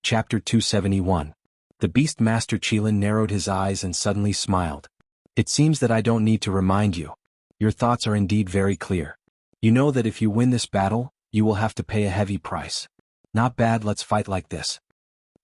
Chapter 271. The Beast Master Qilin narrowed his eyes and suddenly smiled. It seems that I don't need to remind you. Your thoughts are indeed very clear. You know that if you win this battle, you will have to pay a heavy price. Not bad, let's fight like this.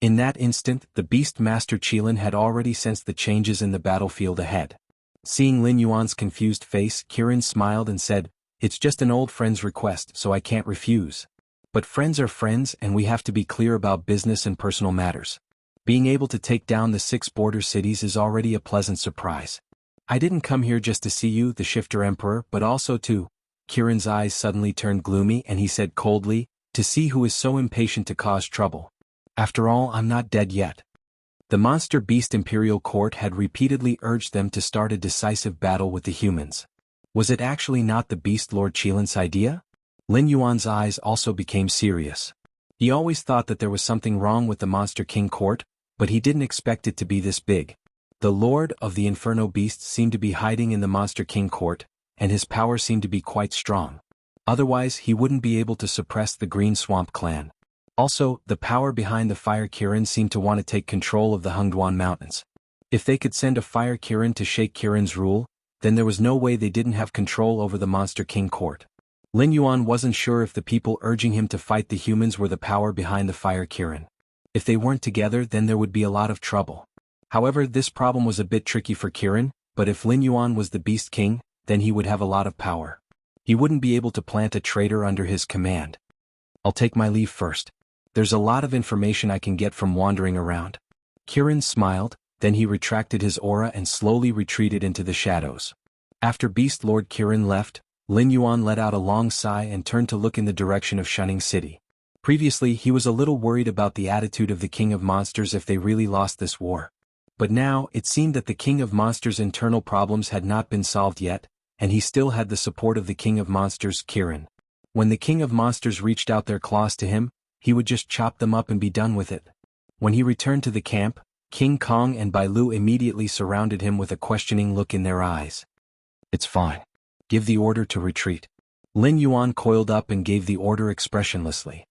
In that instant, the Beast Master Qilin had already sensed the changes in the battlefield ahead. Seeing Lin Yuan's confused face, Qilin smiled and said, "It's just an old friend's request, so I can't refuse. But friends are friends, and we have to be clear about business and personal matters. Being able to take down the 6 border cities is already a pleasant surprise. I didn't come here just to see you, the Shifter Emperor, but also to—" Qilin's eyes suddenly turned gloomy and he said coldly, "to see who is so impatient to cause trouble. After all, I'm not dead yet." The monster beast Imperial Court had repeatedly urged them to start a decisive battle with the humans. Was it actually not the Beast Lord Qilin's idea? Lin Yuan's eyes also became serious. He always thought that there was something wrong with the Monster King Court, but he didn't expect it to be this big. The Lord of the Inferno Beasts seemed to be hiding in the Monster King Court, and his power seemed to be quite strong. Otherwise, he wouldn't be able to suppress the Green Swamp clan. Also, the power behind the Fire Kirin seemed to want to take control of the Xuanhuan Mountains. If they could send a Fire Kirin to shake Kirin's rule, then there was no way they didn't have control over the Monster King Court. Lin Yuan wasn't sure if the people urging him to fight the humans were the power behind the Fire Kirin. If they weren't together, then there would be a lot of trouble. However, this problem was a bit tricky for Qilin, but if Lin Yuan was the Beast King, then he would have a lot of power. He wouldn't be able to plant a traitor under his command. "I'll take my leave first. There's a lot of information I can get from wandering around." Qilin smiled, then he retracted his aura and slowly retreated into the shadows. After Beast Lord Qilin left, Lin Yuan let out a long sigh and turned to look in the direction of Shunning City. Previously, he was a little worried about the attitude of the King of Monsters if they really lost this war. But now, it seemed that the King of Monsters' internal problems had not been solved yet, and he still had the support of the King of Monsters, Qilin. When the King of Monsters reached out their claws to him, he would just chop them up and be done with it. When he returned to the camp, King Kong and Bai Lu immediately surrounded him with a questioning look in their eyes. "It's fine. Give the order to retreat." Lin Yuan coiled up and gave the order expressionlessly.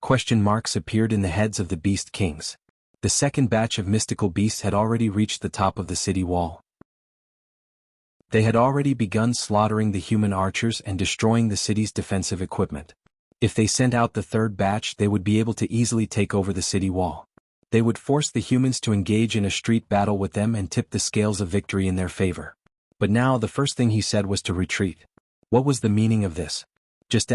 Question marks appeared in the heads of the Beast Kings. The second batch of mystical beasts had already reached the top of the city wall. They had already begun slaughtering the human archers and destroying the city's defensive equipment. If they sent out the third batch, they would be able to easily take over the city wall. They would force the humans to engage in a street battle with them and tip the scales of victory in their favor. But now the first thing he said was to retreat. What was the meaning of this? Just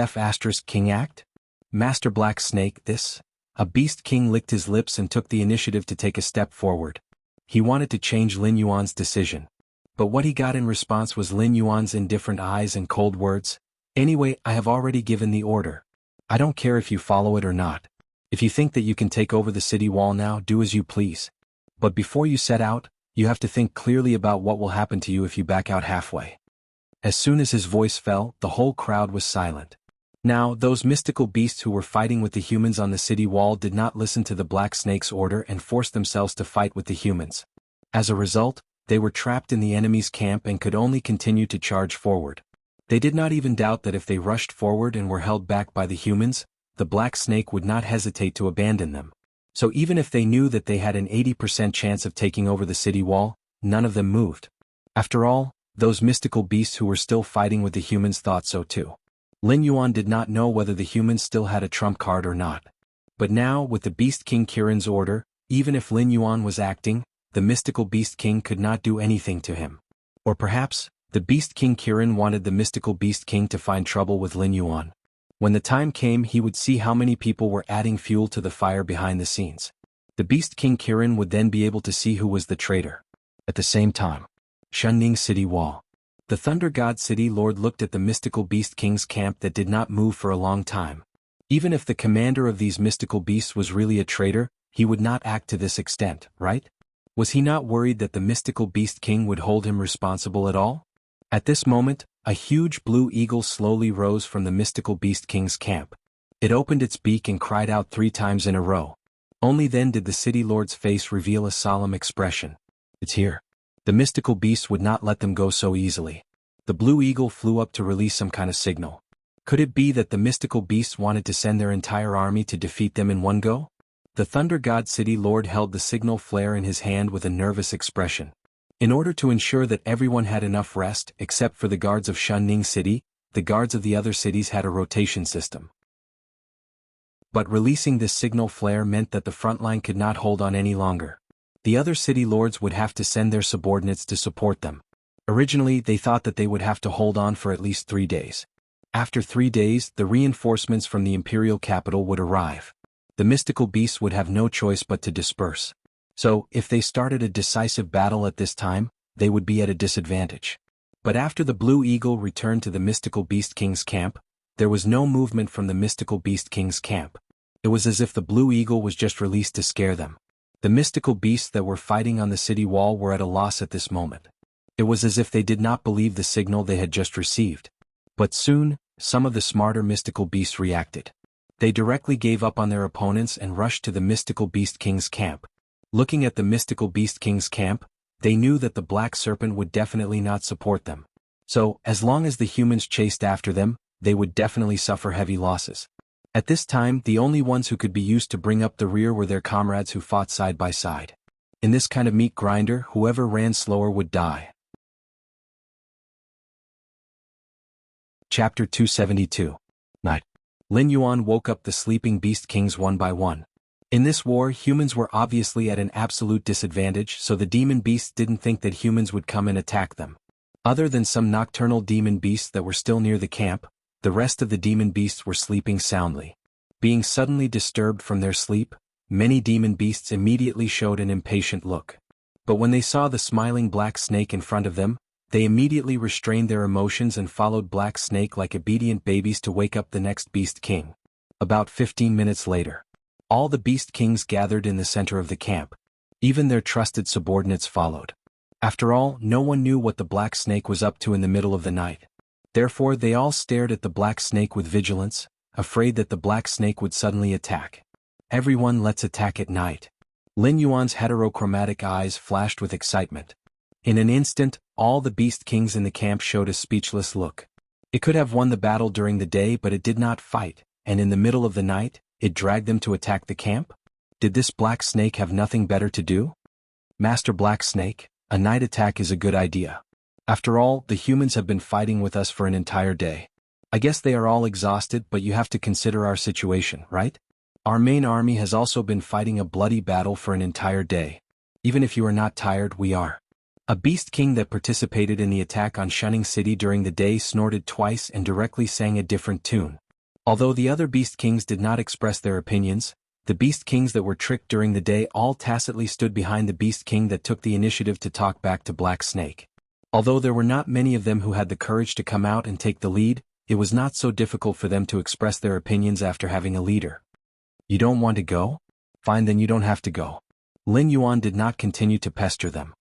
King act? Master Black Snake, this? A Beast King licked his lips and took the initiative to take a step forward. He wanted to change Lin Yuan's decision. But what he got in response was Lin Yuan's indifferent eyes and cold words. "Anyway, I have already given the order. I don't care if you follow it or not. If you think that you can take over the city wall now, do as you please. But before you set out, you have to think clearly about what will happen to you if you back out halfway." As soon as his voice fell, the whole crowd was silent. Now, those mystical beasts who were fighting with the humans on the city wall did not listen to the Black Snake's order and forced themselves to fight with the humans. As a result, they were trapped in the enemy's camp and could only continue to charge forward. They did not even doubt that if they rushed forward and were held back by the humans, the Black Snake would not hesitate to abandon them. So even if they knew that they had an 80% chance of taking over the city wall, none of them moved. After all, those mystical beasts who were still fighting with the humans thought so too. Lin Yuan did not know whether the humans still had a trump card or not. But now, with the Beast King Qilin's order, even if Lin Yuan was acting, the mystical Beast King could not do anything to him. Or perhaps, the Beast King Qilin wanted the mystical Beast King to find trouble with Lin Yuan. When the time came, he would see how many people were adding fuel to the fire behind the scenes. The Beast King Qilin would then be able to see who was the traitor. At the same time, Shunning City Wall. The Thunder God City Lord looked at the mystical Beast King's camp that did not move for a long time. Even if the commander of these mystical beasts was really a traitor, he would not act to this extent, right? Was he not worried that the mystical Beast King would hold him responsible at all? At this moment, a huge blue eagle slowly rose from the mystical Beast King's camp. It opened its beak and cried out 3 times in a row. Only then did the city lord's face reveal a solemn expression. "It's here." The mystical beast would not let them go so easily. The blue eagle flew up to release some kind of signal. Could it be that the mystical beasts wanted to send their entire army to defeat them in one go? The Thunder God City Lord held the signal flare in his hand with a nervous expression. In order to ensure that everyone had enough rest, except for the guards of Shunning City, the guards of the other cities had a rotation system. But releasing this signal flare meant that the front line could not hold on any longer. The other city lords would have to send their subordinates to support them. Originally, they thought that they would have to hold on for at least 3 days. After 3 days, the reinforcements from the imperial capital would arrive. The mystical beasts would have no choice but to disperse. So, if they started a decisive battle at this time, they would be at a disadvantage. But after the Blue Eagle returned to the mystical beast king's camp, there was no movement from the mystical beast king's camp. It was as if the Blue Eagle was just released to scare them. The mystical beasts that were fighting on the city wall were at a loss at this moment. It was as if they did not believe the signal they had just received. But soon, some of the smarter mystical beasts reacted. They directly gave up on their opponents and rushed to the mystical beast king's camp. Looking at the mystical beast king's camp, they knew that the black serpent would definitely not support them. So, as long as the humans chased after them, they would definitely suffer heavy losses. At this time, the only ones who could be used to bring up the rear were their comrades who fought side by side. In this kind of meat grinder, whoever ran slower would die. Chapter 272. Night. Lin Yuan woke up the sleeping beast kings one by one. In this war, humans were obviously at an absolute disadvantage, so the demon beasts didn't think that humans would come and attack them. Other than some nocturnal demon beasts that were still near the camp, the rest of the demon beasts were sleeping soundly. Being suddenly disturbed from their sleep, many demon beasts immediately showed an impatient look. But when they saw the smiling black snake in front of them, they immediately restrained their emotions and followed Black Snake like obedient babies to wake up the next Beast King. About 15 minutes later, all the Beast Kings gathered in the center of the camp. Even their trusted subordinates followed. After all, no one knew what the Black Snake was up to in the middle of the night. Therefore, they all stared at the Black Snake with vigilance, afraid that the Black Snake would suddenly attack. Everyone, let's attack at night. Lin Yuan's heterochromatic eyes flashed with excitement. In an instant, all the Beast Kings in the camp showed a speechless look. It could have won the battle during the day, but it did not fight, and in the middle of the night, it dragged them to attack the camp? Did this Black Snake have nothing better to do? Master Black Snake, a night attack is a good idea. After all, the humans have been fighting with us for an entire day. I guess they are all exhausted, but you have to consider our situation, right? Our main army has also been fighting a bloody battle for an entire day. Even if you are not tired, we are. A Beast King that participated in the attack on Shunning City during the day snorted twice and directly sang a different tune. Although the other Beast Kings did not express their opinions, the Beast Kings that were tricked during the day all tacitly stood behind the Beast King that took the initiative to talk back to Black Snake. Although there were not many of them who had the courage to come out and take the lead, it was not so difficult for them to express their opinions after having a leader. You don't want to go? Fine, then you don't have to go. Lin Yuan did not continue to pester them.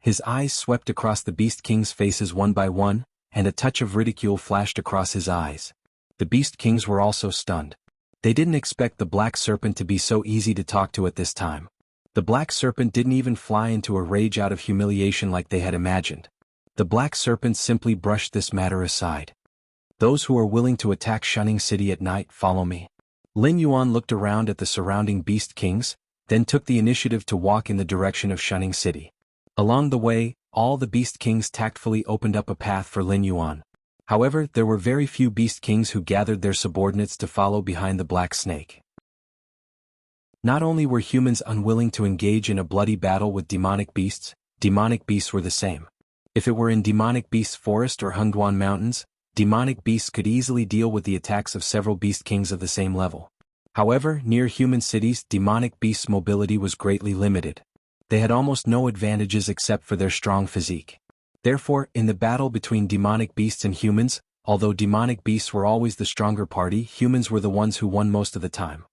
His eyes swept across the Beast Kings' faces one by one, and a touch of ridicule flashed across his eyes. The Beast Kings were also stunned. They didn't expect the Black Serpent to be so easy to talk to at this time. The Black Serpent didn't even fly into a rage out of humiliation like they had imagined. The Black Serpent simply brushed this matter aside. Those who are willing to attack Shunning City at night, follow me. Lin Yuan looked around at the surrounding Beast Kings, then took the initiative to walk in the direction of Shunning City. Along the way, all the Beast Kings tactfully opened up a path for Lin Yuan. However, there were very few Beast Kings who gathered their subordinates to follow behind the Black Snake. Not only were humans unwilling to engage in a bloody battle with demonic beasts were the same. If it were in Demonic Beasts Forest or Xuanhuan Mountains, demonic beasts could easily deal with the attacks of several Beast Kings of the same level. However, near human cities, demonic beasts' mobility was greatly limited. They had almost no advantages except for their strong physique. Therefore, in the battle between demonic beasts and humans, although demonic beasts were always the stronger party, humans were the ones who won most of the time.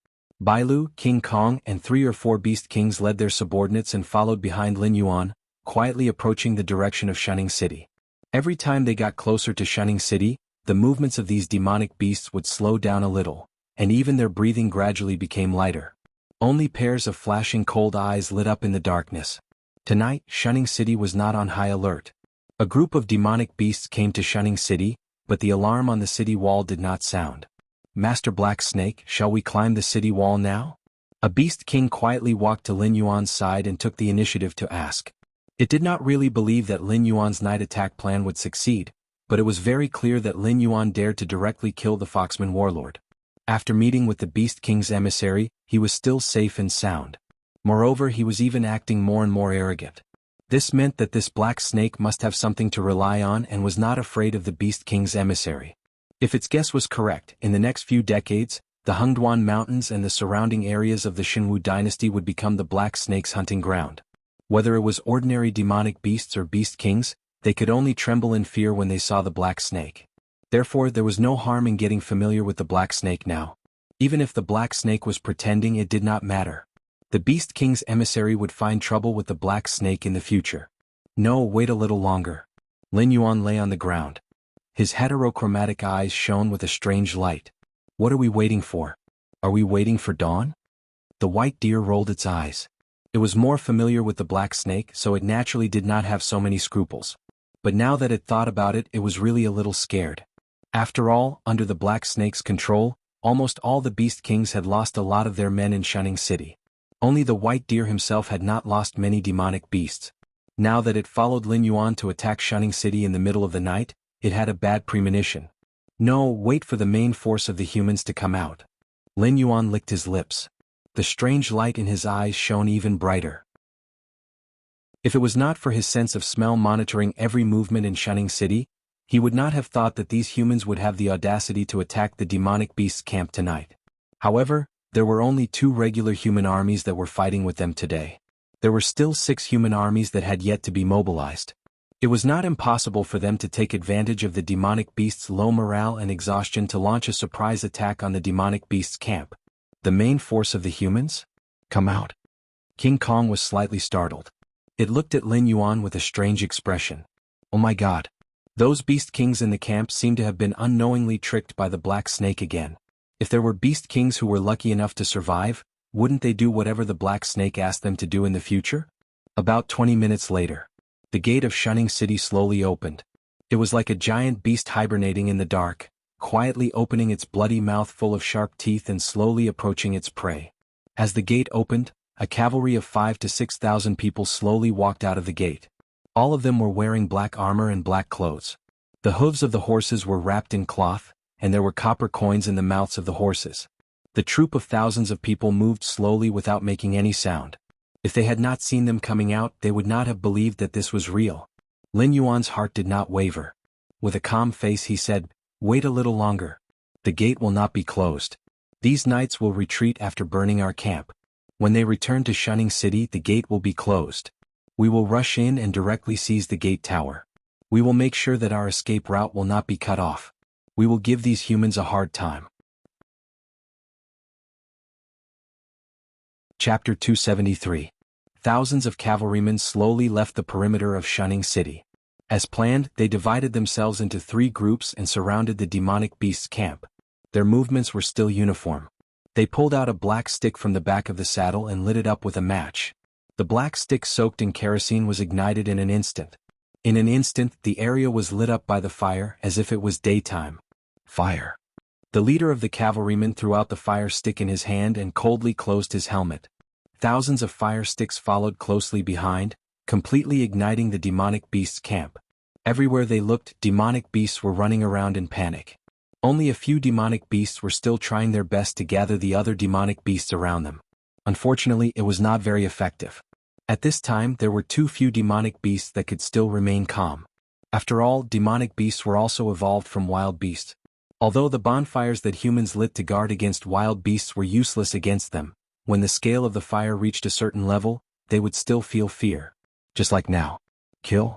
Bailu, King Kong, and 3 or 4 Beast Kings led their subordinates and followed behind Lin Yuan, quietly approaching the direction of Shunning City. Every time they got closer to Shunning City, the movements of these demonic beasts would slow down a little, and even their breathing gradually became lighter. Only pairs of flashing cold eyes lit up in the darkness. Tonight, Shunning City was not on high alert. A group of demonic beasts came to Shunning City, but the alarm on the city wall did not sound. Master Black Snake, shall we climb the city wall now? A beast king quietly walked to Lin Yuan's side and took the initiative to ask. It did not really believe that Lin Yuan's night attack plan would succeed, but it was very clear that Lin Yuan dared to directly kill the Foxman warlord. After meeting with the Beast King's emissary, he was still safe and sound. Moreover, he was even acting more and more arrogant. This meant that this black snake must have something to rely on and was not afraid of the Beast King's emissary. If its guess was correct, in the next few decades, the Hengduan Mountains and the surrounding areas of the Xianhu dynasty would become the black snake's hunting ground. Whether it was ordinary demonic beasts or beast kings, they could only tremble in fear when they saw the black snake. Therefore, there was no harm in getting familiar with the black snake now. Even if the black snake was pretending, it did not matter. The beast king's emissary would find trouble with the black snake in the future. No, wait a little longer. Lin Yuan lay on the ground. His heterochromatic eyes shone with a strange light. What are we waiting for? Are we waiting for dawn? The white deer rolled its eyes. It was more familiar with the black snake, so it naturally did not have so many scruples. But now that it thought about it, it was really a little scared. After all, under the black snake's control, almost all the beast kings had lost a lot of their men in Shunning City. Only the white deer himself had not lost many demonic beasts. Now that it followed Lin Yuan to attack Shunning City in the middle of the night, it had a bad premonition. No, wait for the main force of the humans to come out. Lin Yuan licked his lips. The strange light in his eyes shone even brighter. If it was not for his sense of smell monitoring every movement in Shunning City, he would not have thought that these humans would have the audacity to attack the demonic beast's camp tonight. However, there were only 2 regular human armies that were fighting with them today. There were still 6 human armies that had yet to be mobilized. It was not impossible for them to take advantage of the demonic beast's low morale and exhaustion to launch a surprise attack on the demonic beast's camp. The main force of the humans? Come out. King Kong was slightly startled. It looked at Lin Yuan with a strange expression. Oh my god. Those beast kings in the camp seemed to have been unknowingly tricked by the black snake again. If there were beast kings who were lucky enough to survive, wouldn't they do whatever the black snake asked them to do in the future? About 20 minutes later, the gate of Shunning City slowly opened. It was like a giant beast hibernating in the dark, quietly opening its bloody mouth full of sharp teeth and slowly approaching its prey. As the gate opened, a cavalry of 5,000 to 6,000 people slowly walked out of the gate. All of them were wearing black armor and black clothes. The hooves of the horses were wrapped in cloth, and there were copper coins in the mouths of the horses. The troop of thousands of people moved slowly without making any sound. If they had not seen them coming out, they would not have believed that this was real. Lin Yuan's heart did not waver. With a calm face he said, "Wait a little longer. The gate will not be closed. These knights will retreat after burning our camp. When they return to Shunning City, the gate will be closed. We will rush in and directly seize the gate tower. We will make sure that our escape route will not be cut off. We will give these humans a hard time." Chapter 273. Thousands of cavalrymen slowly left the perimeter of Shunning City. As planned, they divided themselves into 3 groups and surrounded the demonic beast's camp. Their movements were still uniform. They pulled out a black stick from the back of the saddle and lit it up with a match. The black stick soaked in kerosene was ignited in an instant. In an instant, the area was lit up by the fire as if it was daytime. Fire. The leader of the cavalrymen threw out the fire stick in his hand and coldly closed his helmet. Thousands of fire sticks followed closely behind, completely igniting the demonic beast's camp. Everywhere they looked, demonic beasts were running around in panic. Only a few demonic beasts were still trying their best to gather the other demonic beasts around them. Unfortunately, it was not very effective. At this time, there were too few demonic beasts that could still remain calm. After all, demonic beasts were also evolved from wild beasts. Although the bonfires that humans lit to guard against wild beasts were useless against them, when the scale of the fire reached a certain level, they would still feel fear. Just like now. Kill?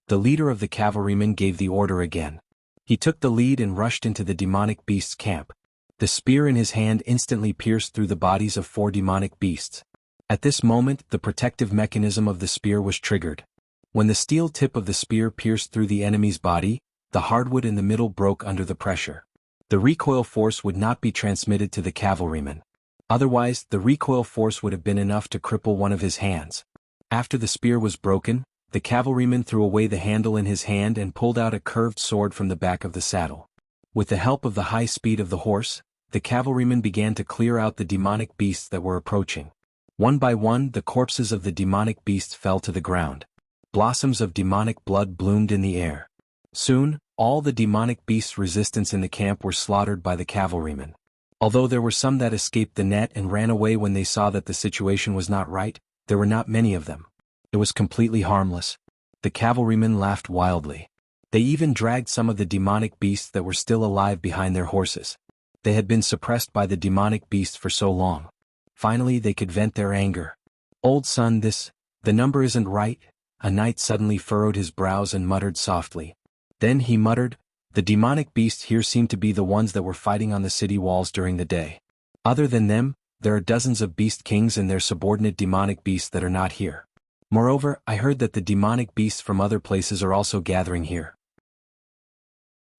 The leader of the cavalrymen gave the order again. He took the lead and rushed into the demonic beast's camp. The spear in his hand instantly pierced through the bodies of 4 demonic beasts. At this moment, the protective mechanism of the spear was triggered. When the steel tip of the spear pierced through the enemy's body, the hardwood in the middle broke under the pressure. The recoil force would not be transmitted to the cavalryman. Otherwise, the recoil force would have been enough to cripple one of his hands. After the spear was broken, the cavalryman threw away the handle in his hand and pulled out a curved sword from the back of the saddle. With the help of the high speed of the horse, the cavalrymen began to clear out the demonic beasts that were approaching. One by one, the corpses of the demonic beasts fell to the ground. Blossoms of demonic blood bloomed in the air. Soon, all the demonic beasts' resistance in the camp were slaughtered by the cavalrymen. Although there were some that escaped the net and ran away when they saw that the situation was not right, there were not many of them. It was completely harmless. The cavalrymen laughed wildly. They even dragged some of the demonic beasts that were still alive behind their horses. They had been suppressed by the demonic beasts for so long. Finally they could vent their anger. "Old son, the number isn't right." A knight suddenly furrowed his brows and muttered softly. Then he muttered, "The demonic beasts here seem to be the ones that were fighting on the city walls during the day. Other than them, there are dozens of beast kings and their subordinate demonic beasts that are not here. Moreover, I heard that the demonic beasts from other places are also gathering here.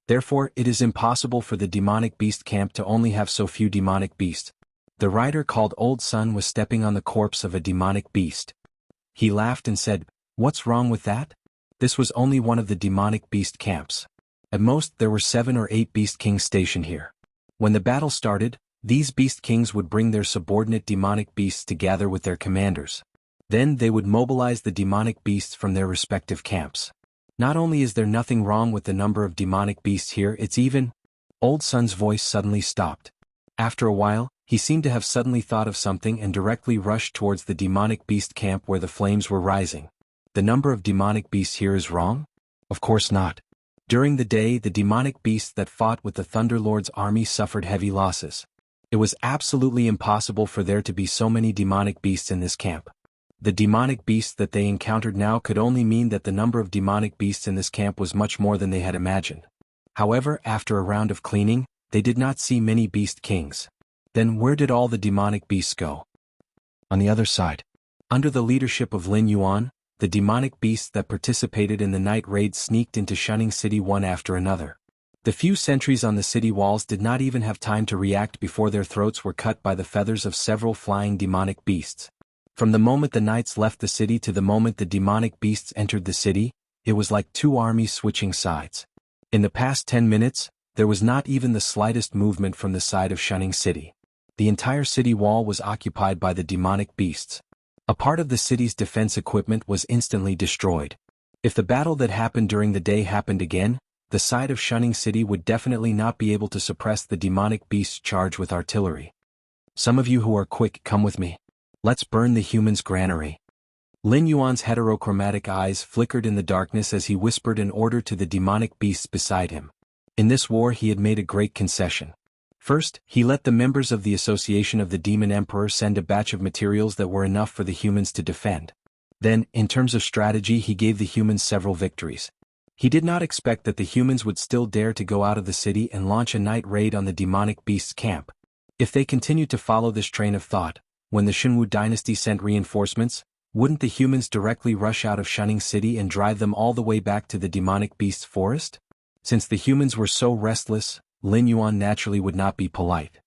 Therefore, it is impossible for the demonic beast camp to only have so few demonic beasts." The rider called Old Son was stepping on the corpse of a demonic beast. He laughed and said, "What's wrong with that?" This was only one of the demonic beast camps. At most there were 7 or 8 beast kings stationed here. When the battle started, these beast kings would bring their subordinate demonic beasts to gather with their commanders. Then they would mobilize the demonic beasts from their respective camps. Not only is there nothing wrong with the number of demonic beasts here, it's even— Old Son's voice suddenly stopped. After a while, he seemed to have suddenly thought of something and directly rushed towards the demonic beast camp where the flames were rising. "The number of demonic beasts here is wrong? Of course not. During the day, the demonic beasts that fought with the Thunderlord's army suffered heavy losses. It was absolutely impossible for there to be so many demonic beasts in this camp. The demonic beasts that they encountered now could only mean that the number of demonic beasts in this camp was much more than they had imagined. However, after a round of cleaning, they did not see many beast kings. Then where did all the demonic beasts go? On the other side. Under the leadership of Lin Yuan, the demonic beasts that participated in the night raid sneaked into Shunning City one after another. The few sentries on the city walls did not even have time to react before their throats were cut by the feathers of several flying demonic beasts. From the moment the knights left the city to the moment the demonic beasts entered the city, it was like 2 armies switching sides. In the past 10 minutes, there was not even the slightest movement from the side of Shunning City. The entire city wall was occupied by the demonic beasts. A part of the city's defense equipment was instantly destroyed. If the battle that happened during the day happened again, the side of Shunning City would definitely not be able to suppress the demonic beasts' charge with artillery. "Some of you who are quick, come with me. Let's burn the humans' granary." Lin Yuan's heterochromatic eyes flickered in the darkness as he whispered an order to the demonic beasts beside him. In this war he had made a great concession. First, he let the members of the Association of the Demon Emperor send a batch of materials that were enough for the humans to defend. Then, in terms of strategy, he gave the humans several victories. He did not expect that the humans would still dare to go out of the city and launch a night raid on the demonic beasts' camp. If they continued to follow this train of thought, when the Xuanhuan dynasty sent reinforcements, wouldn't the humans directly rush out of Shunning City and drive them all the way back to the demonic beasts' forest? Since the humans were so restless, Lin Yuan naturally would not be polite.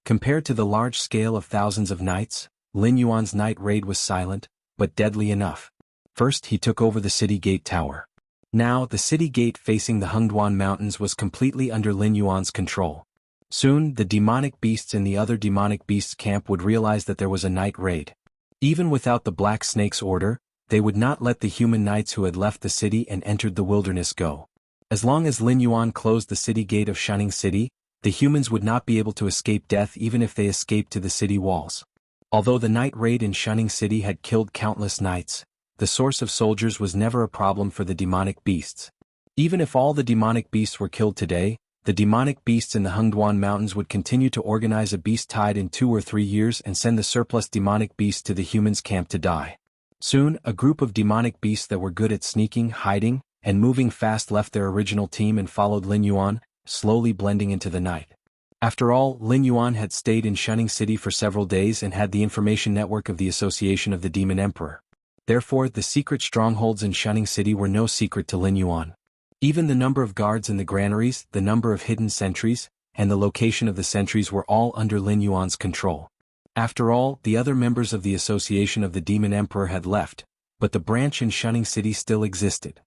Compared to the large scale of thousands of knights, Lin Yuan's night raid was silent, but deadly enough. First he took over the city gate tower. Now the city gate facing the Xuanhuan mountains was completely under Lin Yuan's control. Soon the demonic beasts in the other demonic beasts camp would realize that there was a night raid. Even without the Black Snake's order, they would not let the human knights who had left the city and entered the wilderness go. As long as Lin Yuan closed the city gate of Shunning City, the humans would not be able to escape death even if they escaped to the city walls. Although the night raid in Shunning City had killed countless knights, the source of soldiers was never a problem for the demonic beasts. Even if all the demonic beasts were killed today, the demonic beasts in the Xuanhuan mountains would continue to organize a beast tide in 2 or 3 years and send the surplus demonic beasts to the humans' camp to die. Soon, a group of demonic beasts that were good at sneaking, hiding, and moving fast left their original team and followed Lin Yuan, slowly blending into the night. After all, Lin Yuan had stayed in Shunning City for several days and had the information network of the Association of the Demon Emperor. Therefore, the secret strongholds in Shunning City were no secret to Lin Yuan. Even the number of guards in the granaries, the number of hidden sentries, and the location of the sentries were all under Lin Yuan's control. After all, the other members of the Association of the Demon Emperor had left, but the branch in Shunning City still existed.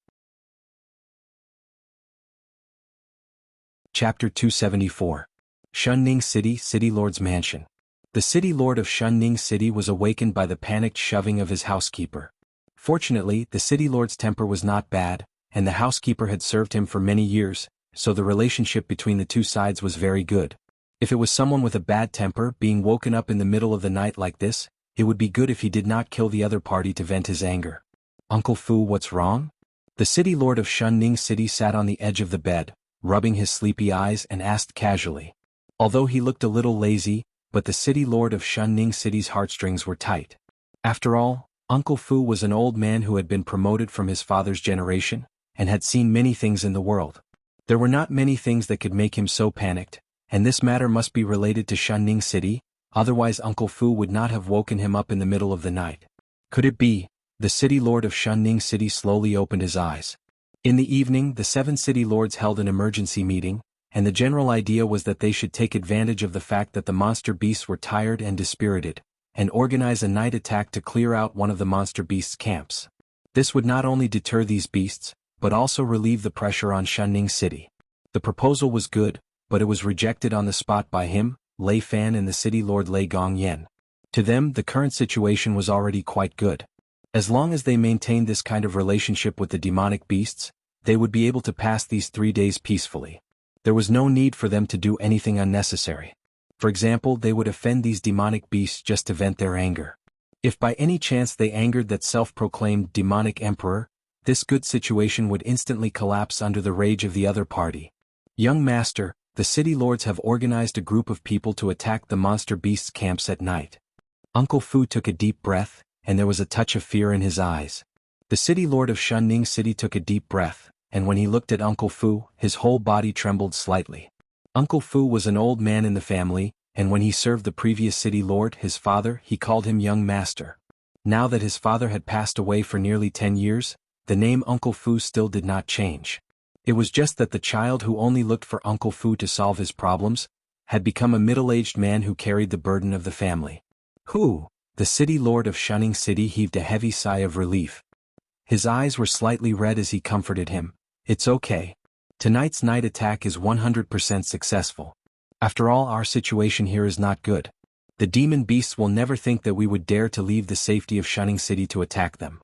Chapter 274. Shunning City, City Lord's Mansion. The City Lord of Shunning City was awakened by the panicked shoving of his housekeeper. Fortunately, the City Lord's temper was not bad, and the housekeeper had served him for many years, so the relationship between the two sides was very good. If it was someone with a bad temper being woken up in the middle of the night like this, it would be good if he did not kill the other party to vent his anger. Uncle Fu, what's wrong? The City Lord of Shunning City sat on the edge of the bed, rubbing his sleepy eyes and asked casually. Although he looked a little lazy, but the City Lord of Shunning City's heartstrings were tight. After all, Uncle Fu was an old man who had been promoted from his father's generation, and had seen many things in the world. There were not many things that could make him so panicked, and this matter must be related to Shunning City, otherwise Uncle Fu would not have woken him up in the middle of the night. Could it be? The City Lord of Shunning City slowly opened his eyes. In the evening, the 7 City Lords held an emergency meeting, and the general idea was that they should take advantage of the fact that the monster beasts were tired and dispirited, and organize a night attack to clear out one of the monster beasts' camps. This would not only deter these beasts, but also relieve the pressure on Shunning City. The proposal was good, but it was rejected on the spot by him, Lei Fan and the City Lord Lei Gongyan. To them, the current situation was already quite good. As long as they maintained this kind of relationship with the demonic beasts, they would be able to pass these 3 days peacefully. There was no need for them to do anything unnecessary. For example, they would offend these demonic beasts just to vent their anger. If by any chance they angered that self-proclaimed demonic emperor, this good situation would instantly collapse under the rage of the other party. Young Master, the City Lords have organized a group of people to attack the monster beasts' camps at night. Uncle Fu took a deep breath, and there was a touch of fear in his eyes. The City Lord of Shunning City took a deep breath, and when he looked at Uncle Fu, his whole body trembled slightly. Uncle Fu was an old man in the family, and when he served the previous City Lord, his father, he called him Young Master. Now that his father had passed away for nearly 10 years, the name Uncle Fu still did not change. It was just that the child who only looked for Uncle Fu to solve his problems had become a middle-aged man who carried the burden of the family. Who? The City Lord of Shunning City heaved a heavy sigh of relief. His eyes were slightly red as he comforted him. It's okay. Tonight's night attack is 100% successful. After all, our situation here is not good. The demon beasts will never think that we would dare to leave the safety of Shunning City to attack them.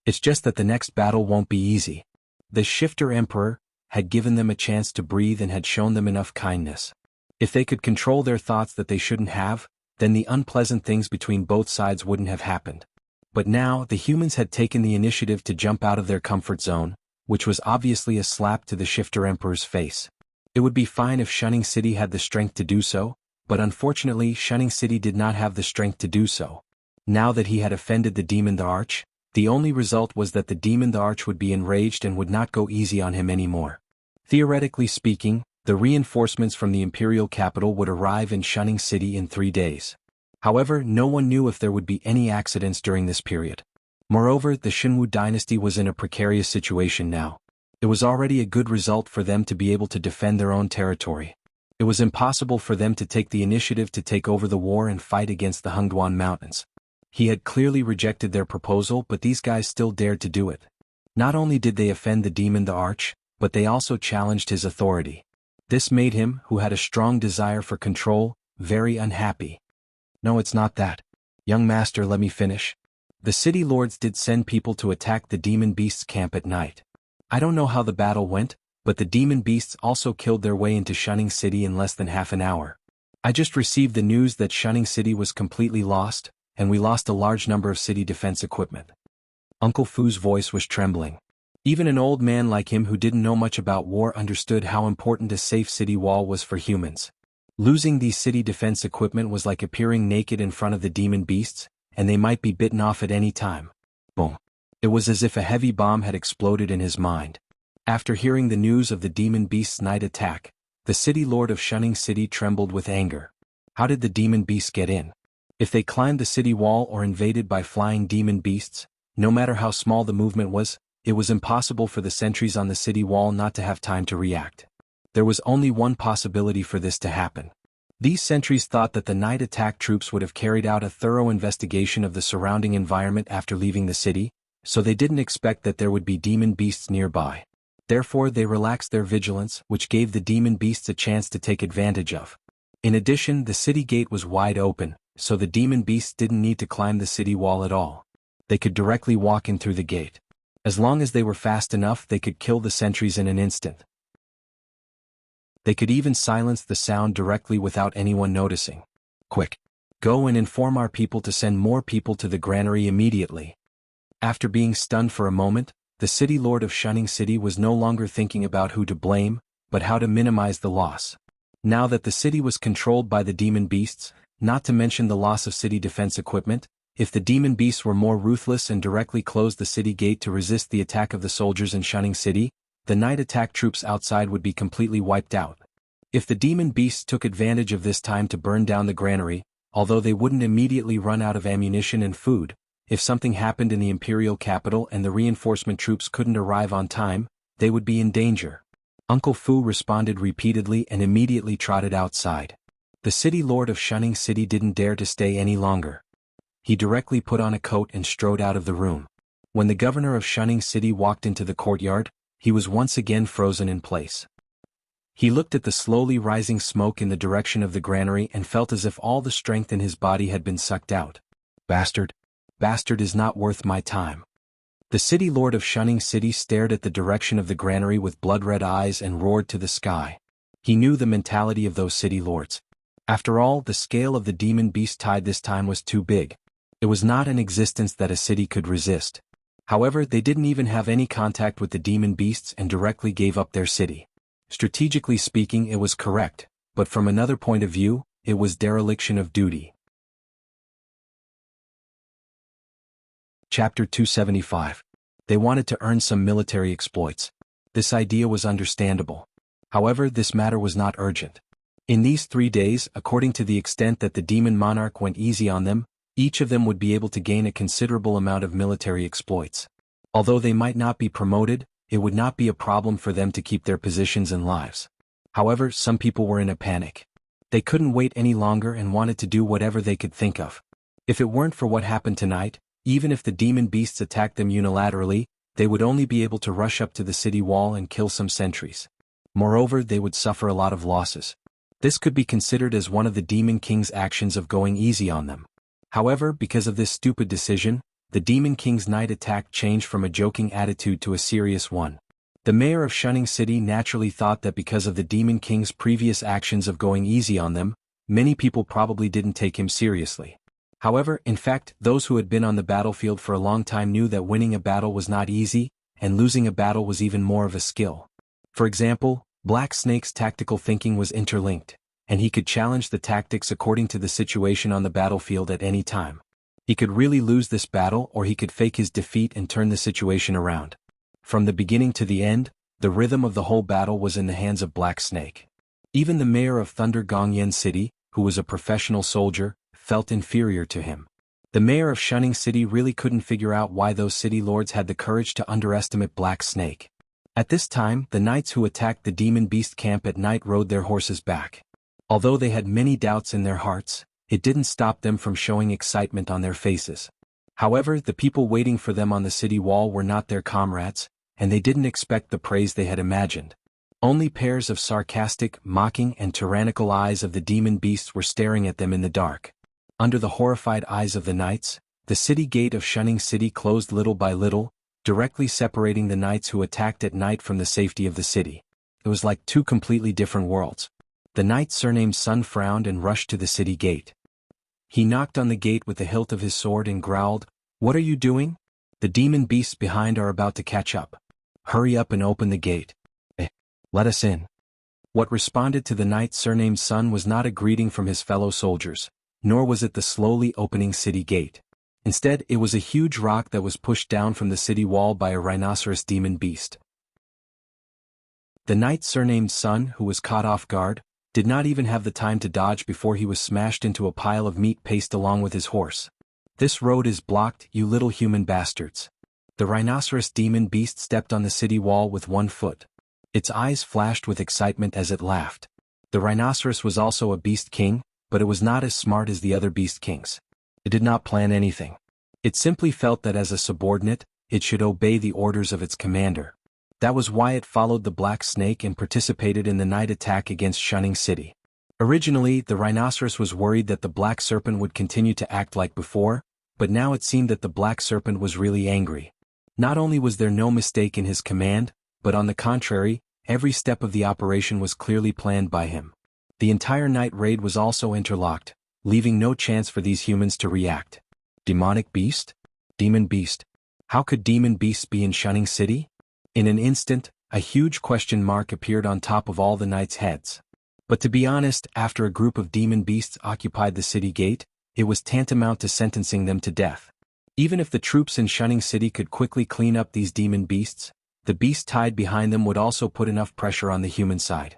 It's just that the next battle won't be easy. The Shifter Emperor had given them a chance to breathe and had shown them enough kindness. If they could control their thoughts that they shouldn't have, then the unpleasant things between both sides wouldn't have happened. But now, the humans had taken the initiative to jump out of their comfort zone, which was obviously a slap to the Shifter Emperor's face. It would be fine if Shunning City had the strength to do so, but unfortunately Shunning City did not have the strength to do so. Now that he had offended the Demon the Arch, the only result was that the Demon the Arch would be enraged and would not go easy on him anymore. Theoretically speaking, the reinforcements from the Imperial capital would arrive in Shunning City in 3 days. However, no one knew if there would be any accidents during this period. Moreover, the Xuanhuan dynasty was in a precarious situation now. It was already a good result for them to be able to defend their own territory. It was impossible for them to take the initiative to take over the war and fight against the Xuanhuan Mountains. He had clearly rejected their proposal, but these guys still dared to do it. Not only did they offend the Demon the Arch, but they also challenged his authority. This made him, who had a strong desire for control, very unhappy. No, it's not that. Young Master, let me finish. The City Lords did send people to attack the Demon Beasts' camp at night. I don't know how the battle went, but the Demon Beasts also killed their way into Shunning City in less than half an hour. I just received the news that Shunning City was completely lost, and we lost a large number of city defense equipment. Uncle Fu's voice was trembling. Even an old man like him who didn't know much about war understood how important a safe city wall was for humans. Losing these city defense equipment was like appearing naked in front of the demon beasts, and they might be bitten off at any time. Boom. It was as if a heavy bomb had exploded in his mind. After hearing the news of the demon beast's night attack, the City Lord of Shunning City trembled with anger. How did the demon beasts get in? If they climbed the city wall or invaded by flying demon beasts, no matter how small the movement was, it was impossible for the sentries on the city wall not to have time to react. There was only one possibility for this to happen. These sentries thought that the night attack troops would have carried out a thorough investigation of the surrounding environment after leaving the city, so they didn't expect that there would be demon beasts nearby. Therefore they relaxed their vigilance, which gave the demon beasts a chance to take advantage of. In addition, the city gate was wide open, so the demon beasts didn't need to climb the city wall at all. They could directly walk in through the gate. As long as they were fast enough, they could kill the sentries in an instant. They could even silence the sound directly without anyone noticing. Quick! Go and inform our people to send more people to the granary immediately. After being stunned for a moment, the city lord of Shunning City was no longer thinking about who to blame, but how to minimize the loss. Now that the city was controlled by the demon beasts, not to mention the loss of city defense equipment, if the demon beasts were more ruthless and directly closed the city gate to resist the attack of the soldiers in Shunning City, the night attack troops outside would be completely wiped out. If the demon beasts took advantage of this time to burn down the granary, although they wouldn't immediately run out of ammunition and food, if something happened in the imperial capital and the reinforcement troops couldn't arrive on time, they would be in danger. Uncle Fu responded repeatedly and immediately trotted outside. The city lord of Shunning City didn't dare to stay any longer. He directly put on a coat and strode out of the room. When the governor of Shunning City walked into the courtyard, he was once again frozen in place. He looked at the slowly rising smoke in the direction of the granary and felt as if all the strength in his body had been sucked out. Bastard! Bastard is not worth my time. The city lord of Shunning City stared at the direction of the granary with blood-red eyes and roared to the sky. He knew the mentality of those city lords. After all, the scale of the demon beast tide this time was too big. It was not an existence that a city could resist. However, they didn't even have any contact with the demon beasts and directly gave up their city. Strategically speaking, it was correct, but from another point of view, it was dereliction of duty. Chapter 275. They wanted to earn some military exploits. This idea was understandable. However, this matter was not urgent. In these 3 days, according to the extent that the demon monarch went easy on them, each of them would be able to gain a considerable amount of military exploits. Although they might not be promoted, it would not be a problem for them to keep their positions and lives. However, some people were in a panic. They couldn't wait any longer and wanted to do whatever they could think of. If it weren't for what happened tonight, even if the demon beasts attacked them unilaterally, they would only be able to rush up to the city wall and kill some sentries. Moreover, they would suffer a lot of losses. This could be considered as one of the Demon King's actions of going easy on them. However, because of this stupid decision, the Demon King's night attack changed from a joking attitude to a serious one. The mayor of Shunning City naturally thought that because of the Demon King's previous actions of going easy on them, many people probably didn't take him seriously. However, in fact, those who had been on the battlefield for a long time knew that winning a battle was not easy, and losing a battle was even more of a skill. For example, Black Snake's tactical thinking was interlinked, and he could challenge the tactics according to the situation on the battlefield at any time. He could really lose this battle, or he could fake his defeat and turn the situation around. From the beginning to the end, the rhythm of the whole battle was in the hands of Black Snake. Even the mayor of Thunder Gongyen City, who was a professional soldier, felt inferior to him. The mayor of Shunning City really couldn't figure out why those city lords had the courage to underestimate Black Snake. At this time, the knights who attacked the demon beast camp at night rode their horses back. Although they had many doubts in their hearts, it didn't stop them from showing excitement on their faces. However, the people waiting for them on the city wall were not their comrades, and they didn't expect the praise they had imagined. Only pairs of sarcastic, mocking, and tyrannical eyes of the demon beasts were staring at them in the dark. Under the horrified eyes of the knights, the city gate of Shunning City closed little by little, directly separating the knights who attacked at night from the safety of the city. It was like two completely different worlds. The knight surnamed Sun frowned and rushed to the city gate. He knocked on the gate with the hilt of his sword and growled, "What are you doing? The demon beasts behind are about to catch up. Hurry up and open the gate. Let us in." What responded to the knight surnamed Sun was not a greeting from his fellow soldiers, nor was it the slowly opening city gate. Instead, it was a huge rock that was pushed down from the city wall by a rhinoceros demon beast. The knight surnamed Sun, who was caught off guard, did not even have the time to dodge before he was smashed into a pile of meat paste along with his horse. "This road is blocked, you little human bastards." The rhinoceros demon beast stepped on the city wall with one foot. Its eyes flashed with excitement as it laughed. The rhinoceros was also a beast king, but it was not as smart as the other beast kings. It did not plan anything. It simply felt that as a subordinate, it should obey the orders of its commander. That was why it followed the black snake and participated in the night attack against Shunning City. Originally, the rhinoceros was worried that the black serpent would continue to act like before, but now it seemed that the black serpent was really angry. Not only was there no mistake in his command, but on the contrary, every step of the operation was clearly planned by him. The entire night raid was also interlocked, leaving no chance for these humans to react. Demonic beast? Demon beast. How could demon beasts be in Shunning City? In an instant, a huge question mark appeared on top of all the knights' heads. But to be honest, after a group of demon beasts occupied the city gate, it was tantamount to sentencing them to death. Even if the troops in Shunning City could quickly clean up these demon beasts, the beast tied behind them would also put enough pressure on the human side.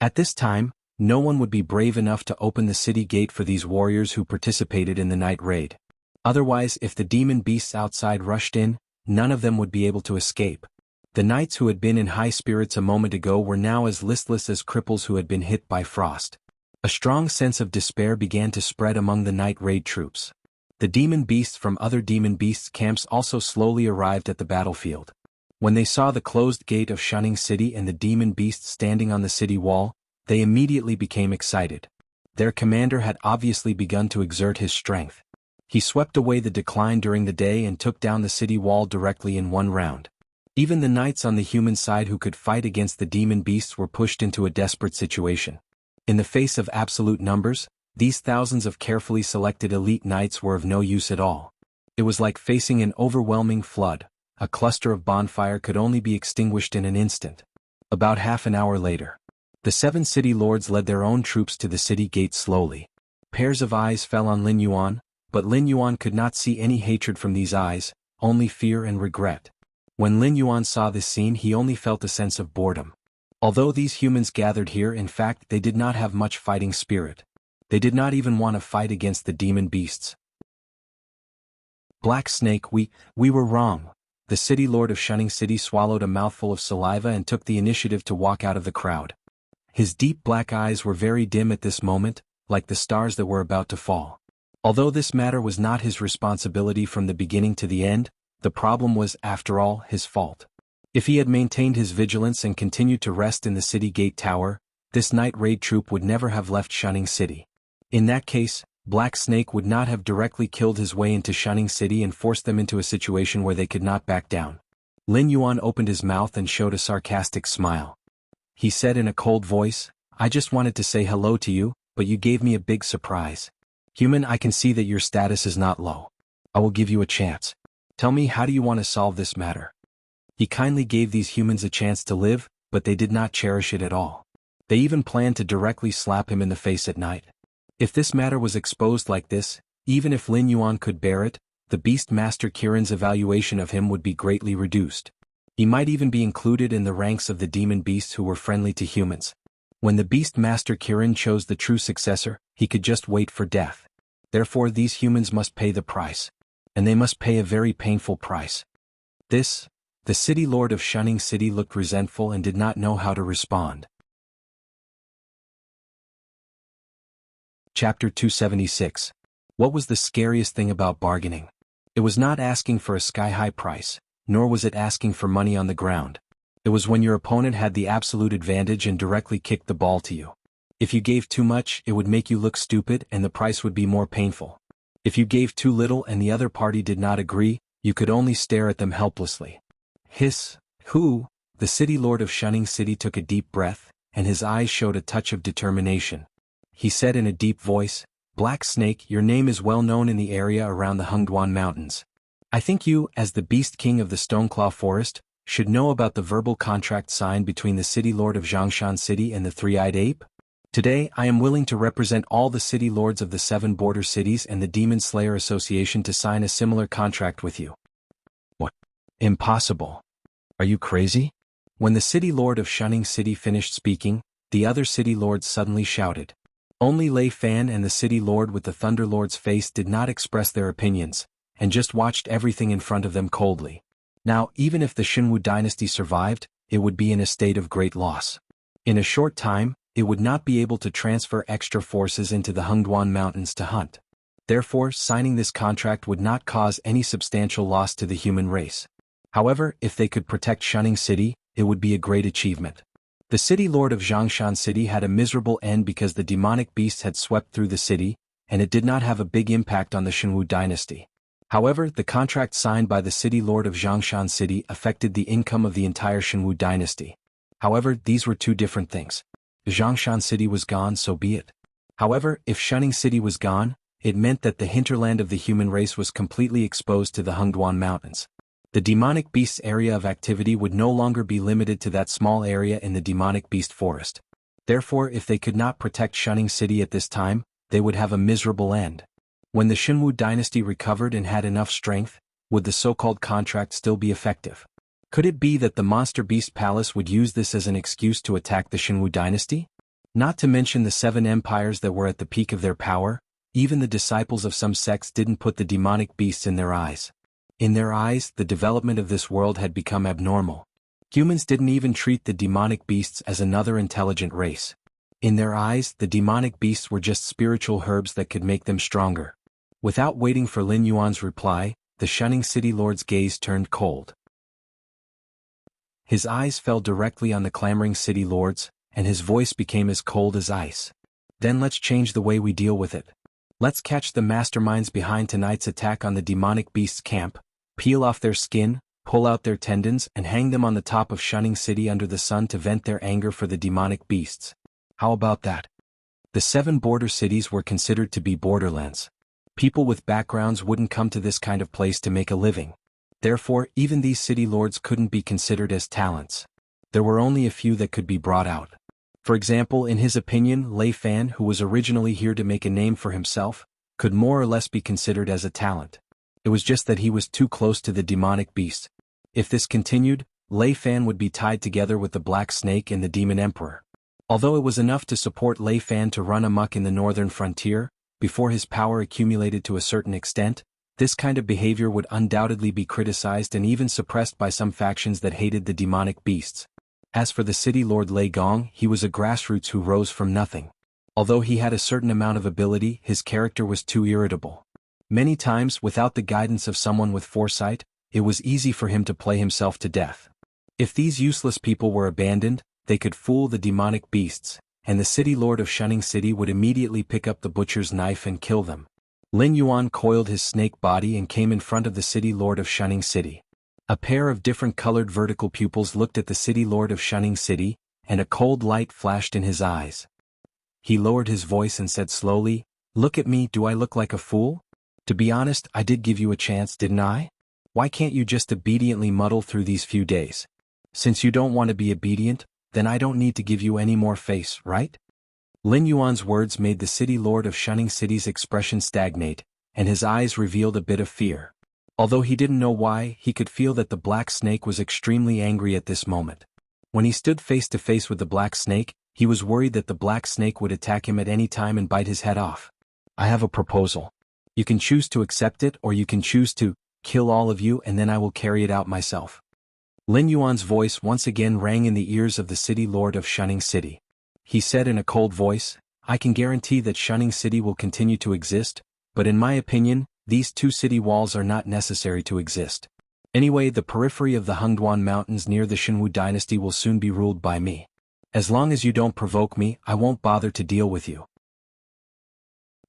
At this time, no one would be brave enough to open the city gate for these warriors who participated in the night raid. Otherwise, if the demon beasts outside rushed in, none of them would be able to escape. The knights who had been in high spirits a moment ago were now as listless as cripples who had been hit by frost. A strong sense of despair began to spread among the night raid troops. The demon beasts from other demon beasts camps also slowly arrived at the battlefield. When they saw the closed gate of Shunning City and the demon beasts standing on the city wall, they immediately became excited. Their commander had obviously begun to exert his strength. He swept away the decline during the day and took down the city wall directly in one round. Even the knights on the human side who could fight against the demon beasts were pushed into a desperate situation. In the face of absolute numbers, these thousands of carefully selected elite knights were of no use at all. It was like facing an overwhelming flood. A cluster of bonfire could only be extinguished in an instant. About half an hour later, the 7 city lords led their own troops to the city gate slowly. Pairs of eyes fell on Lin Yuan, but Lin Yuan could not see any hatred from these eyes, only fear and regret. When Lin Yuan saw this scene, he only felt a sense of boredom. Although these humans gathered here, in fact, they did not have much fighting spirit. They did not even want to fight against the demon beasts. Black Snake, we were wrong. The city lord of Shunning City swallowed a mouthful of saliva and took the initiative to walk out of the crowd. His deep black eyes were very dim at this moment, like the stars that were about to fall. Although this matter was not his responsibility from the beginning to the end, the problem was, after all, his fault. If he had maintained his vigilance and continued to rest in the city gate tower, this night raid troop would never have left Shunning City. In that case, Black Snake would not have directly killed his way into Shunning City and forced them into a situation where they could not back down. Lin Yuan opened his mouth and showed a sarcastic smile. He said in a cold voice, "I just wanted to say hello to you, but you gave me a big surprise. Human, I can see that your status is not low. I will give you a chance. Tell me, how do you want to solve this matter?" He kindly gave these humans a chance to live, but they did not cherish it at all. They even planned to directly slap him in the face at night. If this matter was exposed like this, even if Lin Yuan could bear it, the Beast Master Kirin's evaluation of him would be greatly reduced. He might even be included in the ranks of the demon beasts who were friendly to humans. When the Beast Master Kirin chose the true successor, he could just wait for death. Therefore these humans must pay the price. And they must pay a very painful price. The city lord of Shunning City looked resentful and did not know how to respond. Chapter 276. What was the scariest thing about bargaining? It was not asking for a sky-high price, nor was it asking for money on the ground. It was when your opponent had the absolute advantage and directly kicked the ball to you. If you gave too much, it would make you look stupid and the price would be more painful. If you gave too little and the other party did not agree, you could only stare at them helplessly. Hiss, who? The city lord of Shunning City took a deep breath, and his eyes showed a touch of determination. He said in a deep voice, "Black Snake, your name is well known in the area around the xuanhuan mountains. I think you, as the Beast King of the Stoneclaw Forest, should know about the verbal contract signed between the city lord of Xianxia City and the Three-Eyed Ape? Today, I am willing to represent all the city lords of the 7 border cities and the Demon Slayer Association to sign a similar contract with you." What? Impossible. Are you crazy? When the city lord of Shunning City finished speaking, the other city lords suddenly shouted. Only Lei Fan and the city lord with the Thunder Lord's face did not express their opinions, and just watched everything in front of them coldly. Now, even if the Xuanhu dynasty survived, it would be in a state of great loss. In a short time, it would not be able to transfer extra forces into the xuanhuan mountains to hunt. Therefore, signing this contract would not cause any substantial loss to the human race. However, if they could protect Shunning City, it would be a great achievement. The city lord of Xiangshan City had a miserable end because the demonic beasts had swept through the city, and it did not have a big impact on the Xuanhu dynasty. However, the contract signed by the city lord of Xiangshan City affected the income of the entire Xuanhu dynasty. However, these were two different things. Xiangshan City was gone, so be it. However, if Xuanning City was gone, it meant that the hinterland of the human race was completely exposed to the Hengduan Mountains. The demonic beast's area of activity would no longer be limited to that small area in the demonic beast forest. Therefore, if they could not protect Xuanning City at this time, they would have a miserable end. When the Xuanhu dynasty recovered and had enough strength, would the so-called contract still be effective? Could it be that the monster beast palace would use this as an excuse to attack the Xuanhu dynasty? Not to mention the 7 empires that were at the peak of their power, even the disciples of some sects didn't put the demonic beasts in their eyes. In their eyes, the development of this world had become abnormal. Humans didn't even treat the demonic beasts as another intelligent race. In their eyes, the demonic beasts were just spiritual herbs that could make them stronger. Without waiting for Lin Yuan's reply, the Xuanning City Lord's gaze turned cold. His eyes fell directly on the clamoring city lords, and his voice became as cold as ice. Then let's change the way we deal with it. Let's catch the masterminds behind tonight's attack on the demonic beast's camp, peel off their skin, pull out their tendons, and hang them on the top of Xuanning City under the sun to vent their anger for the demonic beasts. How about that? The 7 border cities were considered to be borderlands. People with backgrounds wouldn't come to this kind of place to make a living. Therefore, even these city lords couldn't be considered as talents. There were only a few that could be brought out. For example, in his opinion, Lei Fan, who was originally here to make a name for himself, could more or less be considered as a talent. It was just that he was too close to the demonic beast. If this continued, Lei Fan would be tied together with the Black Snake and the Demon Emperor. Although it was enough to support Lei Fan to run amok in the northern frontier, before his power accumulated to a certain extent, this kind of behavior would undoubtedly be criticized and even suppressed by some factions that hated the demonic beasts. As for the city lord Lei Gong, he was a grassroots who rose from nothing. Although he had a certain amount of ability, his character was too irritable. Many times, without the guidance of someone with foresight, it was easy for him to play himself to death. If these useless people were abandoned, they could fool the demonic beasts, and the city lord of Xuanning City would immediately pick up the butcher's knife and kill them. Lin Yuan coiled his snake body and came in front of the city lord of Xuanning City. A pair of different colored vertical pupils looked at the city lord of Xuanning City, and a cold light flashed in his eyes. He lowered his voice and said slowly, "Look at me, do I look like a fool? To be honest, I did give you a chance, didn't I? Why can't you just obediently muddle through these few days? Since you don't want to be obedient, then I don't need to give you any more face, right?" Lin Yuan's words made the city lord of Xuanning City's expression stagnate, and his eyes revealed a bit of fear. Although he didn't know why, he could feel that the Black Snake was extremely angry at this moment. When he stood face to face with the Black Snake, he was worried that the Black Snake would attack him at any time and bite his head off. "I have a proposal. You can choose to accept it or you can choose to kill all of you and then I will carry it out myself." Lin Yuan's voice once again rang in the ears of the city lord of Xuanning City. He said in a cold voice, "I can guarantee that Xuanning City will continue to exist, but in my opinion, these 2 city walls are not necessary to exist. Anyway, the periphery of the Hengduan Mountains near the Xuanhu dynasty will soon be ruled by me. As long as you don't provoke me, I won't bother to deal with you."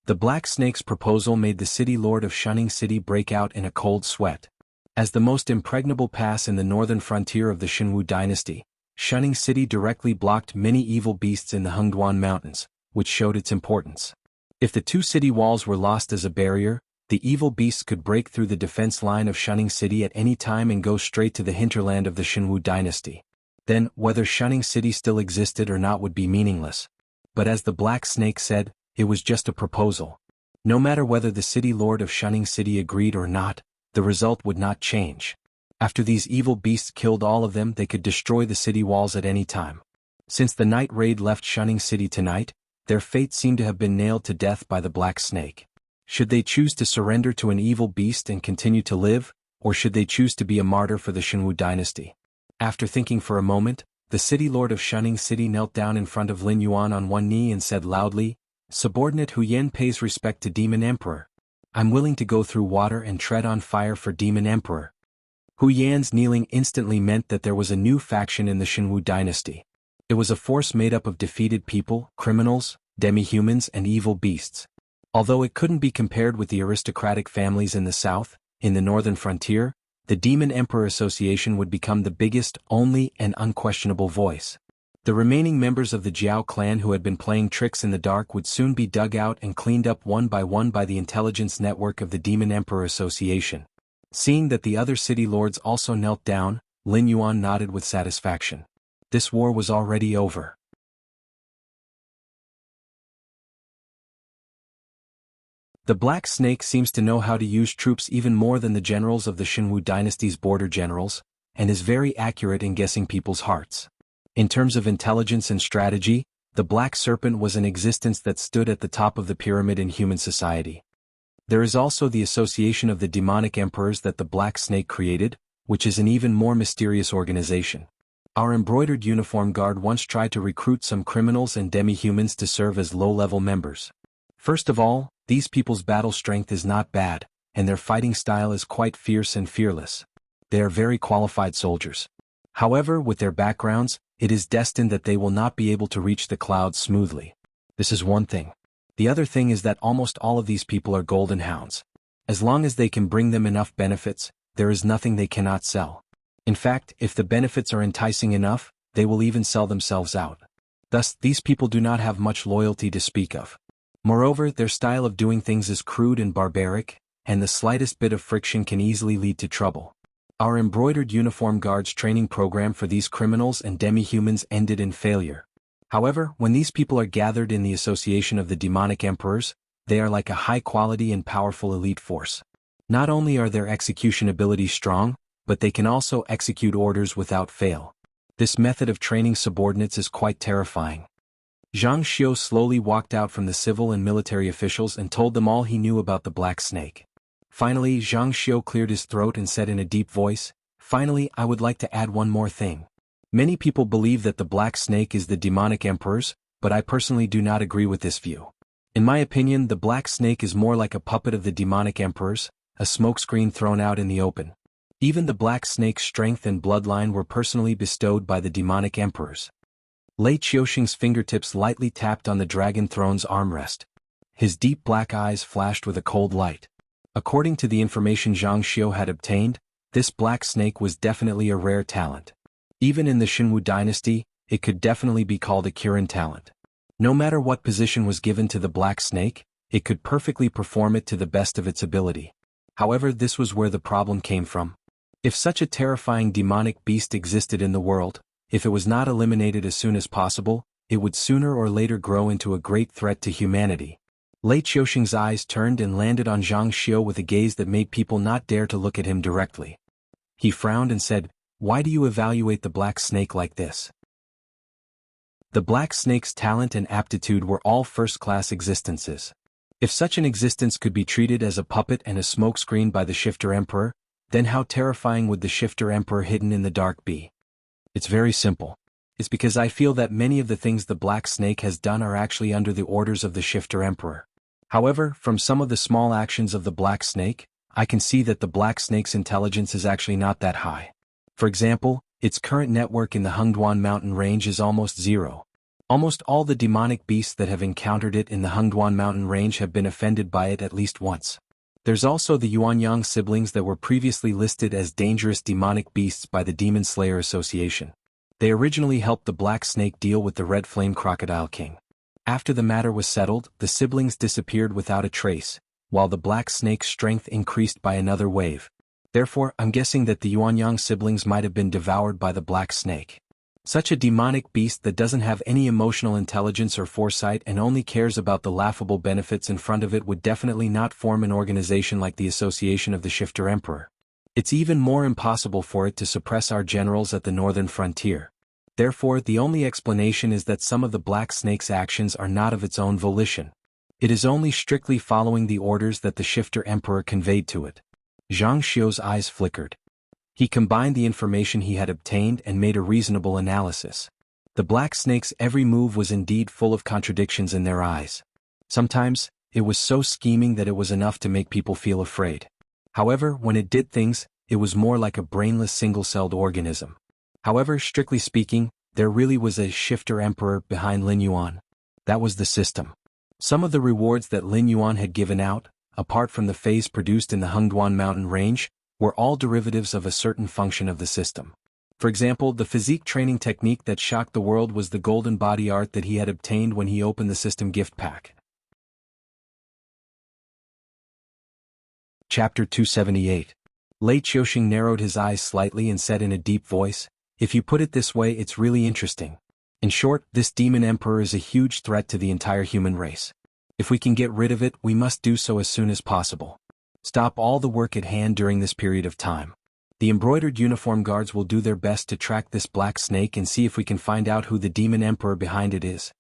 The Black Snake's proposal made the city lord of Xuanning City break out in a cold sweat. As the most impregnable pass in the northern frontier of the Xuanhu dynasty, Xuanning City directly blocked many evil beasts in the Hengduan Mountains, which showed its importance. If the 2 city walls were lost as a barrier, the evil beasts could break through the defense line of Xuanning City at any time and go straight to the hinterland of the Xuanhu dynasty. Then, whether Xuanning City still existed or not would be meaningless. But as the Black Snake said, it was just a proposal. No matter whether the city lord of Xuanning City agreed or not, the result would not change. After these evil beasts killed all of them, they could destroy the city walls at any time. Since the night raid left Xuanning City tonight, their fate seemed to have been nailed to death by the Black Snake. Should they choose to surrender to an evil beast and continue to live, or should they choose to be a martyr for the Xuanhu dynasty? After thinking for a moment, the city lord of Xuanning City knelt down in front of Lin Yuan on one knee and said loudly, "Subordinate Huyen pays respect to Demon Emperor. I'm willing to go through water and tread on fire for Demon Emperor." Hu Yan's kneeling instantly meant that there was a new faction in the Xianhu dynasty. It was a force made up of defeated people, criminals, demi-humans and evil beasts. Although it couldn't be compared with the aristocratic families in the south, in the northern frontier, the Demon Emperor Association would become the biggest, only, and unquestionable voice. The remaining members of the Jiao clan who had been playing tricks in the dark would soon be dug out and cleaned up one by the intelligence network of the Demon Emperor Association. Seeing that the other city lords also knelt down, Lin Yuan nodded with satisfaction. This war was already over. The Black Snake seems to know how to use troops even more than the generals of the Xianhu dynasty's border generals, and is very accurate in guessing people's hearts. In terms of intelligence and strategy, the Black Serpent was an existence that stood at the top of the pyramid in human society. There is also the Association of the Demonic Emperors that the Black Snake created, which is an even more mysterious organization. Our embroidered uniform guard once tried to recruit some criminals and demi-humans to serve as low-level members. First of all, these people's battle strength is not bad, and their fighting style is quite fierce and fearless. They are very qualified soldiers. However, with their backgrounds, it is destined that they will not be able to reach the clouds smoothly. This is one thing. The other thing is that almost all of these people are golden hounds. As long as they can bring them enough benefits, there is nothing they cannot sell. In fact, if the benefits are enticing enough, they will even sell themselves out. Thus, these people do not have much loyalty to speak of. Moreover, their style of doing things is crude and barbaric, and the slightest bit of friction can easily lead to trouble. Our embroidered uniform guards training program for these criminals and demi-humans ended in failure. However, when these people are gathered in the Association of the Demonic Emperors, they are like a high-quality and powerful elite force. Not only are their execution abilities strong, but they can also execute orders without fail. This method of training subordinates is quite terrifying. Zhang Xiu slowly walked out from the civil and military officials and told them all he knew about the Black Snake. Finally, Zhang Xiu cleared his throat and said in a deep voice, "Finally, I would like to add one more thing. Many people believe that the Black Snake is the demonic emperors, but I personally do not agree with this view. In my opinion, the Black Snake is more like a puppet of the demonic emperors, a smokescreen thrown out in the open. Even the Black Snake's strength and bloodline were personally bestowed by the demonic emperors." Lei Qiuxing's fingertips lightly tapped on the dragon throne's armrest. His deep black eyes flashed with a cold light. According to the information Zhang Xiu had obtained, this Black Snake was definitely a rare talent. Even in the Xianhu dynasty, it could definitely be called a Kirin talent. No matter what position was given to the Black Snake, it could perfectly perform it to the best of its ability. However, this was where the problem came from. If such a terrifying demonic beast existed in the world, if it was not eliminated as soon as possible, it would sooner or later grow into a great threat to humanity. Lei Qiuxing's eyes turned and landed on Zhang Xiu with a gaze that made people not dare to look at him directly. He frowned and said, "Why do you evaluate the Black Snake like this?" The Black Snake's talent and aptitude were all first-class existences. If such an existence could be treated as a puppet and a smokescreen by the Shifter Emperor, then how terrifying would the Shifter Emperor hidden in the dark be? It's very simple. It's because I feel that many of the things the Black Snake has done are actually under the orders of the Shifter Emperor. However, from some of the small actions of the Black Snake, I can see that the Black Snake's intelligence is actually not that high. For example, its current network in the Hengduan mountain range is almost zero. Almost all the demonic beasts that have encountered it in the Hengduan mountain range have been offended by it at least once. There's also the Xuanhuan siblings that were previously listed as dangerous demonic beasts by the Demon Slayer Association. They originally helped the Black Snake deal with the Red Flame Crocodile King. After the matter was settled, the siblings disappeared without a trace, while the Black Snake's strength increased by another wave. Therefore, I'm guessing that the Xuanhuan siblings might have been devoured by the Black Snake. Such a demonic beast that doesn't have any emotional intelligence or foresight and only cares about the laughable benefits in front of it would definitely not form an organization like the Association of the Shifter Emperor. It's even more impossible for it to suppress our generals at the northern frontier. Therefore, the only explanation is that some of the Black Snake's actions are not of its own volition. It is only strictly following the orders that the Shifter Emperor conveyed to it. Zhang Xiu's eyes flickered. He combined the information he had obtained and made a reasonable analysis. The Black Snake's every move was indeed full of contradictions in their eyes. Sometimes, it was so scheming that it was enough to make people feel afraid. However, when it did things, it was more like a brainless single-celled organism. However, strictly speaking, there really was a shifter emperor behind Lin Yuan. That was the system. Some of the rewards that Lin Yuan had given out, apart from the phase produced in the Xuanhuan mountain range, were all derivatives of a certain function of the system. For example, the physique training technique that shocked the world was the golden body art that he had obtained when he opened the system gift pack. Chapter 278. Lei Qiuxing narrowed his eyes slightly and said in a deep voice, "If you put it this way, it's really interesting. In short, this demon emperor is a huge threat to the entire human race. If we can get rid of it, we must do so as soon as possible. Stop all the work at hand during this period of time. The embroidered uniform guards will do their best to track this black snake and see if we can find out who the demon emperor behind it is."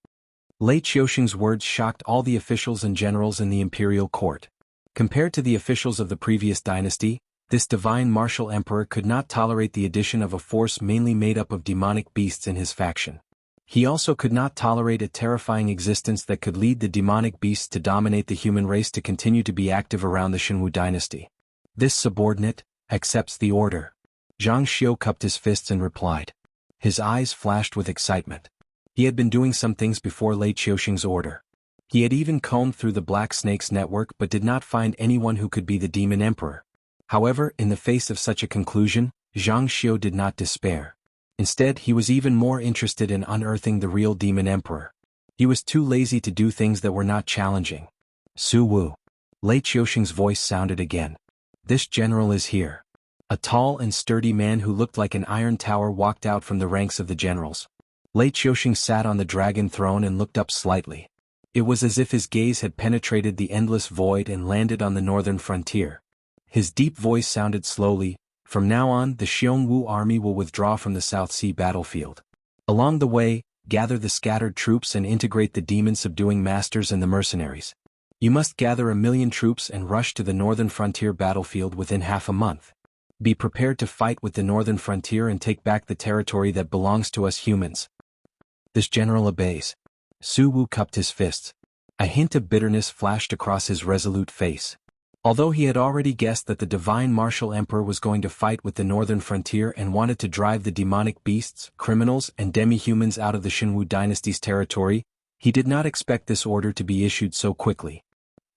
Lei Qiuxing's words shocked all the officials and generals in the imperial court. Compared to the officials of the previous dynasty, this divine martial emperor could not tolerate the addition of a force mainly made up of demonic beasts in his faction. He also could not tolerate a terrifying existence that could lead the demonic beasts to dominate the human race to continue to be active around the Xianhu dynasty. This subordinate accepts the order. Zhang Xiu cupped his fists and replied. His eyes flashed with excitement. He had been doing some things before Lei Qiuxing's order. He had even combed through the Black Snake's network but did not find anyone who could be the demon emperor. However, in the face of such a conclusion, Zhang Xiu did not despair. Instead, he was even more interested in unearthing the real demon emperor. He was too lazy to do things that were not challenging. Su Wu. Lei Qiuxing's voice sounded again. This general is here. A tall and sturdy man who looked like an iron tower walked out from the ranks of the generals. Lei Qiuxing sat on the dragon throne and looked up slightly. It was as if his gaze had penetrated the endless void and landed on the northern frontier. His deep voice sounded slowly. From now on, the Xiongwu army will withdraw from the South Sea battlefield. Along the way, gather the scattered troops and integrate the demon-subduing masters and the mercenaries. You must gather 1,000,000 troops and rush to the northern frontier battlefield within half a month. Be prepared to fight with the northern frontier and take back the territory that belongs to us humans. This general obeys. Su Wu cupped his fists. A hint of bitterness flashed across his resolute face. Although he had already guessed that the divine martial emperor was going to fight with the northern frontier and wanted to drive the demonic beasts, criminals, and demi-humans out of the Xianhu dynasty's territory, he did not expect this order to be issued so quickly.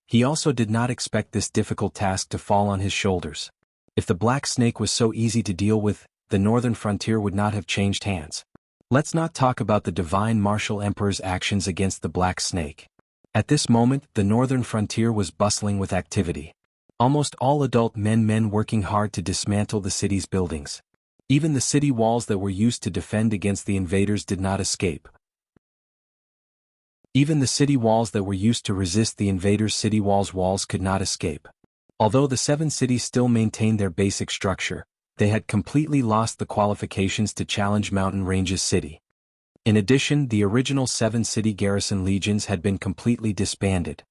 He also did not expect this difficult task to fall on his shoulders. If the Black Snake was so easy to deal with, the northern frontier would not have changed hands. Let's not talk about the divine martial emperor's actions against the Black Snake. At this moment, the northern frontier was bustling with activity. Almost all adult men working hard to dismantle the city's buildings. Even the city walls that were used to defend against the invaders did not escape. Even the city walls that were used to resist the invaders' city walls could not escape. Although the 7 cities still maintained their basic structure, they had completely lost the qualifications to challenge Mountain Range's city. In addition, the original 7 city garrison legions had been completely disbanded.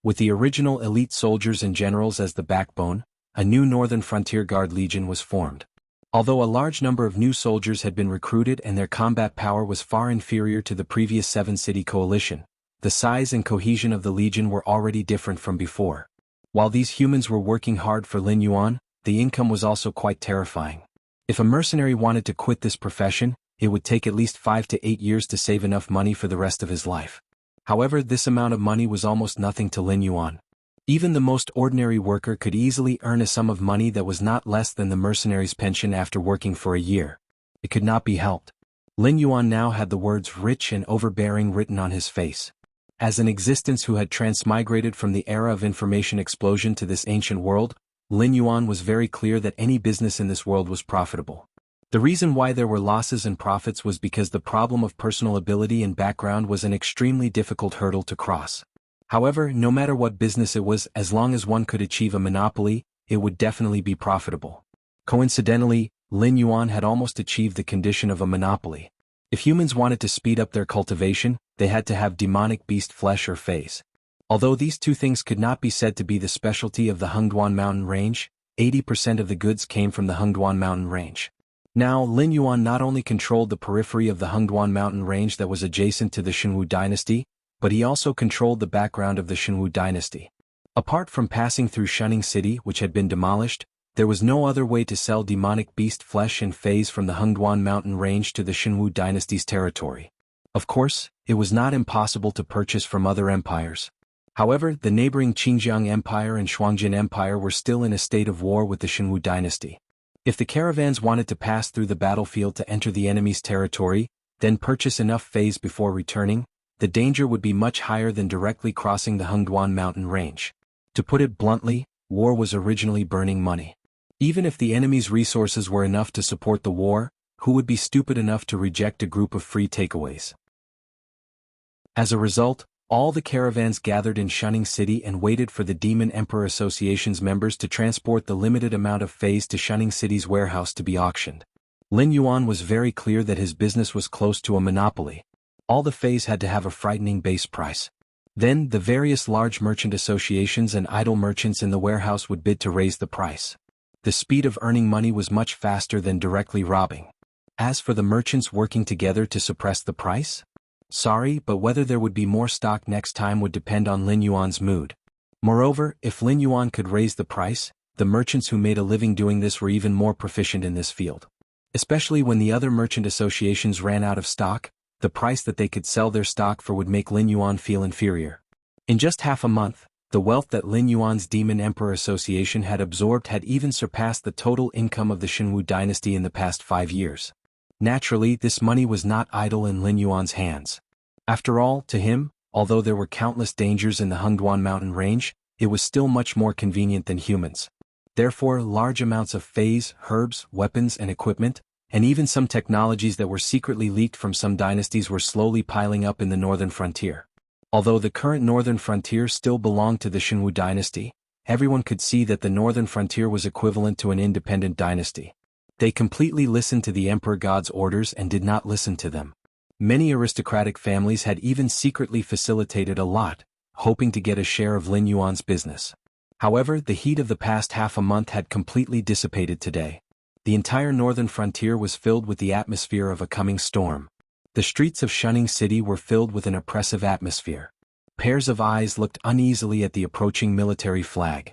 With the original elite soldiers and generals as the backbone, a new Northern Frontier Guard Legion was formed. Although a large number of new soldiers had been recruited and their combat power was far inferior to the previous 7-city coalition, the size and cohesion of the legion were already different from before. While these humans were working hard for Lin Yuan, the income was also quite terrifying. If a mercenary wanted to quit this profession, it would take at least 5 to 8 years to save enough money for the rest of his life. However, this amount of money was almost nothing to Lin Yuan. Even the most ordinary worker could easily earn a sum of money that was not less than the mercenary's pension after working for a year. It could not be helped. Lin Yuan now had the words rich and overbearing written on his face. As an existence who had transmigrated from the era of information explosion to this ancient world, Lin Yuan was very clear that any business in this world was profitable. The reason why there were losses and profits was because the problem of personal ability and background was an extremely difficult hurdle to cross. However, no matter what business it was, as long as one could achieve a monopoly, it would definitely be profitable. Coincidentally, Lin Yuan had almost achieved the condition of a monopoly. If humans wanted to speed up their cultivation, they had to have demonic beast flesh or phase. Although these two things could not be said to be the specialty of the Xuanhuan mountain range, 80% of the goods came from the Xuanhuan mountain range. Now, Lin Yuan not only controlled the periphery of the Xuanhuan mountain range that was adjacent to the Xianhu dynasty, but he also controlled the background of the Xianhu dynasty. Apart from passing through Shunning City, which had been demolished, There was no other way to sell demonic beast flesh and phase from the Xuanhuan mountain range to the Xianhu dynasty's territory. Of course, it was not impossible to purchase from other empires. However, the neighboring Qinjiang Empire and Shuangjin Empire were still in a state of war with the Xianhu dynasty. If the caravans wanted to pass through the battlefield to enter the enemy's territory, then purchase enough phase before returning, the danger would be much higher than directly crossing the Xuanhuan mountain range. To put it bluntly, war was originally burning money. Even if the enemy's resources were enough to support the war, who would be stupid enough to reject a group of free takeaways? As a result, all the caravans gathered in Shunning City and waited for the Demon Emperor Association's members to transport the limited amount of phase to Shunning City's warehouse to be auctioned. Lin Yuan was very clear that his business was close to a monopoly. All the phase had to have a frightening base price. Then, the various large merchant associations and idle merchants in the warehouse would bid to raise the price. The speed of earning money was much faster than directly robbing. As for the merchants working together to suppress the price? Sorry, but whether there would be more stock next time would depend on Lin Yuan's mood. Moreover, if Lin Yuan could raise the price, the merchants who made a living doing this were even more proficient in this field. Especially when the other merchant associations ran out of stock, the price that they could sell their stock for would make Lin Yuan feel inferior. In just half a month, the wealth that Lin Yuan's Demon Emperor Association had absorbed had even surpassed the total income of the Xianhu dynasty in the past 5 years. Naturally, this money was not idle in Lin Yuan's hands. After all, to him, although there were countless dangers in the Xuanhuan mountain range, it was still much more convenient than humans. Therefore, large amounts of phase, herbs, weapons and equipment, and even some technologies that were secretly leaked from some dynasties were slowly piling up in the northern frontier. Although the current northern frontier still belonged to the Xianhu dynasty, everyone could see that the northern frontier was equivalent to an independent dynasty. They completely listened to the Emperor God's orders and did not listen to them. Many aristocratic families had even secretly facilitated a lot, hoping to get a share of Lin Yuan's business. However, the heat of the past half a month had completely dissipated today. The entire northern frontier was filled with the atmosphere of a coming storm. The streets of Shunning City were filled with an oppressive atmosphere. Pairs of eyes looked uneasily at the approaching military flag.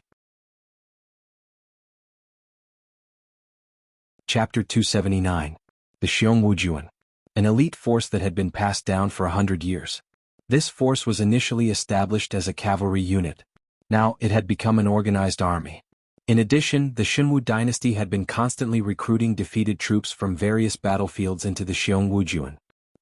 Chapter 279. The Xianhuan, an elite force that had been passed down for 100 years. This force was initially established as a cavalry unit. Now, it had become an organized army. In addition, the Xianhu dynasty had been constantly recruiting defeated troops from various battlefields into the Xianhuan.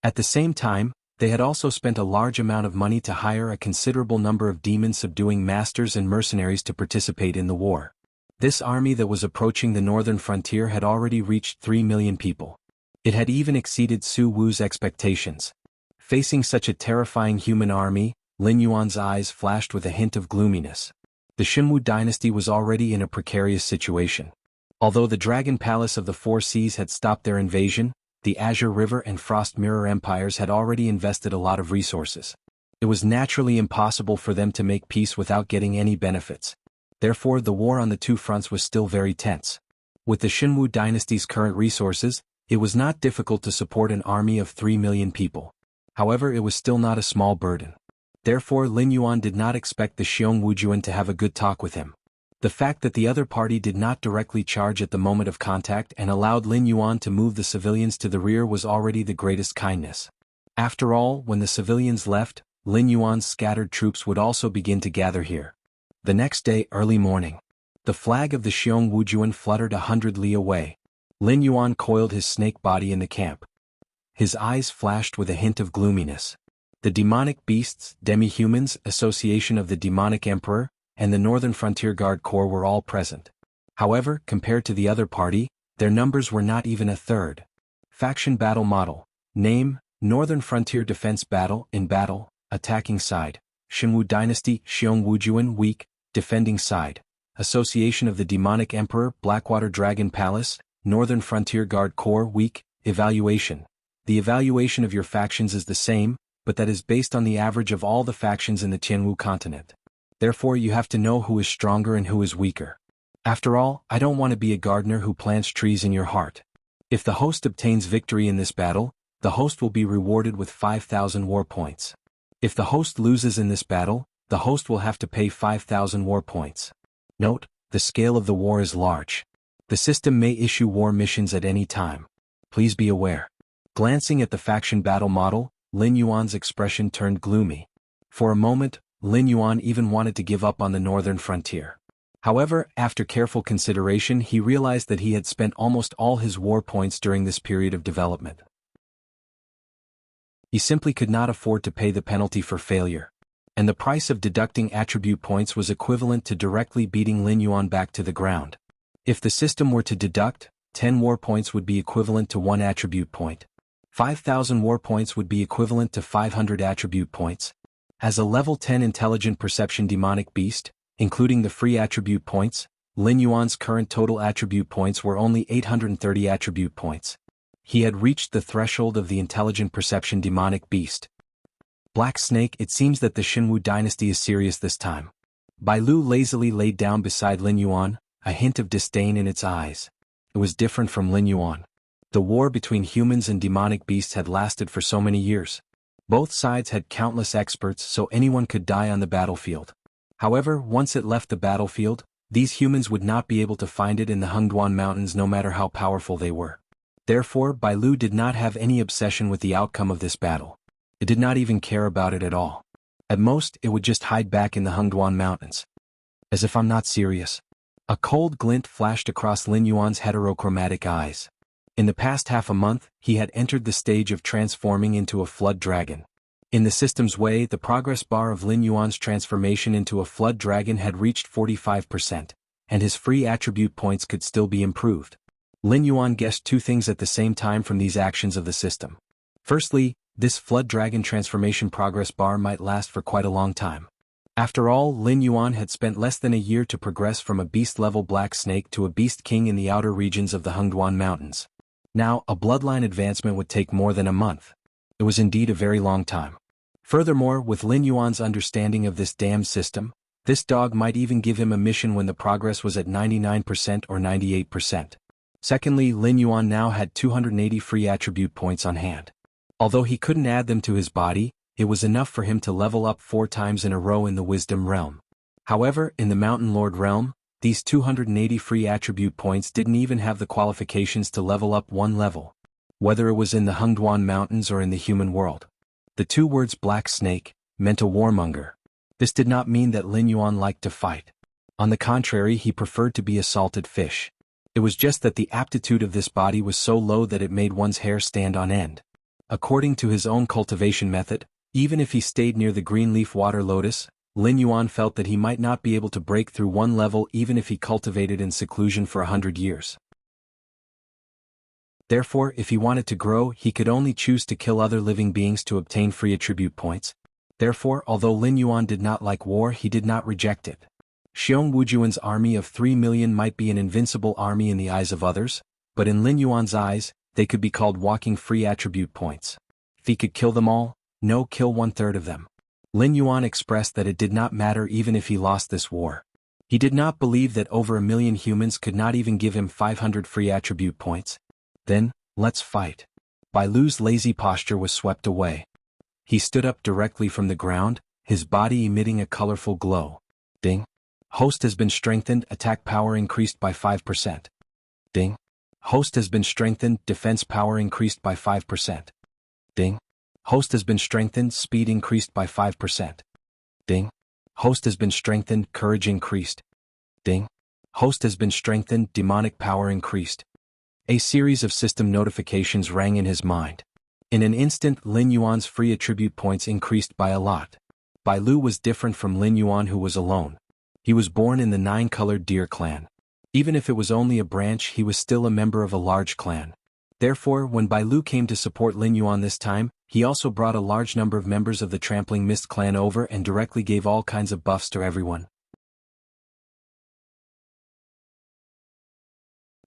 At the same time, they had also spent a large amount of money to hire a considerable number of demon-subduing masters and mercenaries to participate in the war. This army that was approaching the northern frontier had already reached 3 million people. It had even exceeded Su Wu's expectations. Facing such a terrifying human army, Lin Yuan's eyes flashed with a hint of gloominess. The Xianhu dynasty was already in a precarious situation. Although the Dragon Palace of the Four Seas had stopped their invasion, the Azure River and Frost Mirror empires had already invested a lot of resources. It was naturally impossible for them to make peace without getting any benefits. Therefore, the war on the two fronts was still very tense. With the Xianhu dynasty's current resources, it was not difficult to support an army of 3 million people. However, it was still not a small burden. Therefore, Lin Yuan did not expect the Xianhuan to have a good talk with him. The fact that the other party did not directly charge at the moment of contact and allowed Lin Yuan to move the civilians to the rear was already the greatest kindness. After all, when the civilians left, Lin Yuan's scattered troops would also begin to gather here. The next day, early morning, the flag of the Xianhuan fluttered 100 li away. Lin Yuan coiled his snake body in the camp. His eyes flashed with a hint of gloominess. The Demonic Beasts, Demi-Humans, Association of the Demonic Emperor, and the Northern Frontier Guard Corps were all present. However, compared to the other party, their numbers were not even a third. Faction Battle Model. Name, Northern Frontier Defense Battle, in battle, attacking side. Xianhu Dynasty, Xianhuan, weak, defending side. Association of the Demonic Emperor, Blackwater Dragon Palace, Northern Frontier Guard Corps, weak, evaluation. The evaluation of your factions is the same, but that is based on the average of all the factions in the Tianwu continent. Therefore, you have to know who is stronger and who is weaker. After all, I don't want to be a gardener who plants trees in your heart. If the host obtains victory in this battle, the host will be rewarded with 5,000 war points. If the host loses in this battle, the host will have to pay 5,000 war points. Note, the scale of the war is large. The system may issue war missions at any time. Please be aware. Glancing at the faction battle model, Lin Yuan's expression turned gloomy. For a moment, Lin Yuan even wanted to give up on the northern frontier. However, after careful consideration he realized that he had spent almost all his war points during this period of development. He simply could not afford to pay the penalty for failure. And the price of deducting attribute points was equivalent to directly beating Lin Yuan back to the ground. If the system were to deduct, 10 war points would be equivalent to 1 attribute point. 5,000 war points would be equivalent to 500 attribute points. As a level 10 intelligent perception demonic beast, including the free attribute points, Lin Yuan's current total attribute points were only 830 attribute points. He had reached the threshold of the intelligent perception demonic beast. Black Snake, it seems that the Xuanhu dynasty is serious this time. Bai Lu lazily laid down beside Lin Yuan, a hint of disdain in its eyes. It was different from Lin Yuan. The war between humans and demonic beasts had lasted for so many years. Both sides had countless experts, so anyone could die on the battlefield. However, once it left the battlefield, these humans would not be able to find it in the Xuanhuan mountains no matter how powerful they were. Therefore, Bai Lu did not have any obsession with the outcome of this battle. It did not even care about it at all. At most, it would just hide back in the Xuanhuan mountains. As if I'm not serious. A cold glint flashed across Lin Yuan's heterochromatic eyes. In the past half a month, he had entered the stage of transforming into a flood dragon. In the system's way, the progress bar of Lin Yuan's transformation into a flood dragon had reached 45%, and his free attribute points could still be improved. Lin Yuan guessed two things at the same time from these actions of the system. Firstly, this flood dragon transformation progress bar might last for quite a long time. After all, Lin Yuan had spent less than a year to progress from a beast-level black snake to a beast king in the outer regions of the Xuanhuan mountains. Now, a bloodline advancement would take more than a month. It was indeed a very long time. Furthermore, with Lin Yuan's understanding of this damned system, this dog might even give him a mission when the progress was at 99% or 98%. Secondly, Lin Yuan now had 280 free attribute points on hand. Although he couldn't add them to his body, it was enough for him to level up 4 times in a row in the Wisdom realm. However, in the Mountain Lord realm, these 280 free attribute points didn't even have the qualifications to level up 1 level. Whether it was in the Xuanhuan mountains or in the human world. The 2 words Black Snake meant a warmonger. This did not mean that Lin Yuan liked to fight. On the contrary, he preferred to be a salted fish. It was just that the aptitude of this body was so low that it made one's hair stand on end. According to his own cultivation method, even if he stayed near the green leaf water lotus, Lin Yuan felt that he might not be able to break through 1 level even if he cultivated in seclusion for 100 years. Therefore, if he wanted to grow, he could only choose to kill other living beings to obtain free attribute points. Therefore, although Lin Yuan did not like war, he did not reject it. Xianhuan's army of 3 million might be an invincible army in the eyes of others, but in Lin Yuan's eyes, they could be called walking free attribute points. If he could kill them all, no, kill 1/3 of them. Lin Yuan expressed that it did not matter even if he lost this war. He did not believe that over 1 million humans could not even give him 500 free attribute points. Then, let's fight. Bai Lu's lazy posture was swept away. He stood up directly from the ground, his body emitting a colorful glow. Ding. Host has been strengthened, attack power increased by 5%. Ding. Host has been strengthened, defense power increased by 5%. Ding. Host has been strengthened, speed increased by 5%. Ding. Host has been strengthened, courage increased. Ding. Host has been strengthened, demonic power increased. A series of system notifications rang in his mind. In an instant, Lin Yuan's free attribute points increased by a lot. Bai Lu was different from Lin Yuan, who was alone. He was born in the 9-colored deer clan. Even if it was only a branch, he was still a member of a large clan. Therefore, when Bai Lu came to support Lin Yuan this time, he also brought a large number of members of the Trampling Mist clan over and directly gave all kinds of buffs to everyone.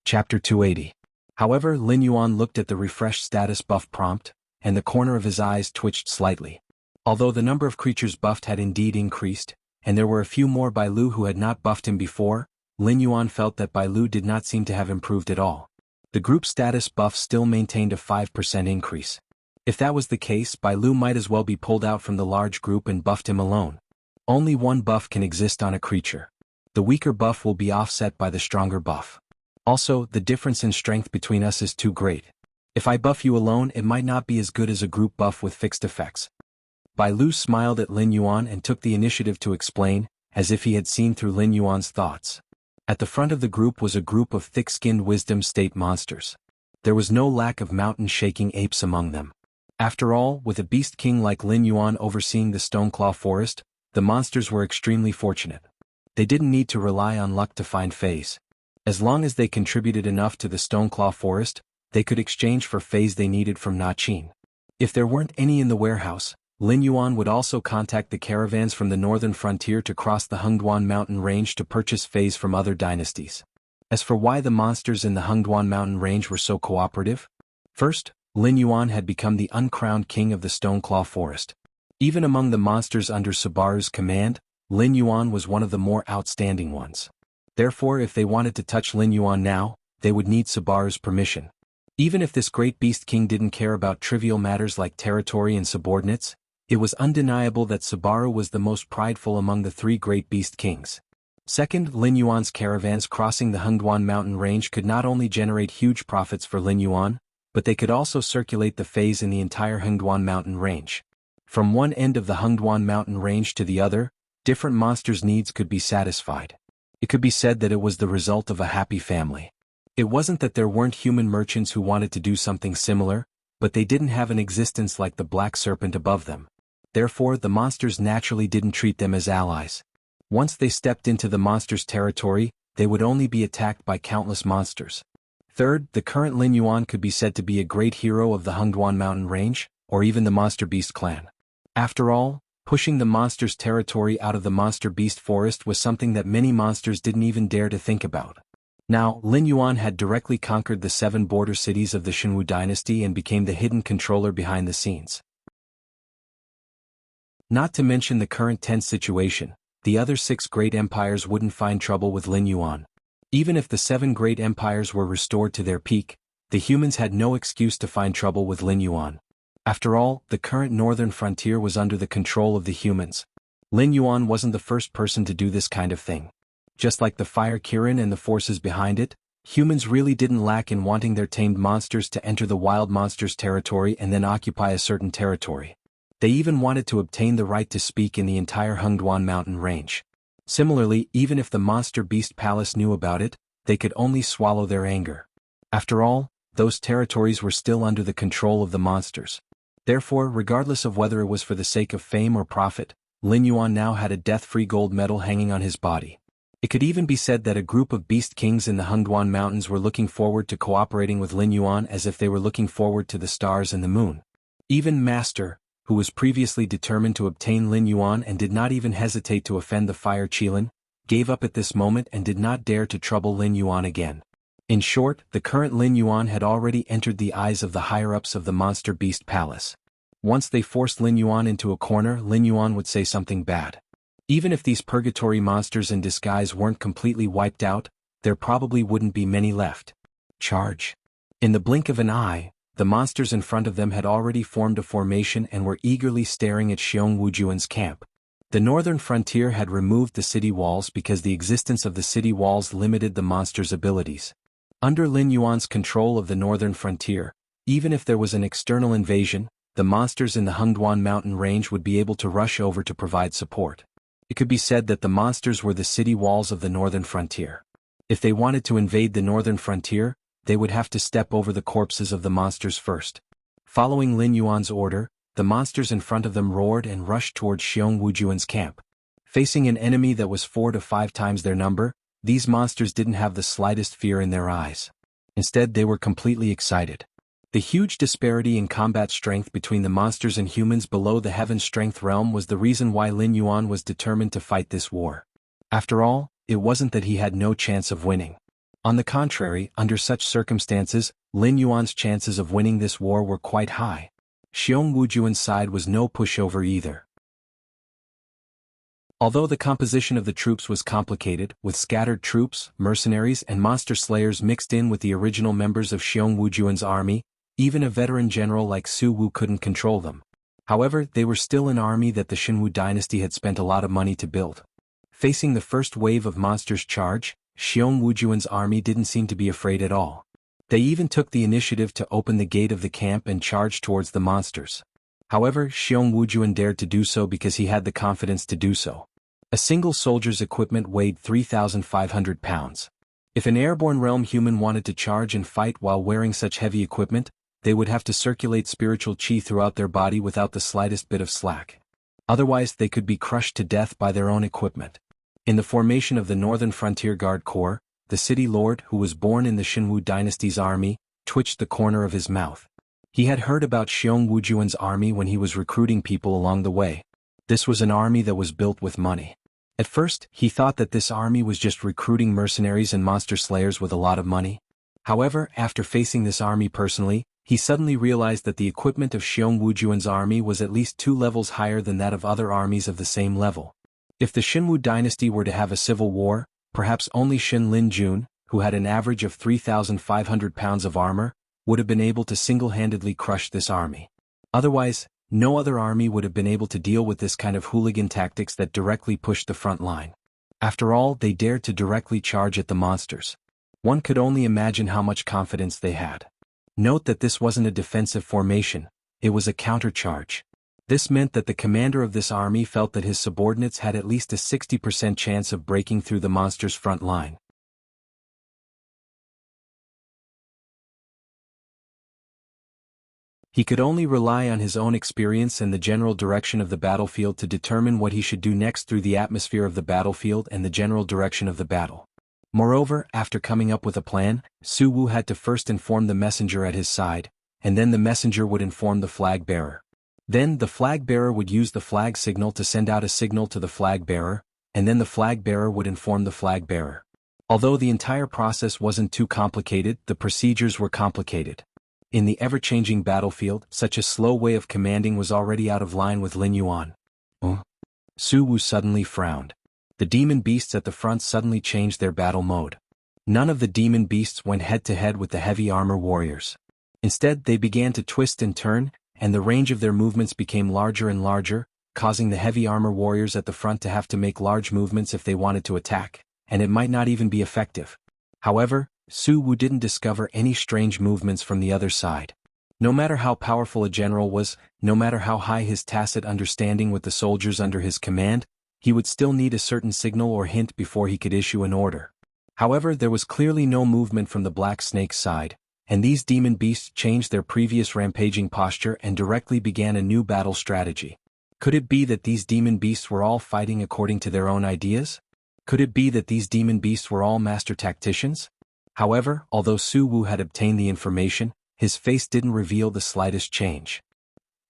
Chapter 280. However, Lin Yuan looked at the refreshed status buff prompt, and the corner of his eyes twitched slightly. Although the number of creatures buffed had indeed increased, and there were a few more Bai Lu who had not buffed him before, Lin Yuan felt that Bai Lu did not seem to have improved at all. The group status buff still maintained a 5% increase. If that was the case, Bai Lu might as well be pulled out from the large group and buffed him alone. Only one buff can exist on a creature. The weaker buff will be offset by the stronger buff. Also, the difference in strength between us is too great. If I buff you alone, it might not be as good as a group buff with fixed effects. Bai Lu smiled at Lin Yuan and took the initiative to explain, as if he had seen through Lin Yuan's thoughts. At the front of the group was a group of thick-skinned wisdom state monsters. There was no lack of mountain-shaking apes among them. After all, with a beast king like Lin Yuan overseeing the Stoneclaw forest, the monsters were extremely fortunate. They didn't need to rely on luck to find phase. As long as they contributed enough to the Stoneclaw forest, they could exchange for phase they needed from Na Qin. If there weren't any in the warehouse, Lin Yuan would also contact the caravans from the northern frontier to cross the Hengduan mountain range to purchase phase from other dynasties. As for why the monsters in the Hengduan mountain range were so cooperative? First, Lin Yuan had become the uncrowned king of the Stoneclaw forest. Even among the monsters under Subaru's command, Lin Yuan was one of the more outstanding ones. Therefore, if they wanted to touch Lin Yuan now, they would need Subaru's permission. Even if this great beast king didn't care about trivial matters like territory and subordinates, it was undeniable that Subaru was the most prideful among the three great beast kings. Second, Lin Yuan's caravans crossing the Hengduan mountain range could not only generate huge profits for Lin Yuan, but they could also circulate the phase in the entire Hengduan mountain range. From one end of the Hengduan mountain range to the other, different monsters' needs could be satisfied. It could be said that it was the result of a happy family. It wasn't that there weren't human merchants who wanted to do something similar, but they didn't have an existence like the black serpent above them. Therefore, the monsters naturally didn't treat them as allies. Once they stepped into the monsters' territory, they would only be attacked by countless monsters. Third, the current Lin Yuan could be said to be a great hero of the Hengduan mountain range, or even the Monster Beast clan. After all, pushing the monsters' territory out of the Monster Beast forest was something that many monsters didn't even dare to think about. Now, Lin Yuan had directly conquered the 7 border cities of the Xuanhu dynasty and became the hidden controller behind the scenes. Not to mention the current tense situation, the other 6 great empires wouldn't find trouble with Lin Yuan. Even if the 7 great empires were restored to their peak, the humans had no excuse to find trouble with Lin Yuan. After all, the current northern frontier was under the control of the humans. Lin Yuan wasn't the first person to do this kind of thing. Just like the Fire Kirin and the forces behind it, humans really didn't lack in wanting their tamed monsters to enter the wild monsters' territory and then occupy a certain territory. They even wanted to obtain the right to speak in the entire Hengduan mountain range. Similarly, even if the Monster Beast Palace knew about it, they could only swallow their anger. After all, those territories were still under the control of the monsters. Therefore, regardless of whether it was for the sake of fame or profit, Lin Yuan now had a death-free gold medal hanging on his body. It could even be said that a group of beast kings in the Hengduan mountains were looking forward to cooperating with Lin Yuan as if they were looking forward to the stars and the moon. Even Master, who was previously determined to obtain Lin Yuan and did not even hesitate to offend the Fire Qilin, gave up at this moment and did not dare to trouble Lin Yuan again. In short, the current Lin Yuan had already entered the eyes of the higher-ups of the Monster Beast Palace. Once they forced Lin Yuan into a corner, Lin Yuan would say something bad. Even if these purgatory monsters in disguise weren't completely wiped out, there probably wouldn't be many left. Charge! In the blink of an eye, the monsters in front of them had already formed a formation and were eagerly staring at Xianhuan's camp. The northern frontier had removed the city walls because the existence of the city walls limited the monsters' abilities. Under Lin Yuan's control of the northern frontier, even if there was an external invasion, the monsters in the Hengduan mountain range would be able to rush over to provide support. It could be said that the monsters were the city walls of the northern frontier. If they wanted to invade the northern frontier, they would have to step over the corpses of the monsters first. Following Lin Yuan's order, the monsters in front of them roared and rushed towards Xianhuan's camp. Facing an enemy that was 4 to 5 times their number, these monsters didn't have the slightest fear in their eyes. Instead, they were completely excited. The huge disparity in combat strength between the monsters and humans below the heaven strength realm was the reason why Lin Yuan was determined to fight this war. After all, it wasn't that he had no chance of winning. On the contrary, under such circumstances, Lin Yuan's chances of winning this war were quite high. Xuanhuan's side was no pushover either. Although the composition of the troops was complicated, with scattered troops, mercenaries and monster slayers mixed in with the original members of Xuanhuan's army, even a veteran general like Su Wu couldn't control them. However, they were still an army that the Xuanhu dynasty had spent a lot of money to build. Facing the first wave of monsters' charge, Xianhuan's army didn't seem to be afraid at all. They even took the initiative to open the gate of the camp and charge towards the monsters. However, Xianhuan dared to do so because he had the confidence to do so. A single soldier's equipment weighed 3,500 pounds. If an airborne realm human wanted to charge and fight while wearing such heavy equipment, they would have to circulate spiritual chi throughout their body without the slightest bit of slack. Otherwise, they could be crushed to death by their own equipment. In the formation of the Northern Frontier Guard Corps, the city lord, who was born in the Xianhu dynasty's army, twitched the corner of his mouth. He had heard about Xianhuan's army when he was recruiting people along the way. This was an army that was built with money. At first, he thought that this army was just recruiting mercenaries and monster slayers with a lot of money. However, after facing this army personally, he suddenly realized that the equipment of Xianhuan's army was at least 2 levels higher than that of other armies of the same level. If the Xianhu dynasty were to have a civil war, perhaps only Xin Linjun, who had an average of 3,500 pounds of armor, would have been able to single-handedly crush this army. Otherwise, no other army would have been able to deal with this kind of hooligan tactics that directly pushed the front line. After all, they dared to directly charge at the monsters. One could only imagine how much confidence they had. Note that this wasn't a defensive formation, it was a countercharge. This meant that the commander of this army felt that his subordinates had at least a 60% chance of breaking through the monster's front line. He could only rely on his own experience and the general direction of the battlefield to determine what he should do next through the atmosphere of the battlefield and the general direction of the battle. Moreover, after coming up with a plan, Su Wu had to first inform the messenger at his side, and then the messenger would inform the flag bearer. Then the flag bearer would use the flag signal to send out a signal to the flag bearer, and then the flag bearer would inform the flag bearer. Although the entire process wasn't too complicated, the procedures were complicated. In the ever-changing battlefield, such a slow way of commanding was already out of line with Lin Yuan. Su Wu suddenly frowned. The demon beasts at the front suddenly changed their battle mode. None of the demon beasts went head-to-head with the heavy armor warriors. Instead, they began to twist and turn, and the range of their movements became larger and larger, causing the heavy armor warriors at the front to have to make large movements if they wanted to attack, and it might not even be effective. However, Su Wu didn't discover any strange movements from the other side. No matter how powerful a general was, no matter how high his tacit understanding with the soldiers under his command, he would still need a certain signal or hint before he could issue an order. However, there was clearly no movement from the Black Snake's side, and these demon beasts changed their previous rampaging posture and directly began a new battle strategy. Could it be that these demon beasts were all fighting according to their own ideas? Could it be that these demon beasts were all master tacticians? However, although Su Wu had obtained the information, his face didn't reveal the slightest change.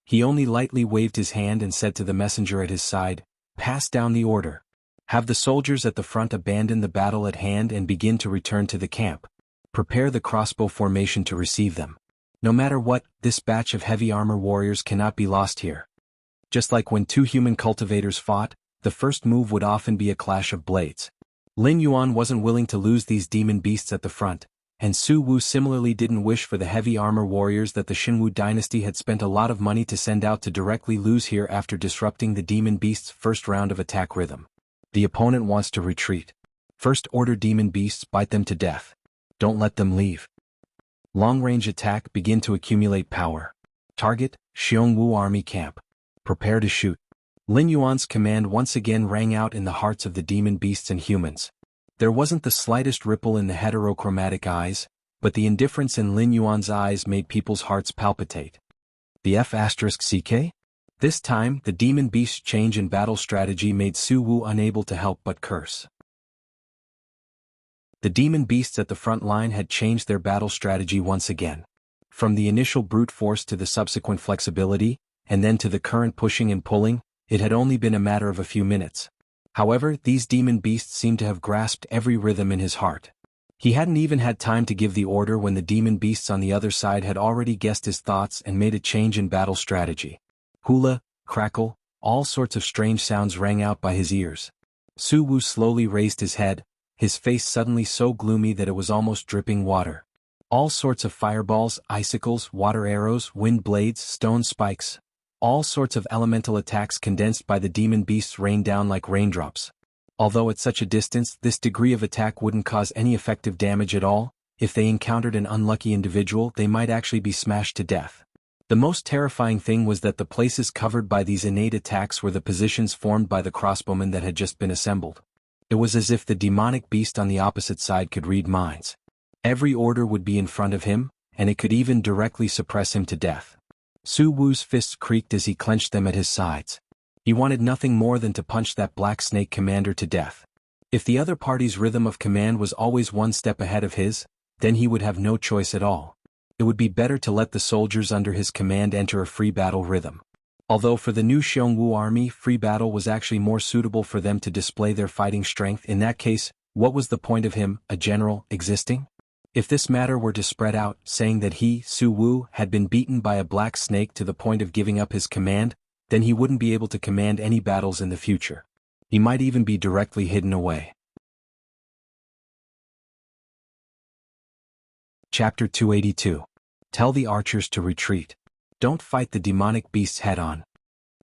He only lightly waved his hand and said to the messenger at his side, "Pass down the order. Have the soldiers at the front abandon the battle at hand and begin to return to the camp. Prepare the crossbow formation to receive them. No matter what, this batch of heavy armor warriors cannot be lost here." Just like when 2 human cultivators fought, the first move would often be a clash of blades. Lin Yuan wasn't willing to lose these demon beasts at the front, and Su Wu similarly didn't wish for the heavy armor warriors that the Xianhu dynasty had spent a lot of money to send out to directly lose here after disrupting the demon beasts' first round of attack rhythm. The opponent wants to retreat. First order demon beasts, bite them to death. Don't let them leave. Long-range attack, begin to accumulate power. Target, Xianhu army camp. Prepare to shoot. Lin Yuan's command once again rang out in the hearts of the demon beasts and humans. There wasn't the slightest ripple in the heterochromatic eyes, but the indifference in Lin Yuan's eyes made people's hearts palpitate. The F***CK? This time, the demon beast's change in battle strategy made Su Wu unable to help but curse. The demon beasts at the front line had changed their battle strategy once again. From the initial brute force to the subsequent flexibility, and then to the current pushing and pulling, it had only been a matter of a few minutes. However, these demon beasts seemed to have grasped every rhythm in his heart. He hadn't even had time to give the order when the demon beasts on the other side had already guessed his thoughts and made a change in battle strategy. Hula, crackle, all sorts of strange sounds rang out by his ears. Su Wu slowly raised his head, his face suddenly so gloomy that it was almost dripping water. All sorts of fireballs, icicles, water arrows, wind blades, stone spikes, all sorts of elemental attacks condensed by the demon beasts rained down like raindrops. Although at such a distance this degree of attack wouldn't cause any effective damage at all, if they encountered an unlucky individual they might actually be smashed to death. The most terrifying thing was that the places covered by these innate attacks were the positions formed by the crossbowmen that had just been assembled. It was as if the demonic beast on the opposite side could read minds. Every order would be in front of him, and it could even directly suppress him to death. Su Wu's fists creaked as he clenched them at his sides. He wanted nothing more than to punch that black snake commander to death. If the other party's rhythm of command was always one step ahead of his, then he would have no choice at all. It would be better to let the soldiers under his command enter a free battle rhythm. Although for the new Xianhu army free battle was actually more suitable for them to display their fighting strength, in that case, what was the point of him, a general, existing? If this matter were to spread out, saying that he, Su Wu, had been beaten by a black snake to the point of giving up his command, then he wouldn't be able to command any battles in the future. He might even be directly hidden away. Chapter 282. Tell the archers to retreat. Don't fight the demonic beasts head-on.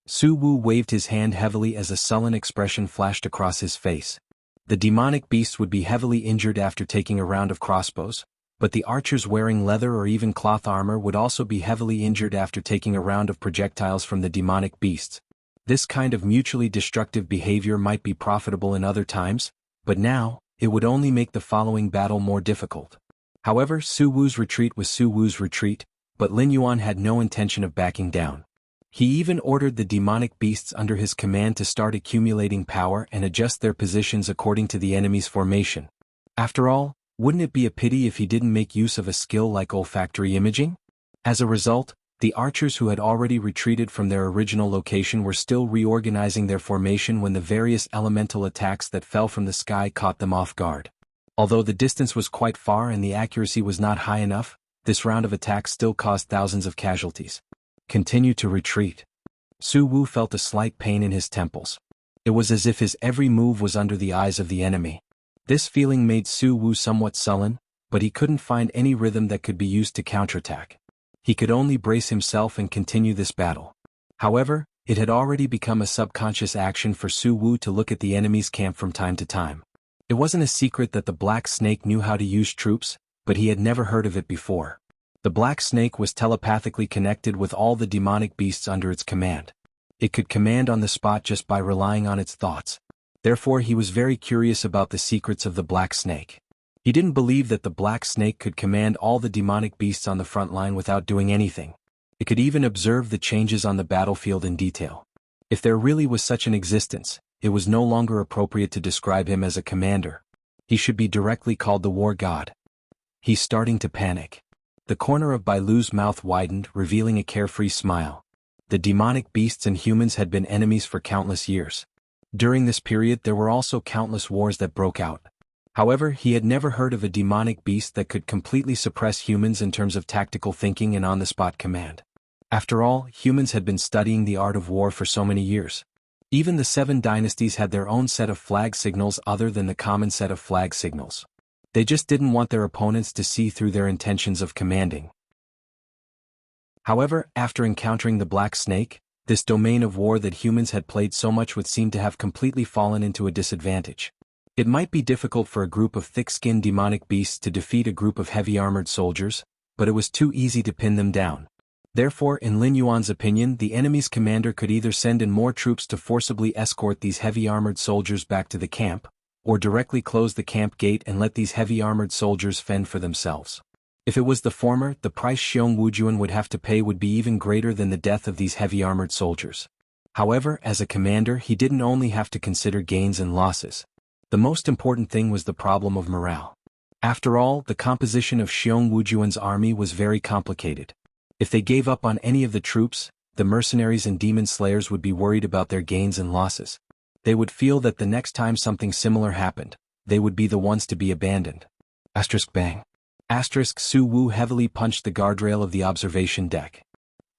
Su Wu waved his hand heavily as a sullen expression flashed across his face. The demonic beasts would be heavily injured after taking a round of crossbows, but the archers wearing leather or even cloth armor would also be heavily injured after taking a round of projectiles from the demonic beasts. This kind of mutually destructive behavior might be profitable in other times, but now, it would only make the following battle more difficult. However, Su Wu's retreat was Su Wu's retreat, but Lin Yuan had no intention of backing down. He even ordered the demonic beasts under his command to start accumulating power and adjust their positions according to the enemy's formation. After all, wouldn't it be a pity if he didn't make use of a skill like olfactory imaging? As a result, the archers who had already retreated from their original location were still reorganizing their formation when the various elemental attacks that fell from the sky caught them off guard. Although the distance was quite far and the accuracy was not high enough, this round of attacks still caused thousands of casualties. Continue to retreat. Su Wu felt a slight pain in his temples. It was as if his every move was under the eyes of the enemy. This feeling made Su Wu somewhat sullen, but he couldn't find any rhythm that could be used to counterattack. He could only brace himself and continue this battle. However, it had already become a subconscious action for Su Wu to look at the enemy's camp from time to time. It wasn't a secret that the Black Snake knew how to use troops, but he had never heard of it before. The Black Snake was telepathically connected with all the demonic beasts under its command. It could command on the spot just by relying on its thoughts. Therefore he was very curious about the secrets of the Black Snake. He didn't believe that the Black Snake could command all the demonic beasts on the front line without doing anything. It could even observe the changes on the battlefield in detail. If there really was such an existence, it was no longer appropriate to describe him as a commander. He should be directly called the war god. He's starting to panic. The corner of Bailu's mouth widened, revealing a carefree smile. The demonic beasts and humans had been enemies for countless years. During this period there were also countless wars that broke out. However, he had never heard of a demonic beast that could completely suppress humans in terms of tactical thinking and on-the-spot command. After all, humans had been studying the art of war for so many years. Even the 7 dynasties had their own set of flag signals other than the common set of flag signals. They just didn't want their opponents to see through their intentions of commanding. However, after encountering the Black Snake, this domain of war that humans had played so much with seemed to have completely fallen into a disadvantage. It might be difficult for a group of thick-skinned demonic beasts to defeat a group of heavy-armored soldiers, but it was too easy to pin them down. Therefore, in Lin Yuan's opinion, the enemy's commander could either send in more troops to forcibly escort these heavy-armored soldiers back to the camp, or directly close the camp gate and let these heavy-armored soldiers fend for themselves. If it was the former, the price Xiong Wujuan would have to pay would be even greater than the death of these heavy-armored soldiers. However, as a commander he didn't only have to consider gains and losses. The most important thing was the problem of morale. After all, the composition of Xiong Wujuan's army was very complicated. If they gave up on any of the troops, the mercenaries and demon slayers would be worried about their gains and losses. They would feel that the next time something similar happened, they would be the ones to be abandoned. Bang. Su Wu heavily punched the guardrail of the observation deck.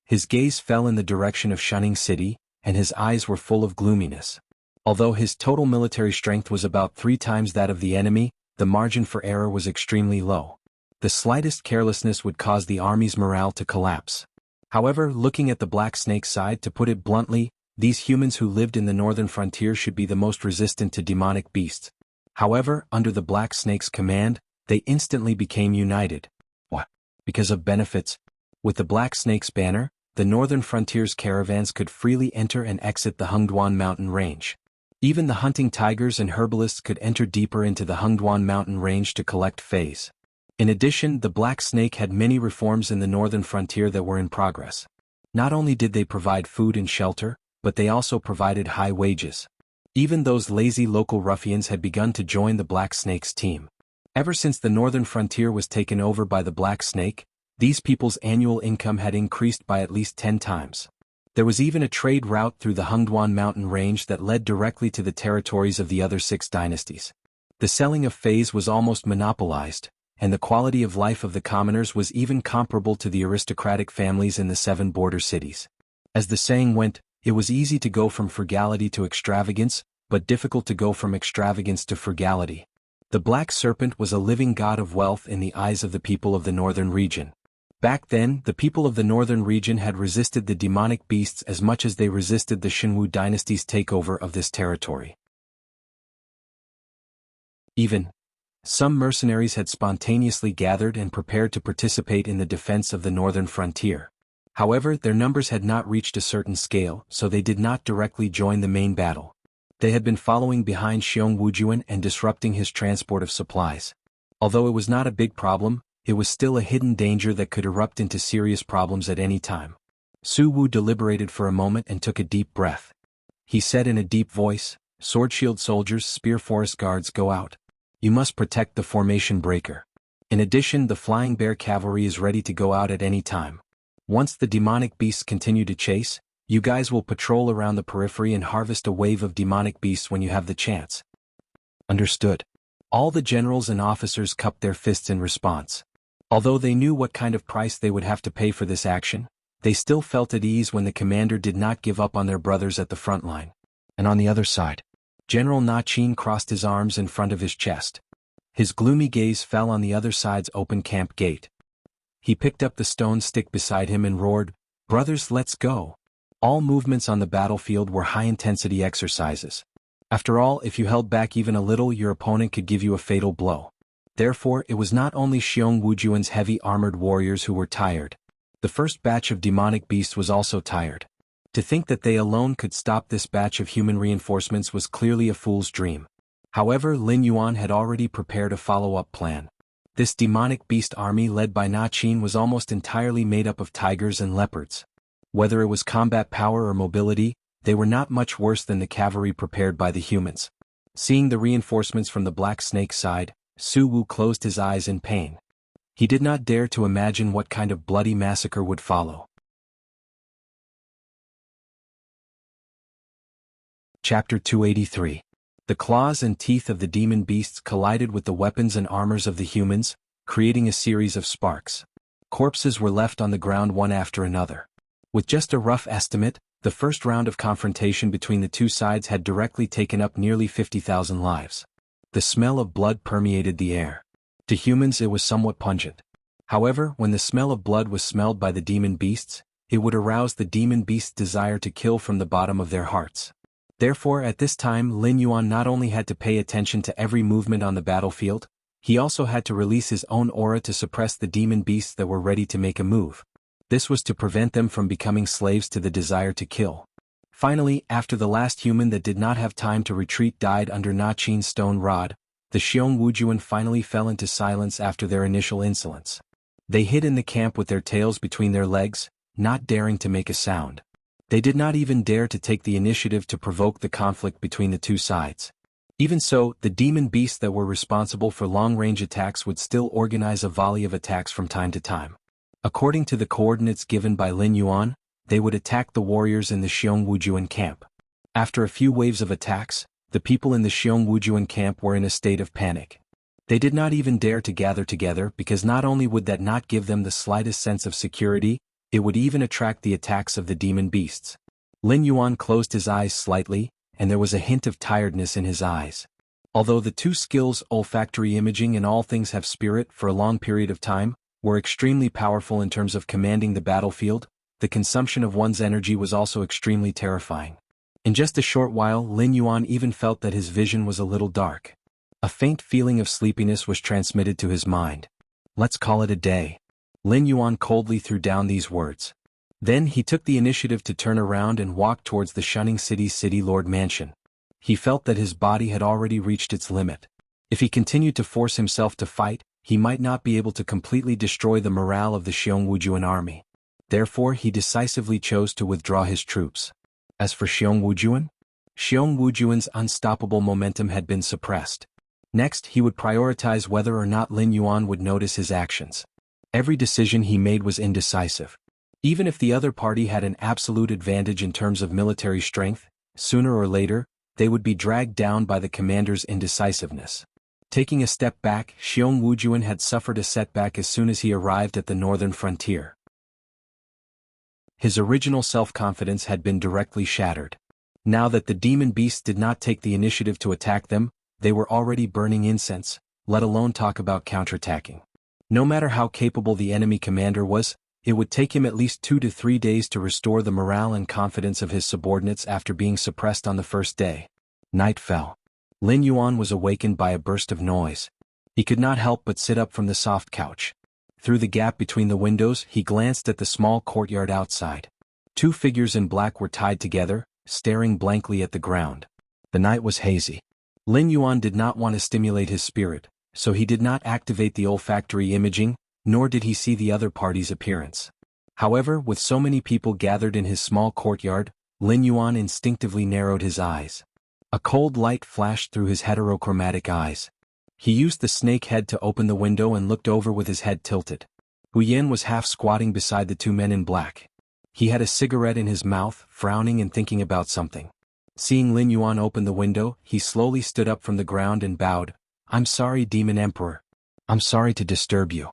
His gaze fell in the direction of Shunning City, and his eyes were full of gloominess. Although his total military strength was about 3 times that of the enemy, the margin for error was extremely low. The slightest carelessness would cause the army's morale to collapse. However, looking at the Black Snake's side, to put it bluntly, These humans who lived in the northern frontier should be the most resistant to demonic beasts. However, under the Black Snake's command, they instantly became united. What? Because of benefits? With the Black Snake's banner, the northern frontier's caravans could freely enter and exit the Xuanhuan mountain range. Even the hunting tigers and herbalists could enter deeper into the Xuanhuan mountain range to collect fays. In addition, the Black Snake had many reforms in the northern frontier that were in progress. Not only did they provide food and shelter, but they also provided high wages. Even those lazy local ruffians had begun to join the Black Snake's team. Ever since the northern frontier was taken over by the Black Snake, these people's annual income had increased by at least 10 times. There was even a trade route through the Xuanhuan mountain range that led directly to the territories of the other 6 dynasties. The selling of fays was almost monopolized, and the quality of life of the commoners was even comparable to the aristocratic families in the 7 border cities. As the saying went, it was easy to go from frugality to extravagance, but difficult to go from extravagance to frugality. The Black Serpent was a living god of wealth in the eyes of the people of the northern region. Back then, the people of the northern region had resisted the demonic beasts as much as they resisted the Xianhu dynasty's takeover of this territory. Even some mercenaries had spontaneously gathered and prepared to participate in the defense of the northern frontier. However, their numbers had not reached a certain scale, so they did not directly join the main battle. They had been following behind xuanhuan and disrupting his transport of supplies. Although it was not a big problem, it was still a hidden danger that could erupt into serious problems at any time. Su Wu deliberated for a moment and took a deep breath. He said in a deep voice, "Sword shield soldiers, spear forest guards, go out. You must protect the formation breaker. In addition, the flying bear cavalry is ready to go out at any time. Once the demonic beasts continue to chase, you guys will patrol around the periphery and harvest a wave of demonic beasts when you have the chance." Understood. All the generals and officers cupped their fists in response. Although they knew what kind of price they would have to pay for this action, they still felt at ease when the commander did not give up on their brothers at the front line. And on the other side, General Na Qin crossed his arms in front of his chest. His gloomy gaze fell on the other side's open camp gate. He picked up the stone stick beside him and roared, "Brothers, let's go." All movements on the battlefield were high-intensity exercises. After all, if you held back even a little, your opponent could give you a fatal blow. Therefore, it was not only Xianhuan's heavy armored warriors who were tired. The first batch of demonic beasts was also tired. To think that they alone could stop this batch of human reinforcements was clearly a fool's dream. However, Lin Yuan had already prepared a follow-up plan. This demonic beast army led by Na Qin was almost entirely made up of tigers and leopards. Whether it was combat power or mobility, they were not much worse than the cavalry prepared by the humans. Seeing the reinforcements from the Black Snake's side, Su Wu closed his eyes in pain. He did not dare to imagine what kind of bloody massacre would follow. Chapter 283. The claws and teeth of the demon beasts collided with the weapons and armors of the humans, creating a series of sparks. Corpses were left on the ground one after another. With just a rough estimate, the first round of confrontation between the two sides had directly taken up nearly 50,000 lives. The smell of blood permeated the air. To humans it was somewhat pungent. However, when the smell of blood was smelled by the demon beasts, it would arouse the demon beasts' desire to kill from the bottom of their hearts. Therefore, at this time Lin Yuan not only had to pay attention to every movement on the battlefield, he also had to release his own aura to suppress the demon beasts that were ready to make a move. This was to prevent them from becoming slaves to the desire to kill. Finally, after the last human that did not have time to retreat died under Na Qin's stone rod, the Xianhuan finally fell into silence after their initial insolence. They hid in the camp with their tails between their legs, not daring to make a sound. They did not even dare to take the initiative to provoke the conflict between the two sides. Even so, the demon beasts that were responsible for long-range attacks would still organize a volley of attacks from time to time. According to the coordinates given by Lin Yuan, they would attack the warriors in the Xianhuan camp. After a few waves of attacks, the people in the Xianhuan camp were in a state of panic. They did not even dare to gather together because not only would that not give them the slightest sense of security, it would even attract the attacks of the demon beasts. Lin Yuan closed his eyes slightly, and there was a hint of tiredness in his eyes. Although the two skills, olfactory imaging and all things have spirit for a long period of time, were extremely powerful in terms of commanding the battlefield, the consumption of one's energy was also extremely terrifying. In just a short while, Lin Yuan even felt that his vision was a little dark. A faint feeling of sleepiness was transmitted to his mind. Let's call it a day. Lin Yuan coldly threw down these words. Then he took the initiative to turn around and walk towards the Shunning City's City Lord Mansion. He felt that his body had already reached its limit. If he continued to force himself to fight, he might not be able to completely destroy the morale of the Xianhuan army. Therefore he decisively chose to withdraw his troops. As for Xianhuan's unstoppable momentum had been suppressed. Next he would prioritize whether or not Lin Yuan would notice his actions. Every decision he made was indecisive. Even if the other party had an absolute advantage in terms of military strength, sooner or later, they would be dragged down by the commander's indecisiveness. Taking a step back, Xianhuan had suffered a setback as soon as he arrived at the northern frontier. His original self-confidence had been directly shattered. Now that the demon beasts did not take the initiative to attack them, they were already burning incense, let alone talk about counterattacking. No matter how capable the enemy commander was, it would take him at least 2 to 3 days to restore the morale and confidence of his subordinates after being suppressed on the first day. Night fell. Lin Yuan was awakened by a burst of noise. He could not help but sit up from the soft couch. Through the gap between the windows, he glanced at the small courtyard outside. 2 figures in black were tied together, staring blankly at the ground. The night was hazy. Lin Yuan did not want to stimulate his spirit, so he did not activate the olfactory imaging, nor did he see the other party's appearance. However, with so many people gathered in his small courtyard, Lin Yuan instinctively narrowed his eyes. A cold light flashed through his heterochromatic eyes. He used the snake head to open the window and looked over with his head tilted. Hu Yan was half squatting beside the 2 men in black. He had a cigarette in his mouth, frowning and thinking about something. Seeing Lin Yuan open the window, he slowly stood up from the ground and bowed. "I'm sorry, Demon Emperor. I'm sorry to disturb you."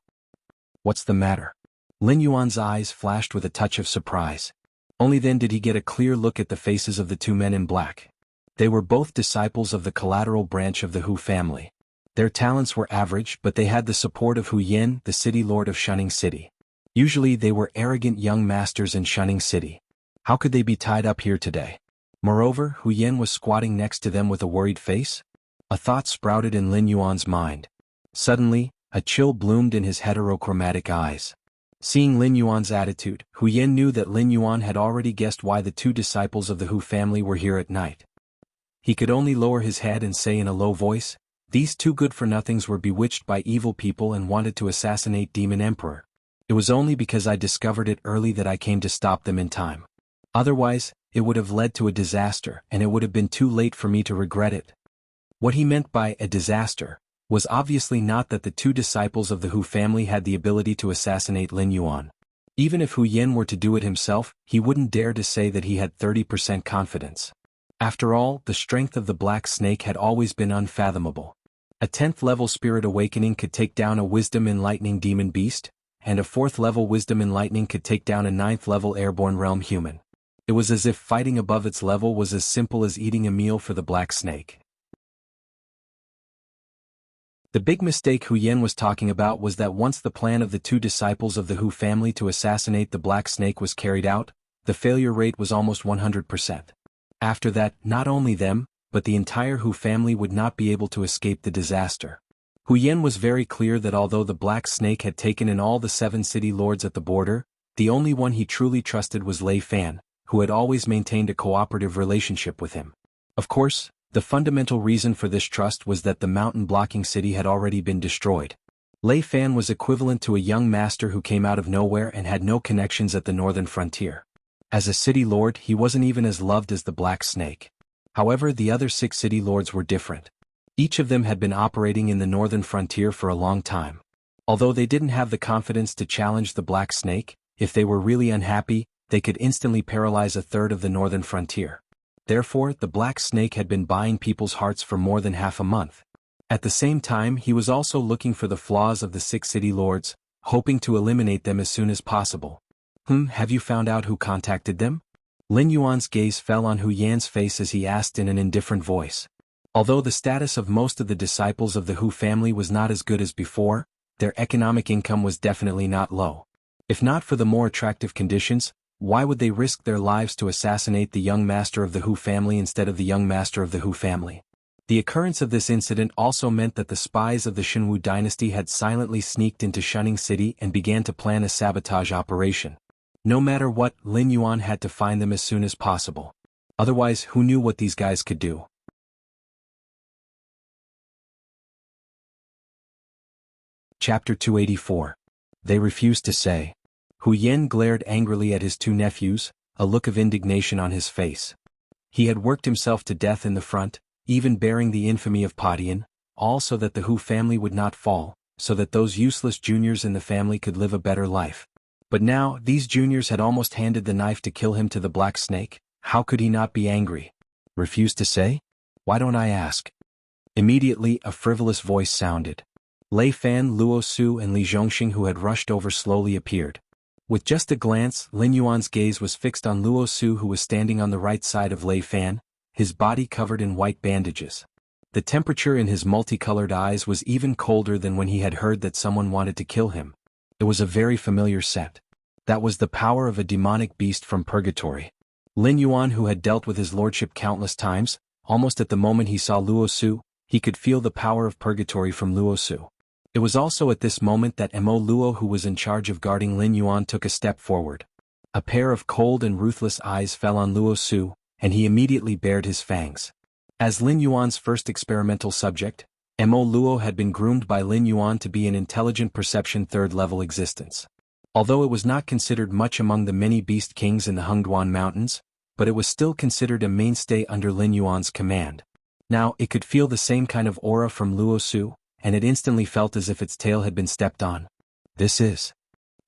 "What's the matter?" Lin Yuan's eyes flashed with a touch of surprise. Only then did he get a clear look at the faces of the 2 men in black. They were both disciples of the collateral branch of the Hu family. Their talents were average, but they had the support of Hu Yan, the city lord of Shunning City. Usually they were arrogant young masters in Shunning City. How could they be tied up here today? Moreover, Hu Yan was squatting next to them with a worried face. A thought sprouted in Lin Yuan's mind. Suddenly, a chill bloomed in his heterochromatic eyes. Seeing Lin Yuan's attitude, Hu Yan knew that Lin Yuan had already guessed why the 2 disciples of the Hu family were here at night. He could only lower his head and say in a low voice, "These 2 good-for-nothings were bewitched by evil people and wanted to assassinate Demon Emperor. It was only because I discovered it early that I came to stop them in time. Otherwise, it would have led to a disaster and it would have been too late for me to regret it." What he meant by a disaster was obviously not that the 2 disciples of the Hu family had the ability to assassinate Lin Yuan. Even if Hu Yan were to do it himself, he wouldn't dare to say that he had 30% confidence. After all, the strength of the Black Snake had always been unfathomable. A 10th-level spirit awakening could take down a wisdom enlightening demon beast, and a 4th-level wisdom enlightening could take down a 9th-level airborne realm human. It was as if fighting above its level was as simple as eating a meal for the Black Snake. The big mistake Hu Yan was talking about was that once the plan of the 2 disciples of the Hu family to assassinate the Black Snake was carried out, the failure rate was almost 100%. After that, not only them, but the entire Hu family would not be able to escape the disaster. Hu Yan was very clear that although the Black Snake had taken in all the 7 city lords at the border, the only one he truly trusted was Lei Fan, who had always maintained a cooperative relationship with him. Of course, the fundamental reason for this trust was that the mountain-blocking city had already been destroyed. Lei Fan was equivalent to a young master who came out of nowhere and had no connections at the northern frontier. As a city lord, he wasn't even as loved as the Black Snake. However, the other 6 city lords were different. Each of them had been operating in the northern frontier for a long time. Although they didn't have the confidence to challenge the Black Snake, if they were really unhappy, they could instantly paralyze a third of the northern frontier. Therefore, the Black Snake had been buying people's hearts for more than half a month. At the same time, he was also looking for the flaws of the 6 city lords, hoping to eliminate them as soon as possible. Have you found out who contacted them?" Lin Yuan's gaze fell on Hu Yan's face as he asked in an indifferent voice. Although the status of most of the disciples of the Hu family was not as good as before, their economic income was definitely not low. If not for the more attractive conditions, Why would they risk their lives to assassinate the young master of the Hu family instead of the young master of the Hu family? The occurrence of this incident also meant that the spies of the Xuanhu dynasty had silently sneaked into Shunning City and began to plan a sabotage operation. No matter what, Lin Yuan had to find them as soon as possible. Otherwise, who knew what these guys could do? Chapter 284. They refused to say. Hu Yen glared angrily at his two nephews, a look of indignation on his face. He had worked himself to death in the front, even bearing the infamy of Padian, all so that the Hu family would not fall, so that those useless juniors in the family could live a better life. But now, these juniors had almost handed the knife to kill him to the Black Snake. How could he not be angry? Refused to say? Why don't I ask? Immediately, a frivolous voice sounded. Lei Fan, Luo Su and Li Zhongxing, who had rushed over, slowly appeared. With just a glance, Lin Yuan's gaze was fixed on Luo Su, who was standing on the right side of Lei Fan, his body covered in white bandages. The temperature in his multicolored eyes was even colder than when he had heard that someone wanted to kill him. It was a very familiar scent. That was the power of a demonic beast from purgatory. Lin Yuan, who had dealt with his lordship countless times, almost at the moment he saw Luo Su, he could feel the power of purgatory from Luo Su. It was also at this moment that Mo Luo, who was in charge of guarding Lin Yuan, took a step forward. A pair of cold and ruthless eyes fell on Luo Su, and he immediately bared his fangs. As Lin Yuan's first experimental subject, Mo Luo had been groomed by Lin Yuan to be an intelligent perception third-level existence. Although it was not considered much among the many beast kings in the Hengduan Mountains, but it was still considered a mainstay under Lin Yuan's command. Now, it could feel the same kind of aura from Luo Su, and it instantly felt as if its tail had been stepped on. This is.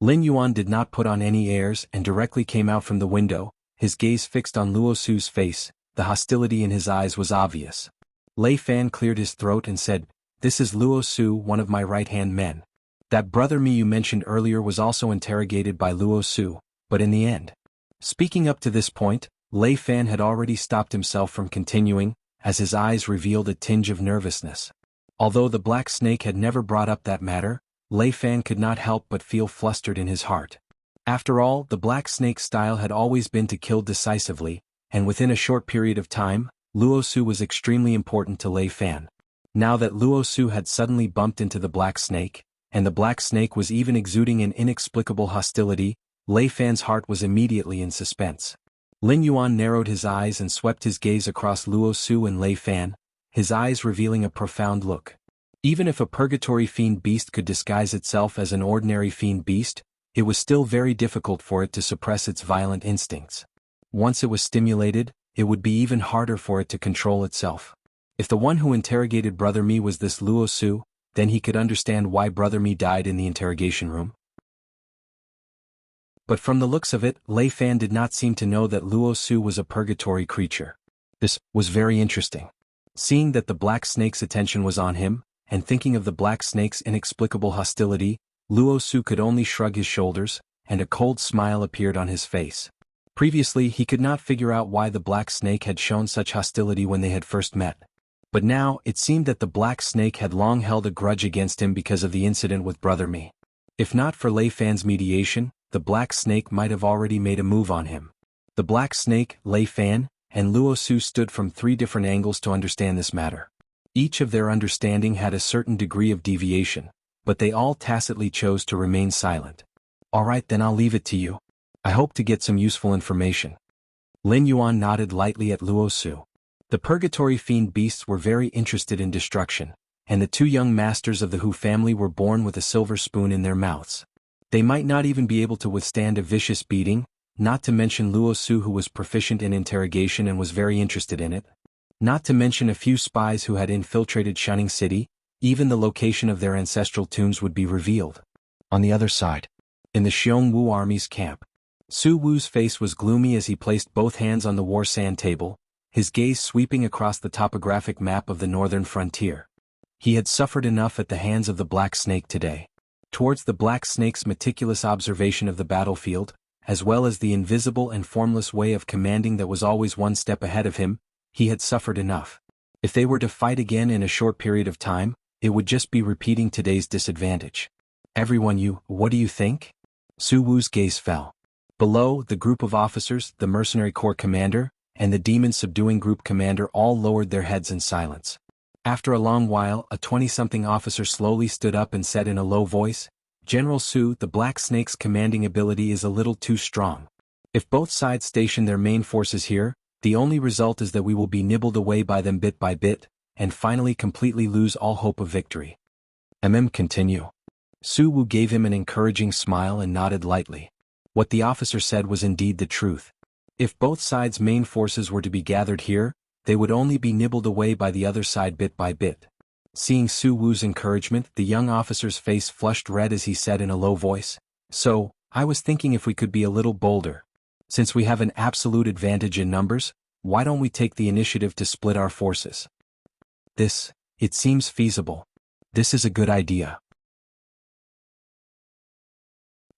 Lin Yuan did not put on any airs and directly came out from the window, his gaze fixed on Luo Su's face. The hostility in his eyes was obvious. Lei Fan cleared his throat and said, "This is Luo Su, one of my right-hand men. That brother me you mentioned earlier was also interrogated by Luo Su, but in the end." Speaking up to this point, Lei Fan had already stopped himself from continuing, as his eyes revealed a tinge of nervousness. Although the Black Snake had never brought up that matter, Lei Fan could not help but feel flustered in his heart. After all, the Black Snake's style had always been to kill decisively, and within a short period of time, Luo Su was extremely important to Lei Fan. Now that Luo Su had suddenly bumped into the Black Snake, and the Black Snake was even exuding an inexplicable hostility, Lei Fan's heart was immediately in suspense. Lin Yuan narrowed his eyes and swept his gaze across Luo Su and Lei Fan, his eyes revealing a profound look. Even if a purgatory fiend beast could disguise itself as an ordinary fiend beast, it was still very difficult for it to suppress its violent instincts. Once it was stimulated, it would be even harder for it to control itself. If the one who interrogated Brother Mi was this Luo Su, then he could understand why Brother Mi died in the interrogation room. But from the looks of it, Lei Fan did not seem to know that Luo Su was a purgatory creature. This was very interesting. Seeing that the Black Snake's attention was on him, and thinking of the Black Snake's inexplicable hostility, Luo Su could only shrug his shoulders, and a cold smile appeared on his face. Previously, he could not figure out why the Black Snake had shown such hostility when they had first met. But now, it seemed that the Black Snake had long held a grudge against him because of the incident with Brother Mi. If not for Lei Fan's mediation, the Black Snake might have already made a move on him. The Black Snake, Lei Fan, and Luo Su stood from 3 different angles to understand this matter. Each of their understanding had a certain degree of deviation, but they all tacitly chose to remain silent. "All right, then I'll leave it to you. I hope to get some useful information." Lin Yuan nodded lightly at Luo Su. The purgatory fiend beasts were very interested in destruction, and the 2 young masters of the Hu family were born with a silver spoon in their mouths. They might not even be able to withstand a vicious beating, not to mention Luo Su, who was proficient in interrogation and was very interested in it. Not to mention a few spies who had infiltrated Shunning City. Even the location of their ancestral tombs would be revealed. On the other side, in the Xionghu army's camp, Su Wu's face was gloomy as he placed both hands on the war sand table, his gaze sweeping across the topographic map of the northern frontier. He had suffered enough at the hands of the Black Snake today. Towards the Black Snake's meticulous observation of the battlefield, as well as the invisible and formless way of commanding that was always one step ahead of him, he had suffered enough. If they were to fight again in a short period of time, it would just be repeating today's disadvantage. "Everyone, what do you think?" Su Wu's gaze fell. Below, the group of officers, the mercenary corps commander, and the demon-subduing group commander all lowered their heads in silence. After a long while, a 20-something officer slowly stood up and said in a low voice, "General Su, the Black Snake's commanding ability is a little too strong. If both sides station their main forces here, the only result is that we will be nibbled away by them bit by bit, and finally completely lose all hope of victory." Continue. Su Wu gave him an encouraging smile and nodded lightly. What the officer said was indeed the truth. If both sides' main forces were to be gathered here, they would only be nibbled away by the other side bit by bit. Seeing Su Wu's encouragement, the young officer's face flushed red as he said in a low voice, "So, I was thinking if we could be a little bolder. Since we have an absolute advantage in numbers, why don't we take the initiative to split our forces?" It seems feasible. This is a good idea."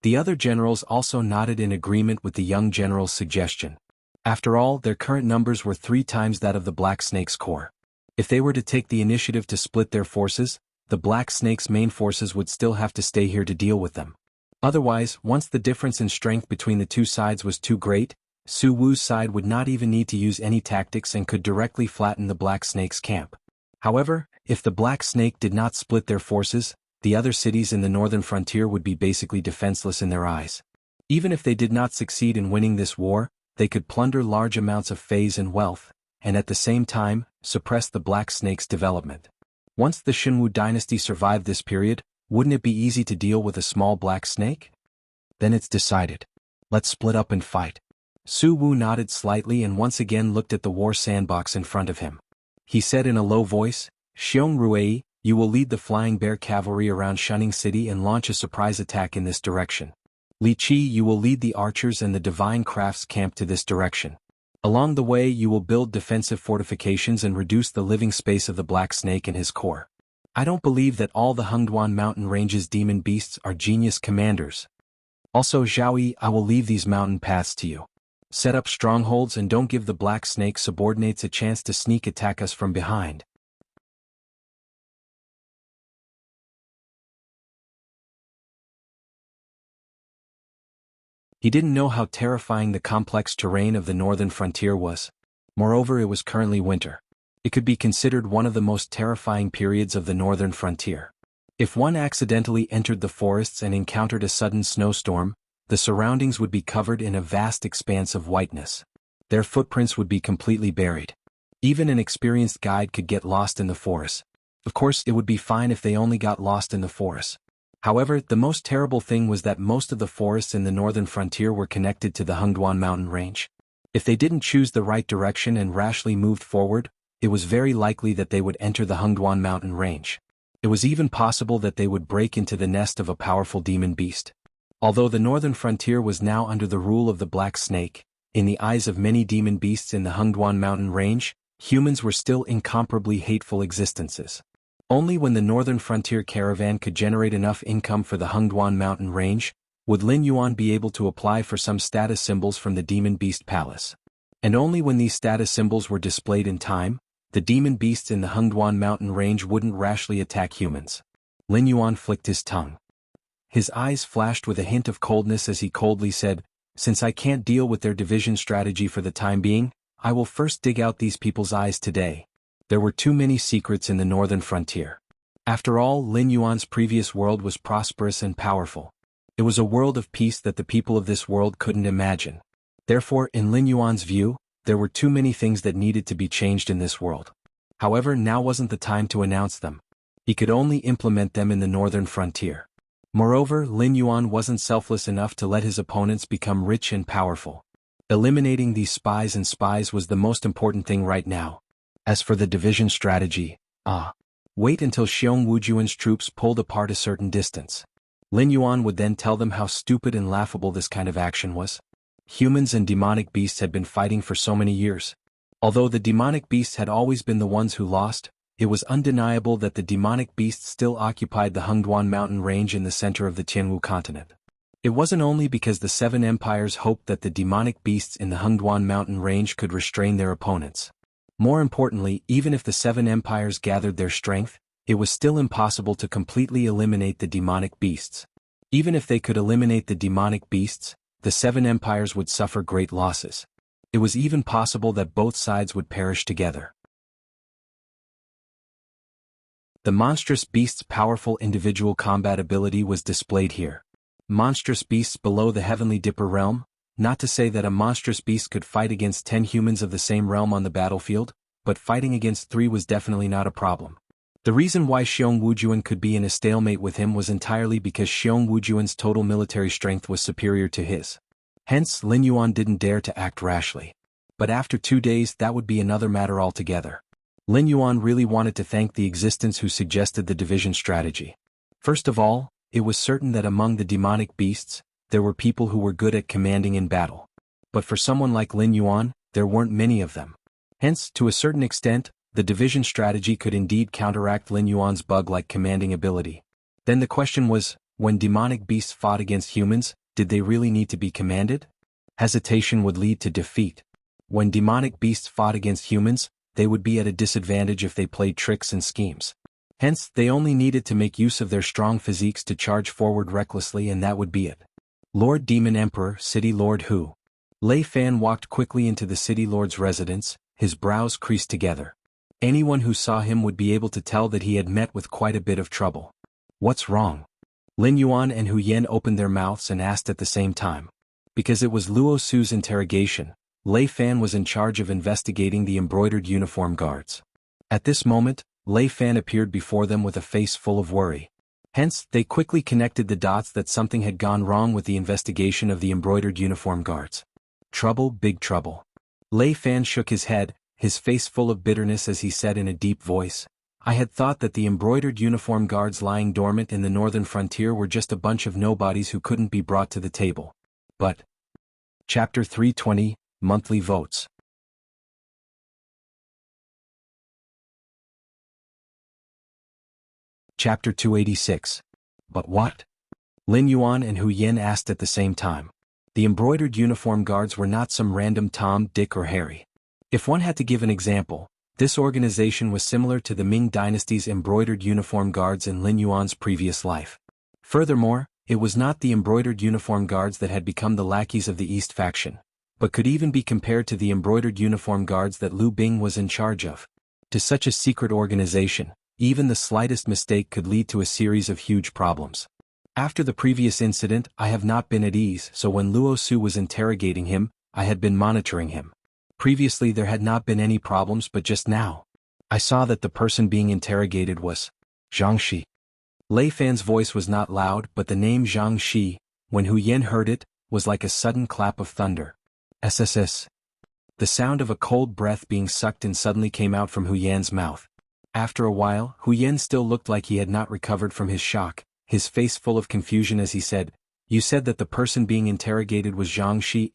The other generals also nodded in agreement with the young general's suggestion. After all, their current numbers were 3 times that of the Black Snake's corps. If they were to take the initiative to split their forces, the Black Snake's main forces would still have to stay here to deal with them. Otherwise, once the difference in strength between the two sides was too great, Su Wu's side would not even need to use any tactics and could directly flatten the Black Snake's camp. However, if the Black Snake did not split their forces, the other cities in the northern frontier would be basically defenseless in their eyes. Even if they did not succeed in winning this war, they could plunder large amounts of phase and wealth, and at the same time, suppress the Black Snake's development. Once the Xuanhu dynasty survived this period, wouldn't it be easy to deal with a small Black Snake? Then it's decided. Let's split up and fight. Su Wu nodded slightly and once again looked at the war sandbox in front of him. He said in a low voice, "Xianxia, you will lead the Flying Bear cavalry around Shunning City and launch a surprise attack in this direction. Li Qi, you will lead the archers and the divine crafts camp to this direction. Along the way you will build defensive fortifications and reduce the living space of the Black Snake and his corps. I don't believe that all the xuanhuan mountain ranges demon beasts are genius commanders. Also Zhaoyi, I will leave these mountain paths to you. Set up strongholds and don't give the Black Snake subordinates a chance to sneak attack us from behind." He didn't know how terrifying the complex terrain of the northern frontier was. Moreover, it was currently winter. It could be considered one of the most terrifying periods of the northern frontier. If one accidentally entered the forests and encountered a sudden snowstorm, the surroundings would be covered in a vast expanse of whiteness. Their footprints would be completely buried. Even an experienced guide could get lost in the forest. Of course, it would be fine if they only got lost in the forest. However, the most terrible thing was that most of the forests in the northern frontier were connected to the xuanhuan mountain range. If they didn't choose the right direction and rashly moved forward, it was very likely that they would enter the xuanhuan mountain range. It was even possible that they would break into the nest of a powerful demon beast. Although the northern frontier was now under the rule of the Black Snake, in the eyes of many demon beasts in the xuanhuan mountain range, humans were still incomparably hateful existences. Only when the northern frontier caravan could generate enough income for the xuanhuan mountain range, would Lin Yuan be able to apply for some status symbols from the demon beast palace. And only when these status symbols were displayed in time, the demon beasts in the xuanhuan mountain range wouldn't rashly attack humans. Lin Yuan flicked his tongue. His eyes flashed with a hint of coldness as he coldly said, "Since I can't deal with their division strategy for the time being, I will first dig out these people's eyes today." There were too many secrets in the northern frontier. After all, Lin Yuan's previous world was prosperous and powerful. It was a world of peace that the people of this world couldn't imagine. Therefore, in Lin Yuan's view, there were too many things that needed to be changed in this world. However, now wasn't the time to announce them. He could only implement them in the northern frontier. Moreover, Lin Yuan wasn't selfless enough to let his opponents become rich and powerful. Eliminating these spies was the most important thing right now. As for the division strategy, wait until Xiong Wujuan's troops pulled apart a certain distance. Lin Yuan would then tell them how stupid and laughable this kind of action was. Humans and demonic beasts had been fighting for so many years. Although the demonic beasts had always been the ones who lost, it was undeniable that the demonic beasts still occupied the xuanhuan mountain range in the center of the Tianwu continent. It wasn't only because the Seven Empires hoped that the demonic beasts in the xuanhuan mountain range could restrain their opponents. More importantly, even if the Seven Empires gathered their strength, it was still impossible to completely eliminate the demonic beasts. Even if they could eliminate the demonic beasts, the 7 empires would suffer great losses. It was even possible that both sides would perish together. The monstrous beast's powerful individual combat ability was displayed here. Monstrous beasts below the Heavenly Dipper realm, not to say that a monstrous beast could fight against 10 humans of the same realm on the battlefield, but fighting against 3 was definitely not a problem. The reason why Xianhuan could be in a stalemate with him was entirely because Xianhuan's total military strength was superior to his. Hence, Lin Yuan didn't dare to act rashly. But after 2 days that would be another matter altogether. Lin Yuan really wanted to thank the existence who suggested the division strategy. First of all, it was certain that among the demonic beasts, there were people who were good at commanding in battle. But for someone like Lin Yuan, there weren't many of them. Hence, to a certain extent, the division strategy could indeed counteract Lin Yuan's bug-like commanding ability. Then the question was, when demonic beasts fought against humans, did they really need to be commanded? Hesitation would lead to defeat. When demonic beasts fought against humans, they would be at a disadvantage if they played tricks and schemes. Hence, they only needed to make use of their strong physiques to charge forward recklessly, and that would be it. Lord Demon Emperor, City Lord Hu. Lei Fan walked quickly into the City Lord's residence, his brows creased together. Anyone who saw him would be able to tell that he had met with quite a bit of trouble. What's wrong? Lin Yuan and Hu Yan opened their mouths and asked at the same time. Because it was Luo Su's interrogation, Lei Fan was in charge of investigating the embroidered uniform guards. At this moment, Lei Fan appeared before them with a face full of worry. Hence, they quickly connected the dots that something had gone wrong with the investigation of the embroidered uniform guards. Trouble, big trouble. Lei Fan shook his head, his face full of bitterness as he said in a deep voice, I had thought that the embroidered uniform guards lying dormant in the northern frontier were just a bunch of nobodies who couldn't be brought to the table. But... Chapter 320, Monthly Votes. Chapter 286. But what? Lin Yuan and Hu Yan asked at the same time. The embroidered uniform guards were not some random Tom, Dick or Harry. If one had to give an example, this organization was similar to the Ming Dynasty's embroidered uniform guards in Lin Yuan's previous life. Furthermore, it was not the embroidered uniform guards that had become the lackeys of the East faction, but could even be compared to the embroidered uniform guards that Liu Bing was in charge of. To such a secret organization, even the slightest mistake could lead to a series of huge problems. After the previous incident, I have not been at ease, so when Luo Su was interrogating him, I had been monitoring him. Previously there had not been any problems, but just now, I saw that the person being interrogated was Xianxia. Lei Fan's voice was not loud, but the name Xianxia, when Hu Yan heard it, was like a sudden clap of thunder. SSS. The sound of a cold breath being sucked in suddenly came out from Hu Yan's mouth. After a while, Hu Yan still looked like he had not recovered from his shock, his face full of confusion as he said, You said that the person being interrogated was Xianxia.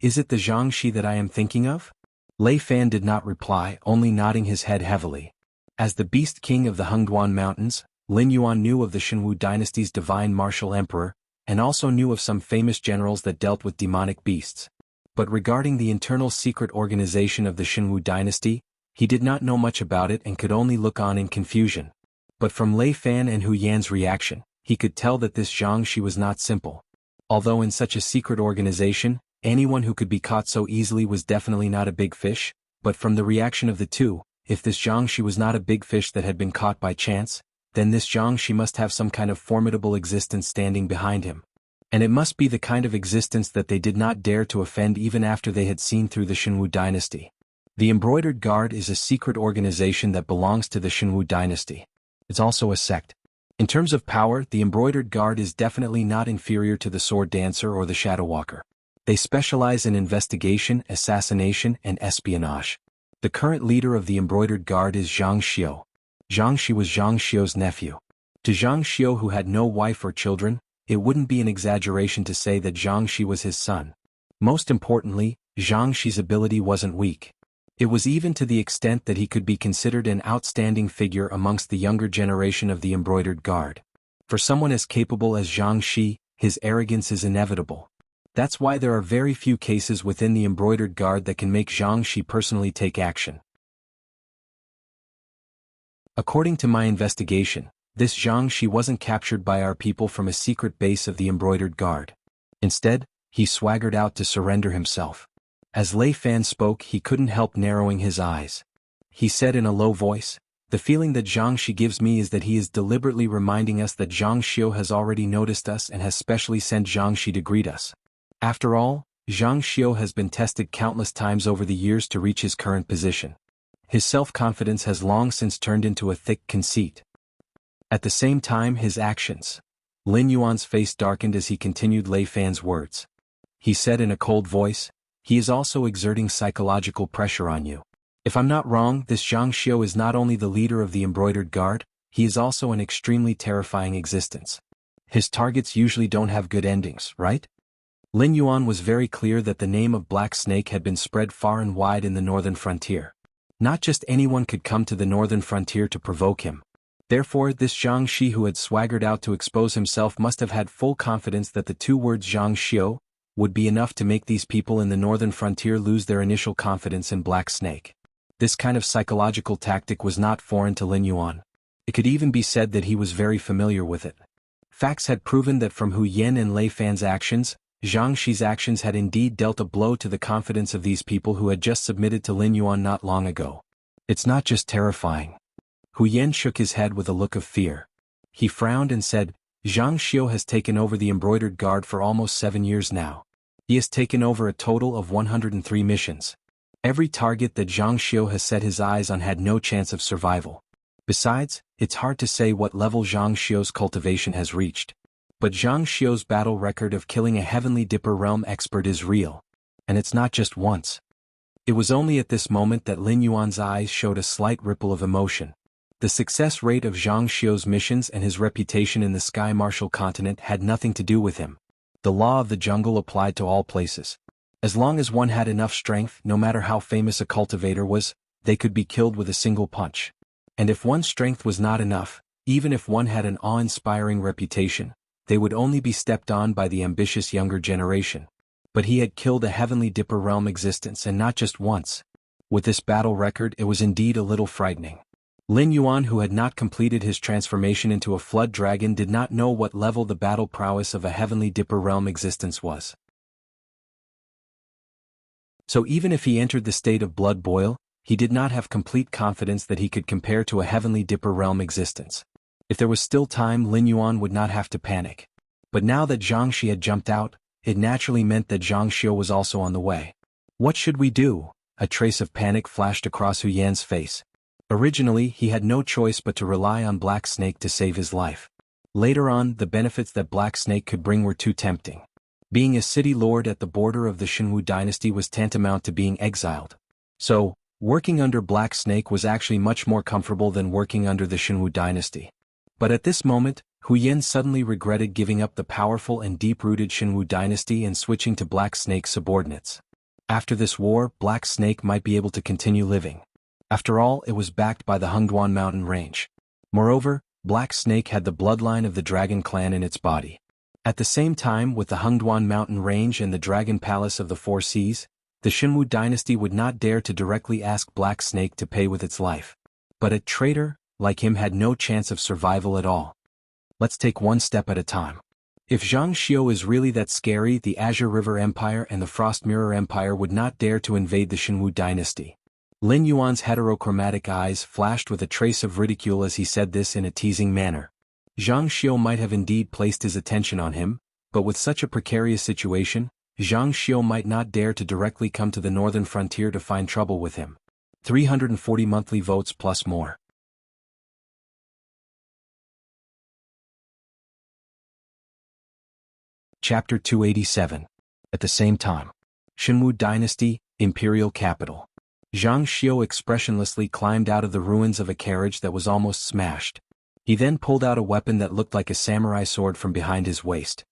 Is it the Xianxia that I am thinking of? Lei Fan did not reply, only nodding his head heavily. As the Beast King of the Hengduan Mountains, Lin Yuan knew of the Xuanhu dynasty's divine martial emperor, and also knew of some famous generals that dealt with demonic beasts. But regarding the internal secret organization of the Xuanhu dynasty, he did not know much about it and could only look on in confusion. But from Lei Fan and Hu Yan's reaction, he could tell that this Xianxia was not simple. Although in such a secret organization, anyone who could be caught so easily was definitely not a big fish, but from the reaction of the two, if this Xianxia was not a big fish that had been caught by chance, then this Xianxia must have some kind of formidable existence standing behind him. And it must be the kind of existence that they did not dare to offend even after they had seen through the Xuanhu dynasty. The Embroidered Guard is a secret organization that belongs to the Xuanhu dynasty. It's also a sect. In terms of power, the Embroidered Guard is definitely not inferior to the Sword Dancer or the Shadow Walker. They specialize in investigation, assassination, and espionage. The current leader of the Embroidered Guard is Zhang Xiu. Zhang Xi was Zhang Xiu's nephew. To Zhang Xiu, who had no wife or children, it wouldn't be an exaggeration to say that Zhang Xi was his son. Most importantly, Zhang Xi's ability wasn't weak. It was even to the extent that he could be considered an outstanding figure amongst the younger generation of the Embroidered Guard. For someone as capable as Zhang Xi, his arrogance is inevitable. That's why there are very few cases within the Embroidered Guard that can make Zhang Xi personally take action. According to my investigation, this Zhang Xi wasn't captured by our people from a secret base of the Embroidered Guard. Instead, He swaggered out to surrender himself. As Lei Fan spoke, he couldn't help narrowing his eyes. He said in a low voice, "The feeling that Xianxia gives me is that he is deliberately reminding us that Xianxia has already noticed us and has specially sent Xianxia to greet us. After all, Xianxia has been tested countless times over the years to reach his current position. His self-confidence has long since turned into a thick conceit." At the same time, his actions. Lin Yuan's face darkened as he continued Lei Fan's words. He said in a cold voice, "He is also exerting psychological pressure on you. If I'm not wrong, this Xianxia is not only the leader of the embroidered guard, he is also an extremely terrifying existence. His targets usually don't have good endings, right?" Lin Yuan was very clear that the name of Black Snake had been spread far and wide in the northern frontier. Not just anyone could come to the northern frontier to provoke him. Therefore, this Xianxia who had swaggered out to expose himself must have had full confidence that the two words Xianxia would be enough to make these people in the northern frontier lose their initial confidence in Black Snake. This kind of psychological tactic was not foreign to Lin Yuan. It could even be said that he was very familiar with it. Facts had proven that from Hu Yen and Lei Fan's actions, Xianxi's actions had indeed dealt a blow to the confidence of these people who had just submitted to Lin Yuan not long ago. It's not just terrifying. Hu Yen shook his head with a look of fear. He frowned and said, "Xianxia has taken over the embroidered guard for almost 7 years now. He has taken over a total of 103 missions. Every target that Xianxia has set his eyes on had no chance of survival. Besides, it's hard to say what level Xianxia's cultivation has reached. But Xianxia's battle record of killing a Heavenly Dipper realm expert is real. And it's not just once." It was only at this moment that Lin Yuan's eyes showed a slight ripple of emotion. The success rate of Xianxia's missions and his reputation in the Sky Martial continent had nothing to do with him. The law of the jungle applied to all places. As long as one had enough strength, no matter how famous a cultivator was, they could be killed with a single punch. And if one's strength was not enough, even if one had an awe-inspiring reputation, they would only be stepped on by the ambitious younger generation. But he had killed a Heavenly Dipper realm existence, and not just once. With this battle record, it was indeed a little frightening. Lin Yuan, who had not completed his transformation into a flood dragon, did not know what level the battle prowess of a Heavenly Dipper realm existence was. So even if he entered the state of blood boil, he did not have complete confidence that he could compare to a Heavenly Dipper realm existence. If there was still time, Lin Yuan would not have to panic. But now that Xianxia had jumped out, it naturally meant that Xianxia was also on the way. "What should we do?" A trace of panic flashed across Hu Yan's face. Originally, he had no choice but to rely on Black Snake to save his life. Later on, the benefits that Black Snake could bring were too tempting. Being a city lord at the border of the Xuanhuan dynasty was tantamount to being exiled. So, working under Black Snake was actually much more comfortable than working under the Xuanhuan dynasty. But at this moment, Hu Yan suddenly regretted giving up the powerful and deep-rooted Xuanhuan dynasty and switching to Black Snake's subordinates. After this war, Black Snake might be able to continue living. After all, it was backed by the Hengduan mountain range. Moreover, Black Snake had the bloodline of the Dragon clan in its body. At the same time, with the Hengduan mountain range and the Dragon Palace of the Four Seas, the Xuanhuan dynasty would not dare to directly ask Black Snake to pay with its life. But a traitor, like him, had no chance of survival at all. Let's take one step at a time. If Xianxia is really that scary, the Azure River Empire and the Frost Mirror Empire would not dare to invade the Xuanhuan dynasty. Lin Yuan's heterochromatic eyes flashed with a trace of ridicule as he said this in a teasing manner. Xianxia might have indeed placed his attention on him, but with such a precarious situation, Xianxia might not dare to directly come to the northern frontier to find trouble with him. 340 monthly votes plus more. Chapter 287. At the same time. Xuanhuan Dynasty, Imperial Capital. Xianxia expressionlessly climbed out of the ruins of a carriage that was almost smashed. He then pulled out a weapon that looked like a samurai sword from behind his waist.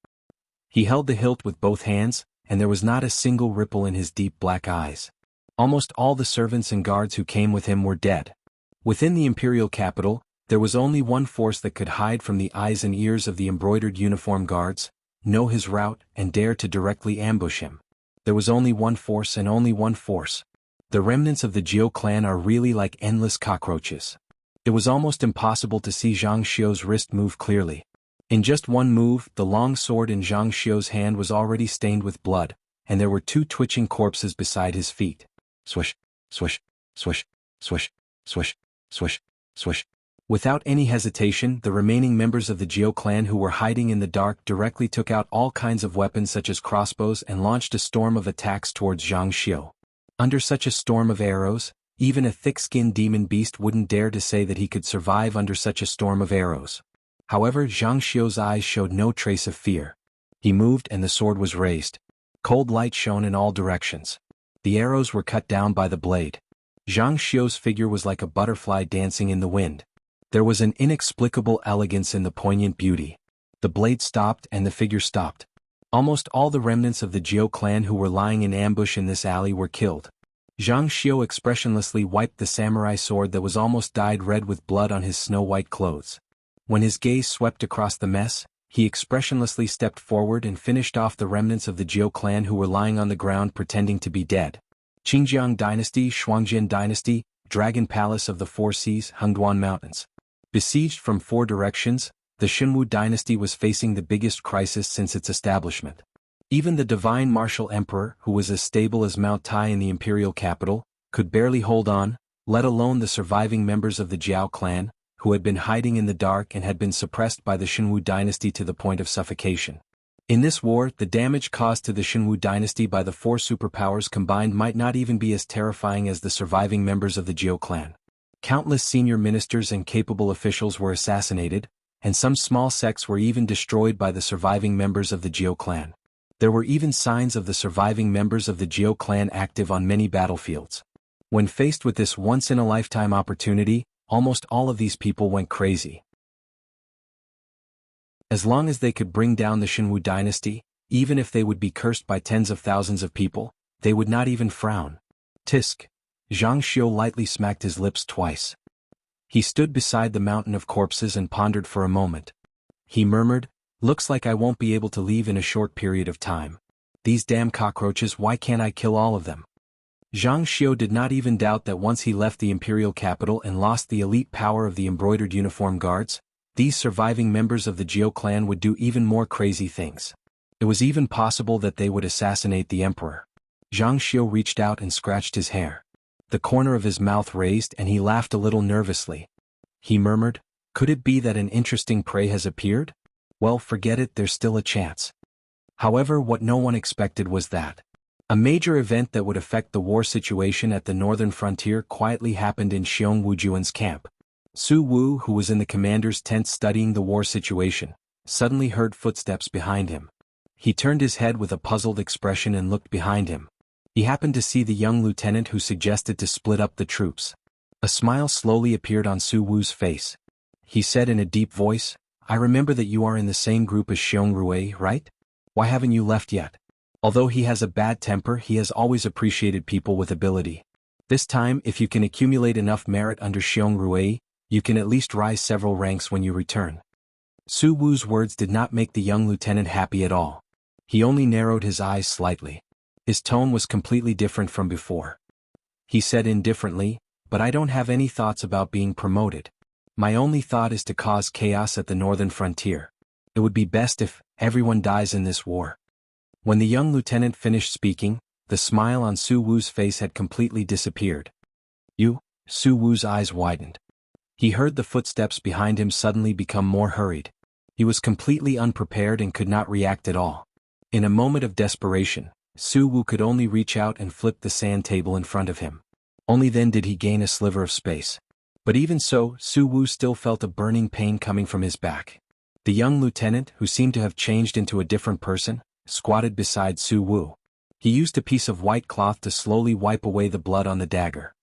He held the hilt with both hands, and there was not a single ripple in his deep black eyes. Almost all the servants and guards who came with him were dead. Within the imperial capital, there was only one force that could hide from the eyes and ears of the embroidered uniform guards, know his route, and dare to directly ambush him. There was only one force and only one force. The remnants of the Jiao clan are really like endless cockroaches. It was almost impossible to see Xianxia's wrist move clearly. In just one move, the long sword in Zhang Xiu's hand was already stained with blood, and there were two twitching corpses beside his feet. Swish, swish, swish, swish, swish, swish, swish. Without any hesitation, the remaining members of the Jiao clan who were hiding in the dark directly took out all kinds of weapons such as crossbows and launched a storm of attacks towards Zhang Xiu. Under such a storm of arrows, even a thick-skinned demon beast wouldn't dare to say that he could survive under such a storm of arrows. However, Zhang Xiu's eyes showed no trace of fear. He moved and the sword was raised. Cold light shone in all directions. The arrows were cut down by the blade. Zhang Xiu's figure was like a butterfly dancing in the wind. There was an inexplicable elegance in the poignant beauty. The blade stopped and the figure stopped. Almost all the remnants of the Jiao clan who were lying in ambush in this alley were killed. Zhang Xiu expressionlessly wiped the samurai sword that was almost dyed red with blood on his snow-white clothes. When his gaze swept across the mess, he expressionlessly stepped forward and finished off the remnants of the Jiao clan who were lying on the ground pretending to be dead. Qingjiang Dynasty, Shuangjian Dynasty, Dragon Palace of the Four Seas, Hengduan Mountains. Besieged from four directions, the Xuanhu dynasty was facing the biggest crisis since its establishment. Even the divine martial emperor, who was as stable as Mount Tai in the imperial capital, could barely hold on, let alone the surviving members of the Jiao clan, who had been hiding in the dark and had been suppressed by the Xuanhu dynasty to the point of suffocation. In this war, the damage caused to the Xuanhu dynasty by the four superpowers combined might not even be as terrifying as the surviving members of the Jiao clan. Countless senior ministers and capable officials were assassinated, and some small sects were even destroyed by the surviving members of the Jiao clan. There were even signs of the surviving members of the Jiao clan active on many battlefields. When faced with this once-in-a-lifetime opportunity, almost all of these people went crazy. As long as they could bring down the Xuanhu dynasty, even if they would be cursed by tens of thousands of people, they would not even frown. Tisk. Zhang Xiu lightly smacked his lips twice. He stood beside the mountain of corpses and pondered for a moment. He murmured, "Looks like I won't be able to leave in a short period of time. These damn cockroaches, why can't I kill all of them?" Zhang Xiu did not even doubt that once he left the imperial capital and lost the elite power of the embroidered uniform guards, these surviving members of the Jiao clan would do even more crazy things. It was even possible that they would assassinate the emperor. Zhang Xiu reached out and scratched his hair. The corner of his mouth raised and he laughed a little nervously. He murmured, "Could it be that an interesting prey has appeared? Well, forget it, there's still a chance." However, what no one expected was that a major event that would affect the war situation at the northern frontier quietly happened in Xiong Wujuan's camp. Su Wu, who was in the commander's tent studying the war situation, suddenly heard footsteps behind him. He turned his head with a puzzled expression and looked behind him. He happened to see the young lieutenant who suggested to split up the troops. A smile slowly appeared on Su Wu's face. He said in a deep voice, "I remember that you are in the same group as Xiangrui, right? Why haven't you left yet?" Although he has a bad temper, he has always appreciated people with ability. This time, if you can accumulate enough merit under Xiangrui, you can at least rise several ranks when you return. Su Wu's words did not make the young lieutenant happy at all. He only narrowed his eyes slightly. His tone was completely different from before. He said indifferently, "But I don't have any thoughts about being promoted. My only thought is to cause chaos at the northern frontier. It would be best if everyone dies in this war." When the young lieutenant finished speaking, the smile on Su Wu's face had completely disappeared. "You?" Su Wu's eyes widened. He heard the footsteps behind him suddenly become more hurried. He was completely unprepared and could not react at all. In a moment of desperation, Su Wu could only reach out and flip the sand table in front of him. Only then did he gain a sliver of space. But even so, Su Wu still felt a burning pain coming from his back. The young lieutenant, who seemed to have changed into a different person, squatted beside Su Wu. He used a piece of white cloth to slowly wipe away the blood on the dagger.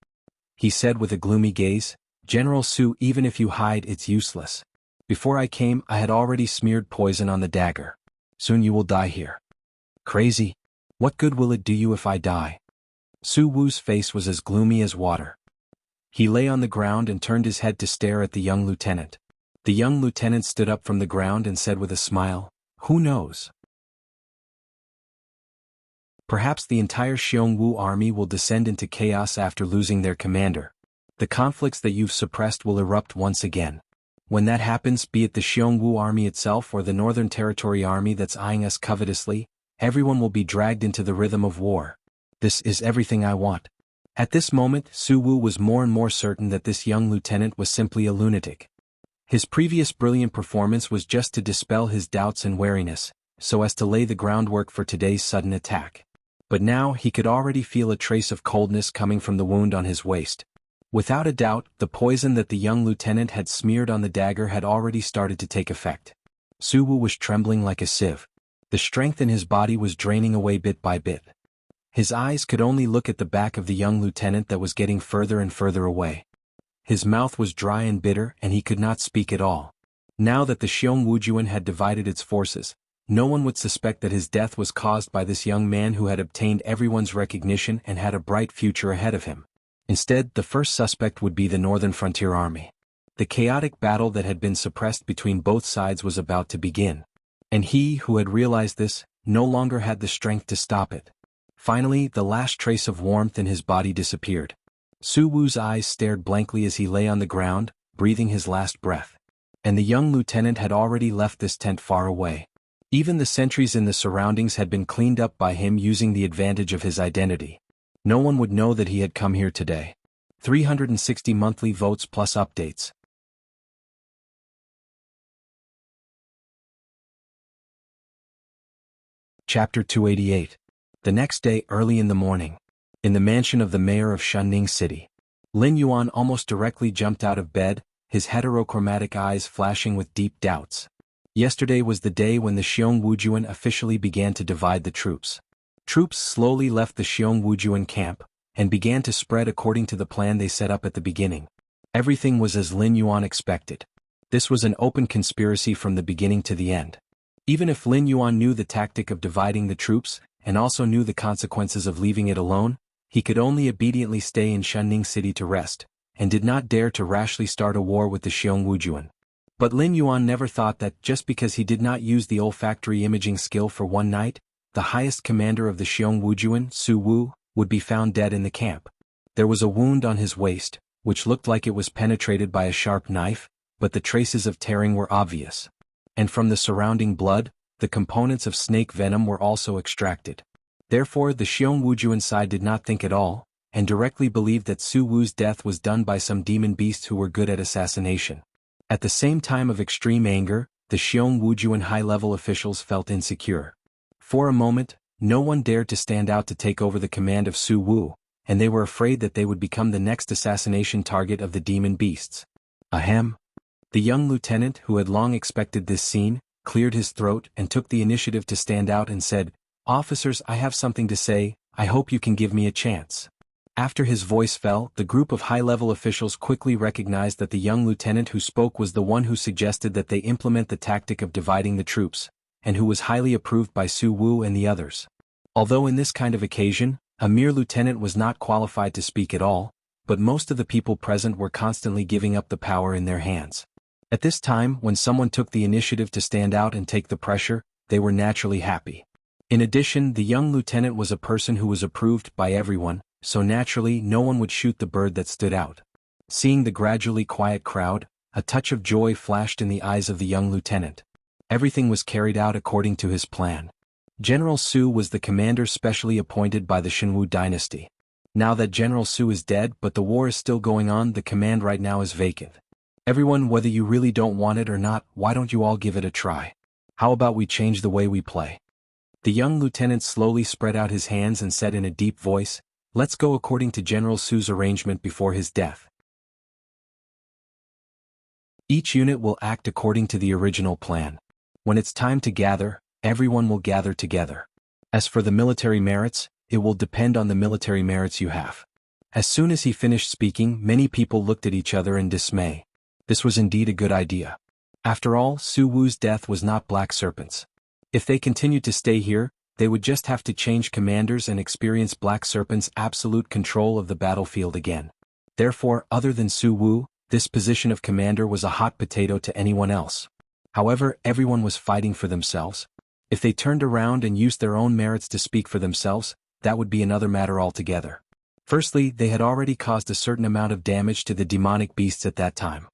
He said with a gloomy gaze, "General Su, even if you hide, it's useless. Before I came, I had already smeared poison on the dagger. Soon you will die here." "Crazy. What good will it do you if I die?" Su Wu's face was as gloomy as water. He lay on the ground and turned his head to stare at the young lieutenant. The young lieutenant stood up from the ground and said with a smile, "Who knows? Perhaps the entire Xiongwu army will descend into chaos after losing their commander. The conflicts that you've suppressed will erupt once again. When that happens, be it the Xiongwu army itself or the Northern Territory army that's eyeing us covetously, everyone will be dragged into the rhythm of war. This is everything I want. At this moment, Su Wu was more and more certain that this young lieutenant was simply a lunatic. His previous brilliant performance was just to dispel his doubts and wariness, so as to lay the groundwork for today's sudden attack. But now he could already feel a trace of coldness coming from the wound on his waist. Without a doubt, the poison that the young lieutenant had smeared on the dagger had already started to take effect. Su Wu was trembling like a sieve. The strength in his body was draining away bit by bit. His eyes could only look at the back of the young lieutenant that was getting further and further away. His mouth was dry and bitter and he could not speak at all. Now that the Xiongwujuan had divided its forces, no one would suspect that his death was caused by this young man who had obtained everyone's recognition and had a bright future ahead of him. Instead, the first suspect would be the Northern Frontier Army. The chaotic battle that had been suppressed between both sides was about to begin. And he who had realized this, no longer had the strength to stop it. Finally, the last trace of warmth in his body disappeared. Su Wu's eyes stared blankly as he lay on the ground, breathing his last breath. And the young lieutenant had already left this tent far away. Even the sentries in the surroundings had been cleaned up by him using the advantage of his identity. No one would know that he had come here today. 360 monthly votes plus updates. Chapter 288. The next day, early in the morning. In the mansion of the mayor of Shunning City. Lin Yuan almost directly jumped out of bed, his heterochromatic eyes flashing with deep doubts. Yesterday was the day when the Xiongwujuan officially began to divide the troops. Troops slowly left the Xiongwujuan camp, and began to spread according to the plan they set up at the beginning. Everything was as Lin Yuan expected. This was an open conspiracy from the beginning to the end. Even if Lin Yuan knew the tactic of dividing the troops, and also knew the consequences of leaving it alone, he could only obediently stay in Shunning City to rest, and did not dare to rashly start a war with the Xiongwujuan. But Lin Yuan never thought that just because he did not use the olfactory imaging skill for one night, the highest commander of the Xiongwujuan, Su Wu, would be found dead in the camp. There was a wound on his waist, which looked like it was penetrated by a sharp knife, but the traces of tearing were obvious. And from the surrounding blood, the components of snake venom were also extracted. Therefore, the Xiongwujuan side did not think at all, and directly believed that Su Wu's death was done by some demon beasts who were good at assassination. At the same time of extreme anger, the Xiongwujuan high-level officials felt insecure. For a moment, no one dared to stand out to take over the command of Su Wu, and they were afraid that they would become the next assassination target of the demon beasts. Ahem. The young lieutenant, who had long expected this scene, cleared his throat and took the initiative to stand out and said, "Officers, I have something to say, I hope you can give me a chance." After his voice fell, the group of high-level officials quickly recognized that the young lieutenant who spoke was the one who suggested that they implement the tactic of dividing the troops, and who was highly approved by Su Wu and the others. Although in this kind of occasion, a mere lieutenant was not qualified to speak at all, but most of the people present were constantly giving up the power in their hands. At this time, when someone took the initiative to stand out and take the pressure, they were naturally happy. In addition, the young lieutenant was a person who was approved by everyone, so naturally no one would shoot the bird that stood out. Seeing the gradually quiet crowd, a touch of joy flashed in the eyes of the young lieutenant. Everything was carried out according to his plan. General Su was the commander specially appointed by the Xuanhu dynasty. Now that General Su is dead but the war is still going on, the command right now is vacant. Everyone, whether you really don't want it or not, why don't you all give it a try? How about we change the way we play? The young lieutenant slowly spread out his hands and said in a deep voice, "Let's go according to General Su's arrangement before his death. Each unit will act according to the original plan. When it's time to gather, everyone will gather together. As for the military merits, it will depend on the military merits you have." As soon as he finished speaking, many people looked at each other in dismay. This was indeed a good idea. After all, Su Wu's death was not Black Serpent's. If they continued to stay here, they would just have to change commanders and experience Black Serpent's absolute control of the battlefield again. Therefore, other than Su Wu, this position of commander was a hot potato to anyone else. However, everyone was fighting for themselves. If they turned around and used their own merits to speak for themselves, that would be another matter altogether. Firstly, they had already caused a certain amount of damage to the demonic beasts at that time.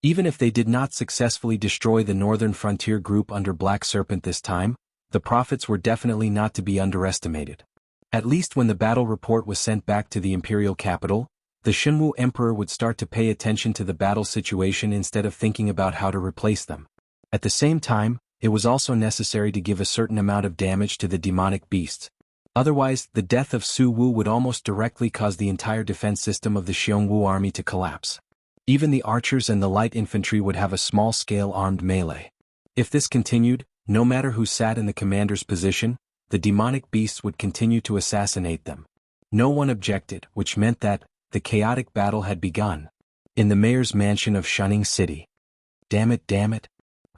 Even if they did not successfully destroy the northern frontier group under Black Serpent this time, the profits were definitely not to be underestimated. At least when the battle report was sent back to the imperial capital, the Xuanhu emperor would start to pay attention to the battle situation instead of thinking about how to replace them. At the same time, it was also necessary to give a certain amount of damage to the demonic beasts. Otherwise, the death of Su Wu would almost directly cause the entire defense system of the Xiongwu army to collapse. Even the archers and the light infantry would have a small-scale armed melee. If this continued, no matter who sat in the commander's position, the demonic beasts would continue to assassinate them. No one objected, which meant that the chaotic battle had begun. In the mayor's mansion of Shunning City. Damn it.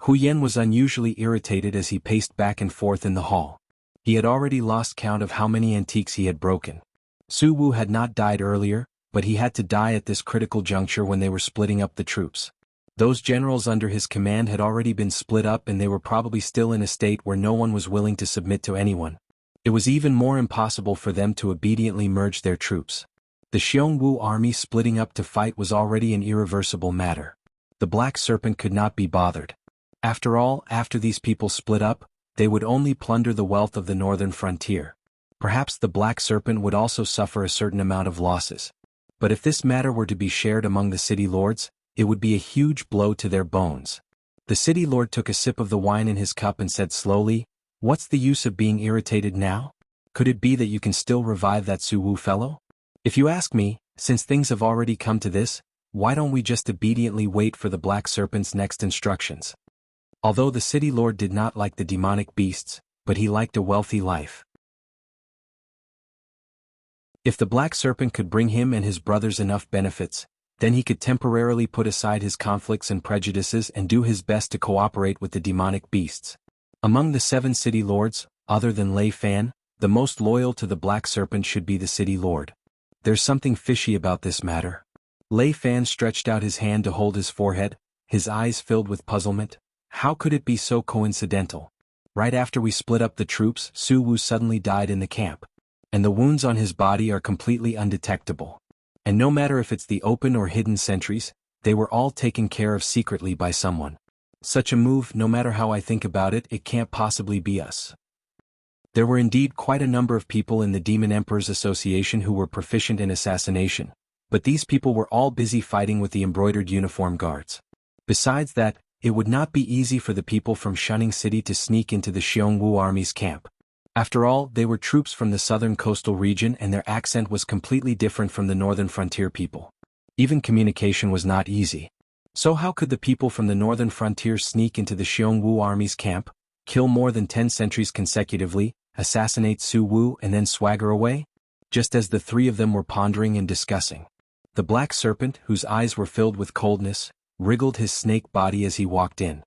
Hu Yan was unusually irritated as he paced back and forth in the hall. He had already lost count of how many antiques he had broken. Su Wu had not died earlier, but he had to die at this critical juncture when they were splitting up the troops. Those generals under his command had already been split up and they were probably still in a state where no one was willing to submit to anyone. It was even more impossible for them to obediently merge their troops. The Xiongwu army splitting up to fight was already an irreversible matter. The Black Serpent could not be bothered. After all, after these people split up, they would only plunder the wealth of the northern frontier. Perhaps the Black Serpent would also suffer a certain amount of losses. But if this matter were to be shared among the city lords, it would be a huge blow to their bones. The city lord took a sip of the wine in his cup and said slowly, "What's the use of being irritated now? Could it be that you can still revive that Su Wu fellow? If you ask me, since things have already come to this, why don't we just obediently wait for the Black Serpent's next instructions?" Although the city lord did not like the demonic beasts, but he liked a wealthy life. If the Black Serpent could bring him and his brothers enough benefits, then he could temporarily put aside his conflicts and prejudices and do his best to cooperate with the demonic beasts. Among the 7 city lords, other than Lei Fan, the most loyal to the Black Serpent should be the city lord. There's something fishy about this matter. Lei Fan stretched out his hand to hold his forehead, his eyes filled with puzzlement. How could it be so coincidental? Right after we split up the troops, Su Wu suddenly died in the camp. And the wounds on his body are completely undetectable. And no matter if it's the open or hidden sentries, they were all taken care of secretly by someone. Such a move, no matter how I think about it, it can't possibly be us. There were indeed quite a number of people in the Demon Emperor's Association who were proficient in assassination, but these people were all busy fighting with the embroidered uniform guards. Besides that, it would not be easy for the people from Shunning City to sneak into the Xiongwu army's camp. After all, they were troops from the southern coastal region and their accent was completely different from the northern frontier people. Even communication was not easy. So how could the people from the northern frontier sneak into the Xiongwu army's camp, kill more than 10 sentries consecutively, assassinate Su Wu and then swagger away? Just as the 3 of them were pondering and discussing, the Black Serpent, whose eyes were filled with coldness, wriggled his snake body as he walked in.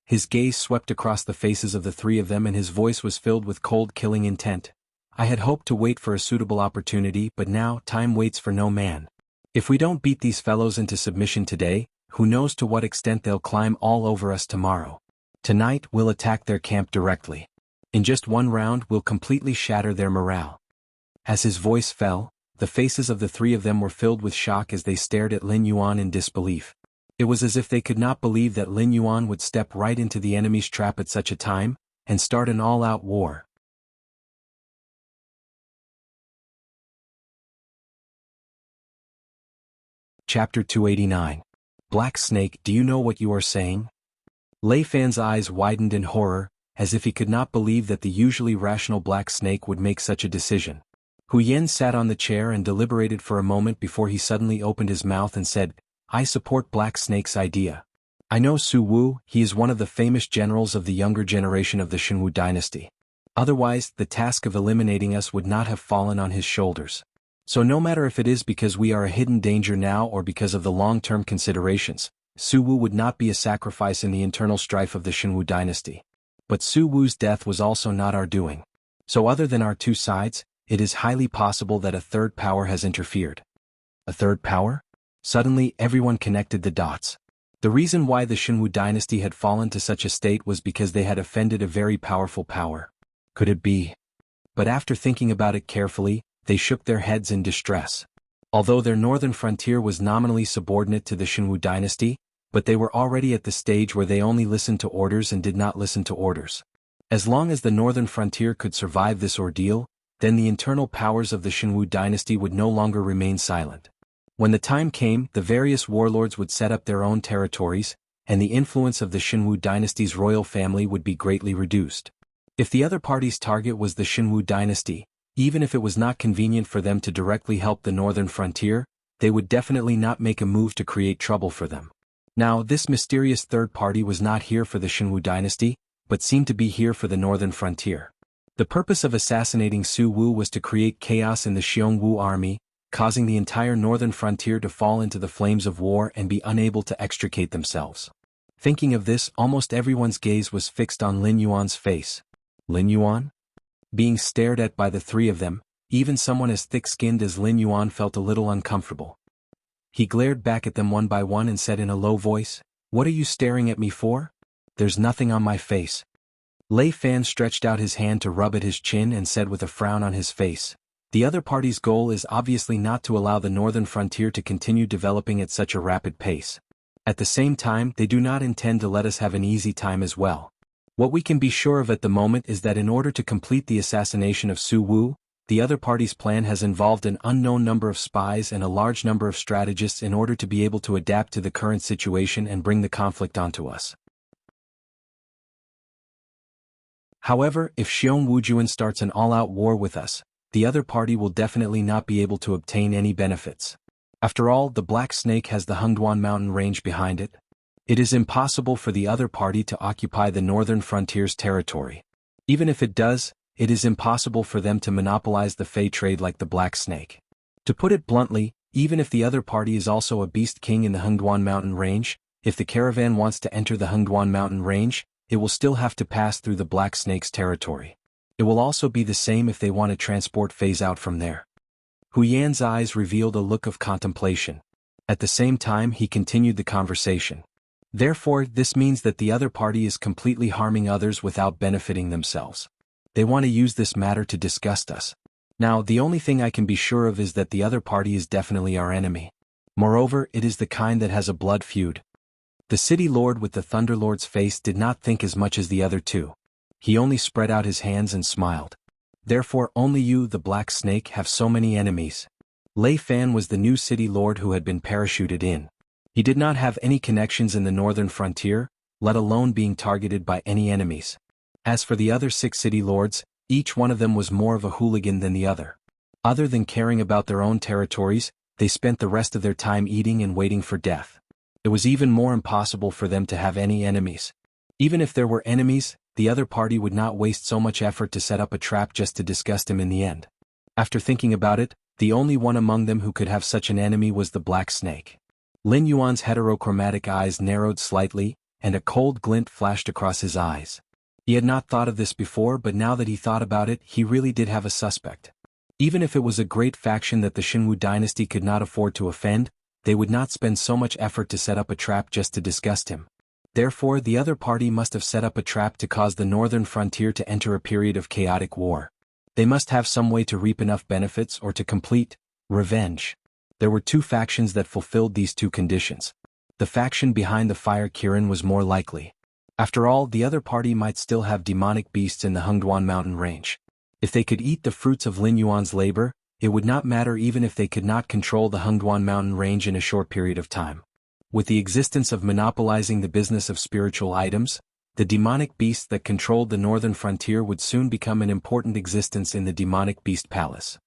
His gaze swept across the faces of the 3 of them and his voice was filled with cold killing intent. "I had hoped to wait for a suitable opportunity, but now time waits for no man. If we don't beat these fellows into submission today, who knows to what extent they'll climb all over us tomorrow. Tonight we'll attack their camp directly. In just one round we'll completely shatter their morale." As his voice fell, the faces of the 3 of them were filled with shock as they stared at Lin Yuan in disbelief. It was as if they could not believe that Lin Yuan would step right into the enemy's trap at such a time, and start an all-out war. Chapter 289. Black Snake, do you know what you are saying? Lei Fan's eyes widened in horror, as if he could not believe that the usually rational Black Snake would make such a decision. Hu Yan sat on the chair and deliberated for a moment before he suddenly opened his mouth and said, "I support Black Snake's idea. I know Su Wu, he is one of the famous generals of the younger generation of the Xuanhu dynasty. Otherwise, the task of eliminating us would not have fallen on his shoulders. So no matter if it is because we are a hidden danger now or because of the long-term considerations, Su Wu would not be a sacrifice in the internal strife of the Xuanhu dynasty. But Su Wu's death was also not our doing. So other than our 2 sides, it is highly possible that a third power has interfered." A third power? Suddenly everyone connected the dots. The reason why the Xuanhu dynasty had fallen to such a state was because they had offended a very powerful power. Could it be? But after thinking about it carefully, they shook their heads in distress. Although their northern frontier was nominally subordinate to the Xuanhu dynasty, but they were already at the stage where they only listened to orders and did not listen to orders. As long as the northern frontier could survive this ordeal, then the internal powers of the Xianhu dynasty would no longer remain silent. When the time came, the various warlords would set up their own territories, and the influence of the Xianhu dynasty's royal family would be greatly reduced. If the other party's target was the Xianhu dynasty, even if it was not convenient for them to directly help the northern frontier, they would definitely not make a move to create trouble for them. Now, this mysterious third party was not here for the Xianhu dynasty, but seemed to be here for the northern frontier. The purpose of assassinating Su Wu was to create chaos in the Xiongwu army, causing the entire northern frontier to fall into the flames of war and be unable to extricate themselves. Thinking of this, almost everyone's gaze was fixed on Lin Yuan's face. Lin Yuan? Being stared at by the three of them, even someone as thick-skinned as Lin Yuan felt a little uncomfortable. He glared back at them one by one and said in a low voice, "What are you staring at me for? There's nothing on my face." Lei Fan stretched out his hand to rub at his chin and said with a frown on his face, "The other party's goal is obviously not to allow the northern frontier to continue developing at such a rapid pace. At the same time, they do not intend to let us have an easy time as well. What we can be sure of at the moment is that in order to complete the assassination of Su Wu, the other party's plan has involved an unknown number of spies and a large number of strategists in order to be able to adapt to the current situation and bring the conflict onto us. However, if Xiong Wujuan starts an all-out war with us, the other party will definitely not be able to obtain any benefits. After all, the Black Snake has the Xuanhuan mountain range behind it. It is impossible for the other party to occupy the northern frontier's territory. Even if it does, it is impossible for them to monopolize the Fey trade like the Black Snake. To put it bluntly, even if the other party is also a beast king in the Xuanhuan mountain range, if the caravan wants to enter the Xuanhuan mountain range, it will still have to pass through the Black Snake's territory. It will also be the same if they want to transport Feys out from there. Hu Yan's eyes revealed a look of contemplation. At the same time, he continued the conversation. Therefore, this means that the other party is completely harming others without benefiting themselves. They want to use this matter to disgust us. Now, the only thing I can be sure of is that the other party is definitely our enemy. Moreover, it is the kind that has a blood feud. The city lord with the Thunderlord's face did not think as much as the other two. He only spread out his hands and smiled. Therefore, only you, the Black Snake, have so many enemies. Lei Fan was the new city lord who had been parachuted in. He did not have any connections in the northern frontier, let alone being targeted by any enemies. As for the other 6 city lords, each one of them was more of a hooligan than the other. Other than caring about their own territories, they spent the rest of their time eating and waiting for death. It was even more impossible for them to have any enemies. Even if there were enemies, the other party would not waste so much effort to set up a trap just to disgust him in the end. After thinking about it, the only one among them who could have such an enemy was the Black Snake. Lin Yuan's heterochromatic eyes narrowed slightly, and a cold glint flashed across his eyes. He had not thought of this before, but now that he thought about it, he really did have a suspect. Even if it was a great faction that the Xianhu dynasty could not afford to offend, they would not spend so much effort to set up a trap just to disgust him. Therefore, the other party must have set up a trap to cause the northern frontier to enter a period of chaotic war. They must have some way to reap enough benefits or to complete revenge. There were 2 factions that fulfilled these 2 conditions. The faction behind the Fire Kirin was more likely. After all, the other party might still have demonic beasts in the Xuanhuan mountain range. If they could eat the fruits of Lin Yuan's labor, it would not matter even if they could not control the Xuanhuan mountain range in a short period of time. With the existence of monopolizing the business of spiritual items, the demonic beasts that controlled the northern frontier would soon become an important existence in the demonic beast palace.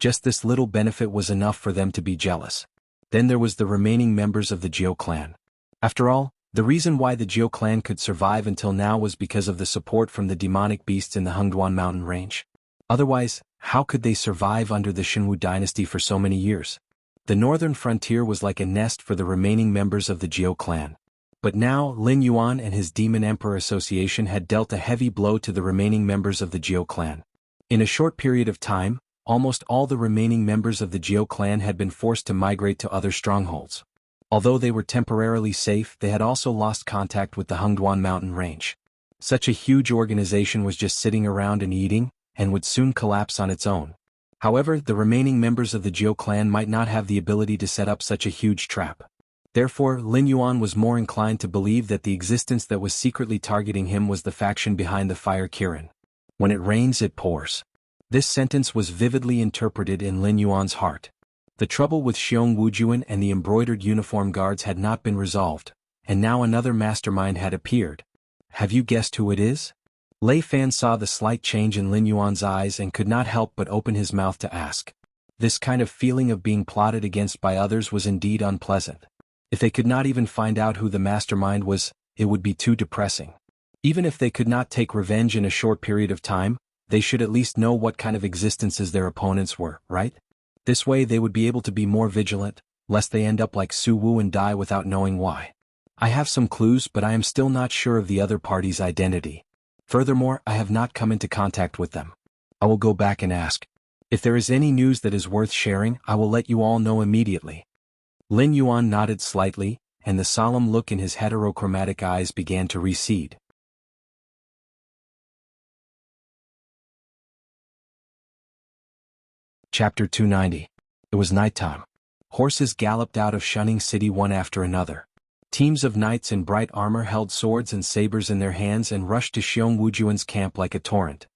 Just this little benefit was enough for them to be jealous. Then there was the remaining members of the Jiao clan. After all, the reason why the Jiao clan could survive until now was because of the support from the demonic beasts in the Xuanhuan mountain range. Otherwise, how could they survive under the Xianhu dynasty for so many years? The northern frontier was like a nest for the remaining members of the Jiao clan. But now, Lin Yuan and his Demon Emperor Association had dealt a heavy blow to the remaining members of the Jiao clan. In a short period of time, almost all the remaining members of the Jiao clan had been forced to migrate to other strongholds. Although they were temporarily safe, they had also lost contact with the Xuanhuan mountain range. Such a huge organization was just sitting around and eating, and would soon collapse on its own. However, the remaining members of the Jiu clan might not have the ability to set up such a huge trap. Therefore, Lin Yuan was more inclined to believe that the existence that was secretly targeting him was the faction behind the fire Kirin. When it rains it pours. This sentence was vividly interpreted in Lin Yuan's heart. The trouble with Xiong Wujuan and the embroidered uniform guards had not been resolved, and now another mastermind had appeared. Have you guessed who it is? Lei Fan saw the slight change in Lin Yuan's eyes and could not help but open his mouth to ask. This kind of feeling of being plotted against by others was indeed unpleasant. If they could not even find out who the mastermind was, it would be too depressing. Even if they could not take revenge in a short period of time, they should at least know what kind of existences their opponents were, right? This way they would be able to be more vigilant, lest they end up like Su Wu and die without knowing why. I have some clues, but I am still not sure of the other party's identity. Furthermore, I have not come into contact with them. I will go back and ask. If there is any news that is worth sharing, I will let you all know immediately. Lin Yuan nodded slightly, and the solemn look in his heterochromatic eyes began to recede. Chapter 290. It was nighttime. Horses galloped out of Shunning City one after another. Teams of knights in bright armor held swords and sabers in their hands and rushed to Xiong Wujuan's camp like a torrent.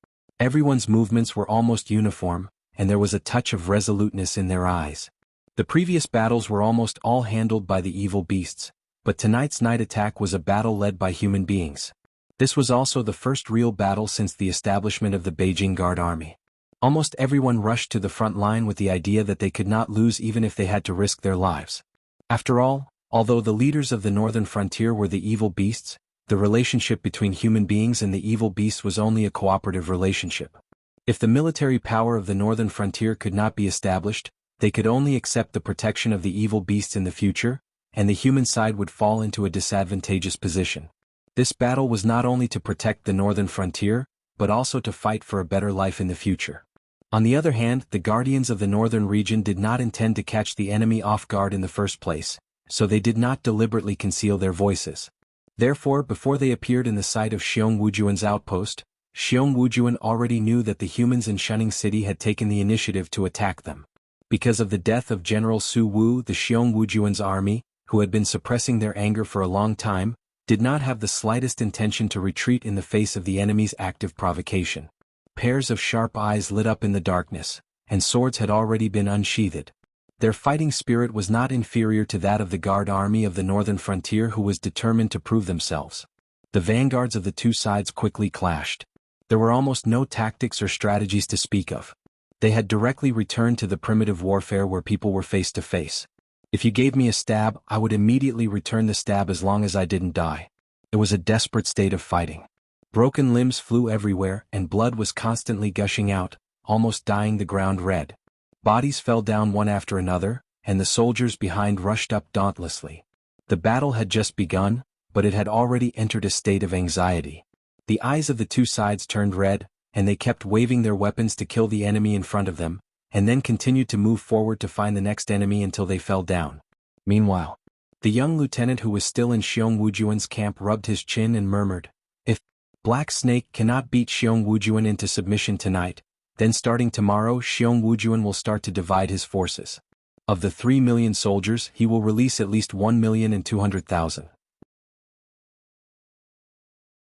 Everyone's movements were almost uniform, and there was a touch of resoluteness in their eyes. The previous battles were almost all handled by the evil beasts, but tonight's night attack was a battle led by human beings. This was also the first real battle since the establishment of the Beijing Guard Army. Almost everyone rushed to the front line with the idea that they could not lose even if they had to risk their lives. After all, although the leaders of the northern frontier were the evil beasts, the relationship between human beings and the evil beasts was only a cooperative relationship. If the military power of the northern frontier could not be established, they could only accept the protection of the evil beasts in the future, and the human side would fall into a disadvantageous position. This battle was not only to protect the northern frontier, but also to fight for a better life in the future. On the other hand, the guardians of the northern region did not intend to catch the enemy off guard in the first place, so they did not deliberately conceal their voices. Therefore, before they appeared in the sight of Xiong Wujuan's outpost, Xiong Wujuan already knew that the humans in Shunning City had taken the initiative to attack them. Because of the death of General Su Wu, the Xiong Wujuan's army, who had been suppressing their anger for a long time, did not have the slightest intention to retreat in the face of the enemy's active provocation. Pairs of sharp eyes lit up in the darkness, and swords had already been unsheathed. Their fighting spirit was not inferior to that of the guard army of the northern frontier, who was determined to prove themselves. The vanguards of the two sides quickly clashed. There were almost no tactics or strategies to speak of. They had directly returned to the primitive warfare where people were face to face. If you gave me a stab, I would immediately return the stab as long as I didn't die. It was a desperate state of fighting. Broken limbs flew everywhere, and blood was constantly gushing out, almost dyeing the ground red. Bodies fell down one after another, and the soldiers behind rushed up dauntlessly. The battle had just begun, but it had already entered a state of anxiety. The eyes of the two sides turned red, and they kept waving their weapons to kill the enemy in front of them, and then continued to move forward to find the next enemy until they fell down. Meanwhile, the young lieutenant who was still in Xiong Wujuan's camp rubbed his chin and murmured, "If Black Snake cannot beat Xiong Wujuan into submission tonight, then starting tomorrow Xiong Wujuan will start to divide his forces. Of the 3 million soldiers, he will release at least 1,200,000.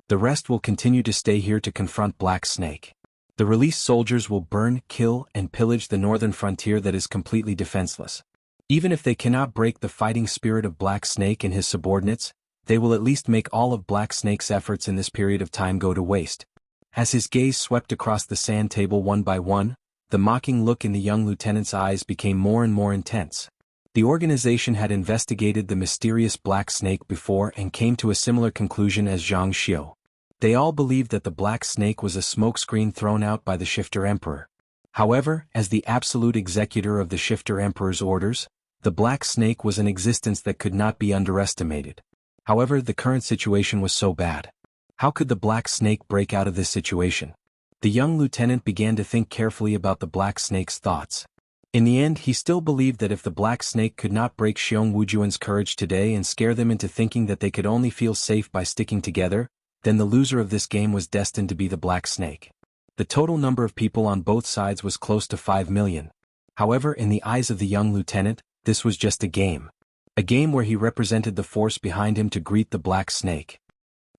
The rest will continue to stay here to confront Black Snake. The released soldiers will burn, kill, and pillage the northern frontier that is completely defenseless. Even if they cannot break the fighting spirit of Black Snake and his subordinates, they will at least make all of Black Snake's efforts in this period of time go to waste." As his gaze swept across the sand table one by one, the mocking look in the young lieutenant's eyes became more and more intense. The organization had investigated the mysterious Black Snake before and came to a similar conclusion as xianxia. They all believed that the Black Snake was a smokescreen thrown out by the Shifter Emperor. However, as the absolute executor of the Shifter Emperor's orders, the Black Snake was an existence that could not be underestimated. However, the current situation was so bad. How could the Black Snake break out of this situation? The young lieutenant began to think carefully about the Black Snake's thoughts. In the end, he still believed that if the Black Snake could not break Xiong Wujuan's courage today and scare them into thinking that they could only feel safe by sticking together, then the loser of this game was destined to be the Black Snake. The total number of people on both sides was close to 5 million. However, in the eyes of the young lieutenant, this was just a game. A game where he represented the force behind him to greet the Black Snake.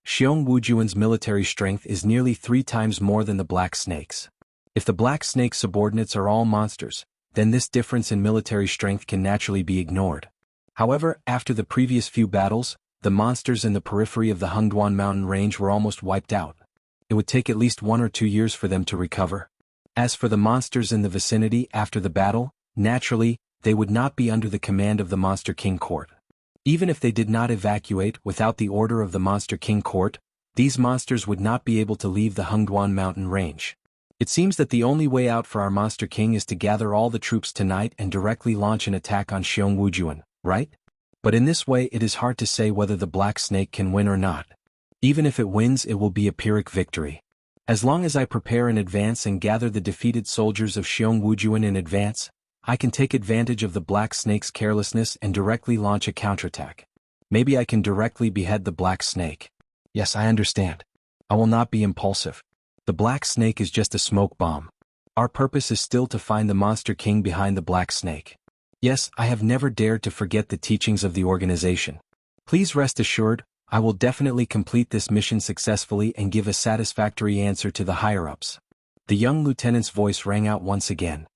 Xianhuan's military strength is nearly 3 times more than the Black Snake's. If the Black Snake's subordinates are all monsters, then this difference in military strength can naturally be ignored. However, after the previous few battles, the monsters in the periphery of the Xuanhuan mountain range were almost wiped out. It would take at least 1 or 2 years for them to recover. As for the monsters in the vicinity after the battle, naturally, they would not be under the command of the Monster King Court. Even if they did not evacuate without the order of the Monster King Court, these monsters would not be able to leave the Xuanhuan mountain range. It seems that the only way out for our Monster King is to gather all the troops tonight and directly launch an attack on Xianhuan, right? But in this way it is hard to say whether the Black Snake can win or not. Even if it wins, it will be a Pyrrhic victory. As long as I prepare in advance and gather the defeated soldiers of Xianhuan in advance, I can take advantage of the Black Snake's carelessness and directly launch a counterattack. Maybe I can directly behead the Black Snake. Yes, I understand. I will not be impulsive. The Black Snake is just a smoke bomb. Our purpose is still to find the Monster King behind the Black Snake. Yes, I have never dared to forget the teachings of the organization. Please rest assured, I will definitely complete this mission successfully and give a satisfactory answer to the higher-ups. The young lieutenant's voice rang out once again.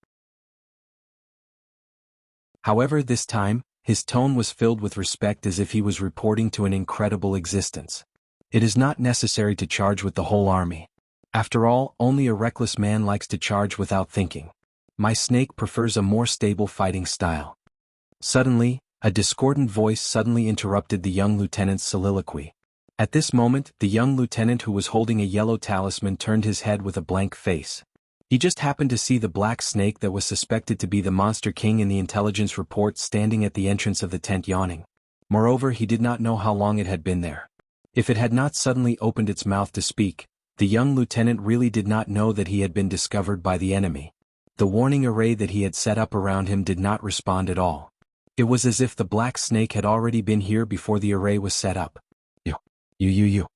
However, this time, his tone was filled with respect as if he was reporting to an incredible existence. It is not necessary to charge with the whole army. After all, only a reckless man likes to charge without thinking. My snake prefers a more stable fighting style. Suddenly, a discordant voice suddenly interrupted the young lieutenant's soliloquy. At this moment, the young lieutenant who was holding a yellow talisman turned his head with a blank face. He just happened to see the Black Snake that was suspected to be the Monster King in the intelligence report standing at the entrance of the tent yawning. Moreover, he did not know how long it had been there. If it had not suddenly opened its mouth to speak, the young lieutenant really did not know that he had been discovered by the enemy. The warning array that he had set up around him did not respond at all. It was as if the Black Snake had already been here before the array was set up. You.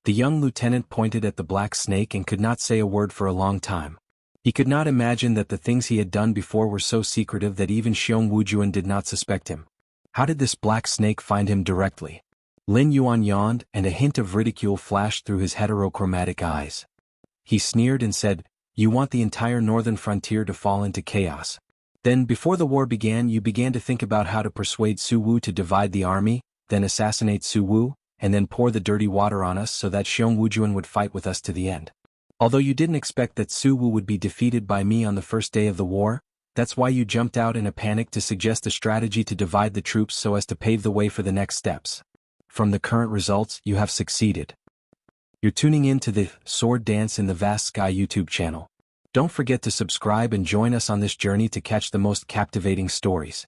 The young lieutenant pointed at the Black Snake and could not say a word for a long time. He could not imagine that the things he had done before were so secretive that even Xianhuan did not suspect him. How did this Black Snake find him directly? Lin Yuan yawned, and a hint of ridicule flashed through his heterochromatic eyes. He sneered and said, "You want the entire northern frontier to fall into chaos. Then before the war began you began to think about how to persuade Su Wu to divide the army, then assassinate Su Wu, and then pour the dirty water on us so that Xianhuan would fight with us to the end. Although you didn't expect that Su Wu would be defeated by me on the first day of the war, that's why you jumped out in a panic to suggest a strategy to divide the troops so as to pave the way for the next steps. From the current results, you have succeeded." You're tuning in to the Sworddance in the Vast Sky YouTube channel. Don't forget to subscribe and join us on this journey to catch the most captivating stories.